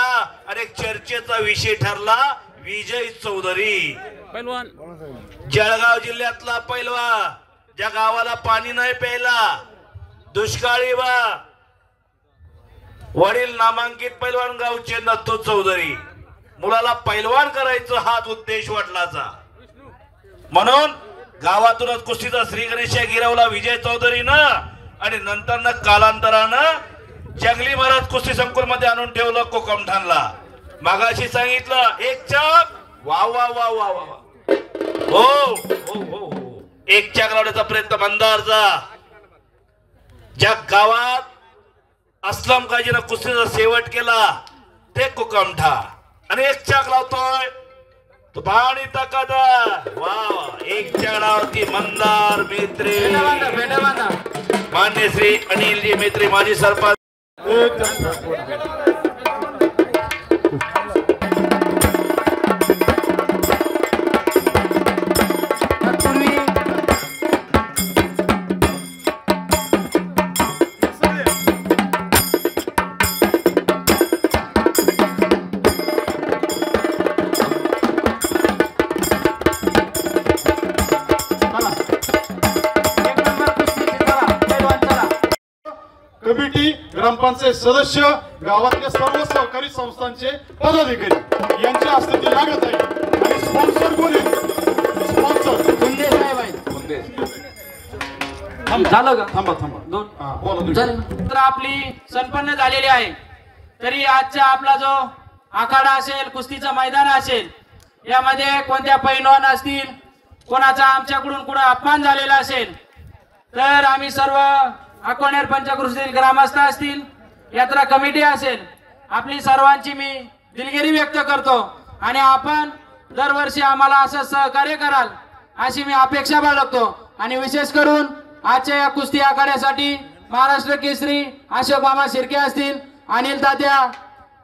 Speaker 3: आणि चर्चेचा विषय ठरला विजय चौधरी. जळगाव जिल्ह्यातला पैलवान, ज्या गावाला पाणी नाही प्यायला, दुष्काळी बा. वडील नामांकित पैलवान गावचे नथू चौधरी. मुलाला पैलवान करायचं हाच उद्देश वडिलाचा. म्हणून गावातूनच कुस्तीचा श्री गणेश गिरवला विजय चौधरीनं आणि नंतर कालांतरानं जंगली महाराज कुस्ती संकुल मध्ये आणून ठेवलं कोकमठाणला. मागाशी सांगितलं एक चाक. वा वा वा वा वा. हो हो हो. एक चाक लावण्याचा प्रयत्न मंदारचा. ज्या गावात असलम काजीनं कुस्तीचा शेवट केला ते कोकमठा आणि एक चाक लावतोय तो पाणी ताकद. वा एक चाक लावती मंदार मेत्री. मान्य श्री अनिलजी मेत्री माजी सरपंच.
Speaker 4: कमिटी, ग्रामपंचायत सदस्य, गावातल्या सर्व सहकारी संस्थांचे पदाधिकारी यांच्या हस्ते ती लागत आहे. आणि स्पॉन्सर कोण आहे? स्पॉन्सर
Speaker 5: गुंडे साहेब आहेत. झालं का?
Speaker 4: थांबा थांबा.
Speaker 5: तर आपली संपन्न झालेली आहे. तरी आजचा आपला जो आखाडा असेल, कुस्तीचं मैदान असेल, यामध्ये कोणत्या पैलवान असतील, कोणाचा आमच्याकडून कुठं अपमान झालेला असेल तर आम्ही सर्व अकोनेर पंचक्रोशीतील ग्रामस्थ असतील, यात्रा कमिटी असेल, आपली सर्वांची मी दिलगिरी व्यक्त करतो आणि आपण दरवर्षी आम्हाला असं सहकार्य कराल अशी मी अपेक्षा बाळगतो. आणि विशेष करून आजच्या या कुस्ती आखाड्यासाठी महाराष्ट्र केसरी अशोक मामा शिर्के असतील, अनिल तात्या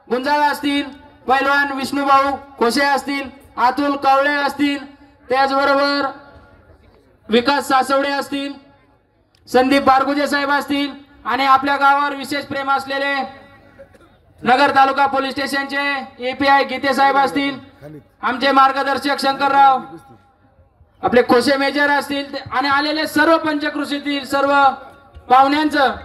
Speaker 5: गुंजाळ असतील, पैलवान विष्णुभाऊ खोसे असतील, अतुल कवळे असतील, त्याचबरोबर विकास सासवडे असतील, संदीप बारगुजे साहेब असतील आणि आपल्या गावावर विशेष प्रेम असलेले नगर तालुका पोलीस स्टेशनचे API गीते साहेब असतील, आमचे मार्गदर्शक शंकरराव, आपले खोसे मेजर असतील आणि आलेले सर्व पंचकृषीतील सर्व पाहुण्यांचं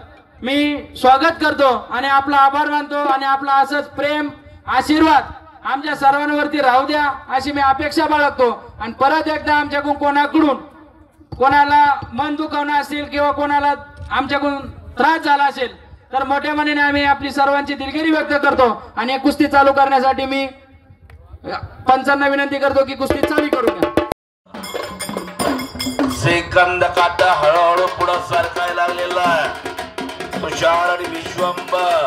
Speaker 5: मी स्वागत करतो आणि आपला आभार मानतो आणि आपला असंच प्रेम आशीर्वाद आमच्या सर्वांवरती राहू द्या अशी मी अपेक्षा बाळगतो. आणि परत एकदा आमच्याकडून कोणाला मन दुखावणं असेल किंवा कोणाला आमच्याकडून त्रास झाला असेल तर मोठ्या मनाने आम्ही आपली सर्वांची दिलगिरी व्यक्त करतो आणि कुस्ती चालू करण्यासाठी मी पंचांना विनंती करतो की कुस्ती चालू करू द्या.
Speaker 3: सेकंद काटा हळूहळू पुढे सरकायला लागलेला आहे. तुषार आणि विश्वंभर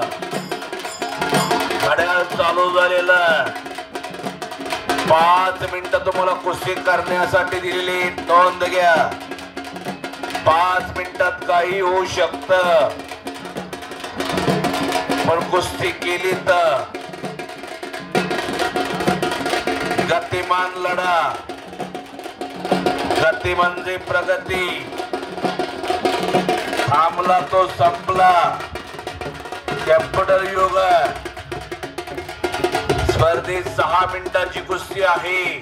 Speaker 3: घड्याळ चालू झालेलं. 5 मिनिटं तुम्हाला कुस्ती करण्यासाठी दिलेली, नोंद घ्या. 5 मिनिटात काही होऊ शकतं पण कुस्ती केली तर गतिमान लढा. गती म्हणजे प्रगती. थांबला तो संपला. कॅम्प्युटर युग. स्पर्धेत 6 मिनिटाची कुस्ती आहे.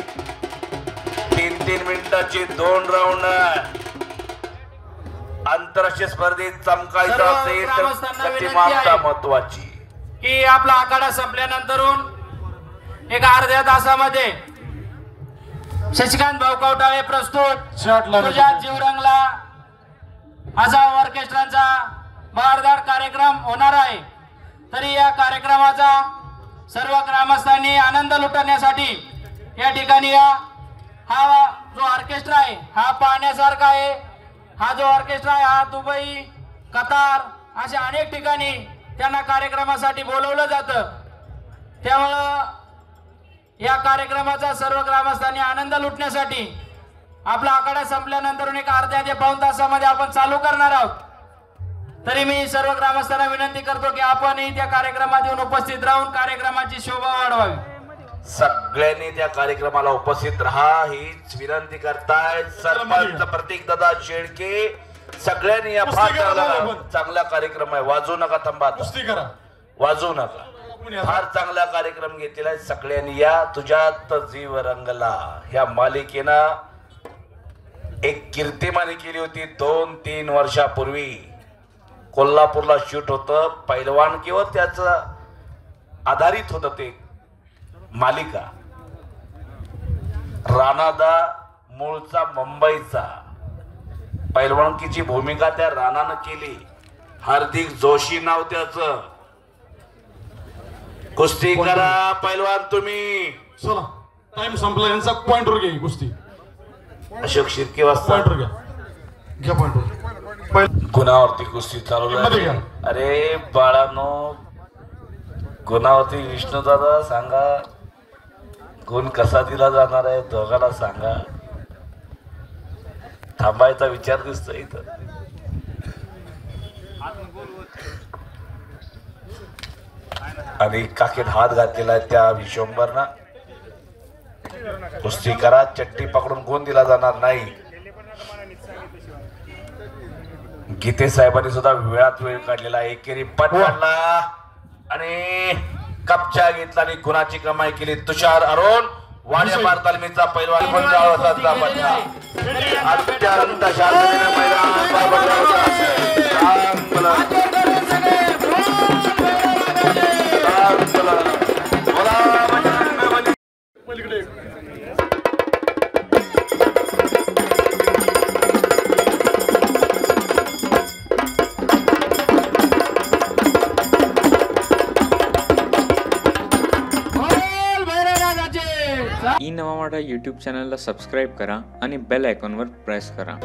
Speaker 3: 3-3 मिनिटाची 2 राऊंड. आंतरराष्ट्रीय स्पर्धेत चमकायचं असेल तर गतिमानता महत्वाची.
Speaker 5: की आपला आखाडा संपल्यानंतरून एक अर्ध्या तासामध्ये शशिकांत भाऊ कवटाळे प्रस्तुत तुझ्या जीवरंगला असा ऑर्केस्ट्राचा बहारदार कार्यक्रम होणार आहे. तरी या कार्यक्रमाचा सर्व ग्रामस्थांनी आनंद लुटण्यासाठी या ठिकाणी हा जो ऑर्केस्ट्रा आहे हा पाहण्यासारखा आहे. हा जो ऑर्केस्ट्रा आहे हा दुबई, कतार अशा अनेक ठिकाणी त्यांना कार्यक्रमासाठी बोलवलं जातं. त्यामुळं या कार्यक्रमाचा सर्व ग्रामस्थांनी आनंद लुटण्यासाठी आपला आखाडा संपल्यानंतर एक अर्ध्या ते पाऊण तासामध्ये आपण चालू करणार आहोत. तरी मी सर्व ग्रामस्थांना विनंती करतो की आपणही त्या कार्यक्रमात येऊन उपस्थित राहून कार्यक्रमाची शोभा वाढवावी.
Speaker 3: सगळ्यांनी त्या कार्यक्रमाला उपस्थित राहा हीच विनंती करतायत सरपंच प्रतीक दादा शेळके. सगळ्यांनी या फार चांगला कार्यक्रम आहे. वाजू नका, थांबा, वाजू नका. फार चांगला कार्यक्रम घेतलेला आहे. सगळ्यांनी या. तुझ्यात जीव रंगला ह्या मालिकेनं एक कीर्तिमानी केली होती 2-3 वर्षापूर्वी. कोल्हापूरला शूट होतं. पैलवानकीवर त्याच आधारित होतं ते मालिका. राणादा मूळचा मुंबईचा. पैलवानकीची भूमिका त्या राणानं केली. हार्दिक जोशी नाव त्याचं. कुस्ती करा पैलवान तुम्ही.
Speaker 4: चला टाइम संपला. यांचा पॉइंटवर घ्या कुस्ती.
Speaker 3: अशोक शिर्के वाजता
Speaker 4: घ्या पॉइंटवर.
Speaker 3: गुणावरती कुस्ती चालू झाली. अरे बाळानो, गुणावरती विष्णू दादा सांगा गुण कसा दिला जाणार आहे दोघाला सांगा. थांबायचा विचार दिसतो इथं. आणि काकीत हात घातलेला आहे त्या विश्वंभरना. कुस्ती करा. चट्टी पकडून गुण दिला जाणार नाही. गीते साहेबांनी सुद्धा वेळात वेळ काढलेला. एकेरी पट काढला आणि कपचा घेतला आणि गुणाची कमाई केली. तुषार अरुण वाड्यापार तालमीचा पैलवान मंजाळचा पटला. अत्यंत शांततेने
Speaker 10: ई नवा मराठा यूट्यूब चॅनलला सबस्क्राईब करा आणि बेल आयकॉनवर प्रेस करा.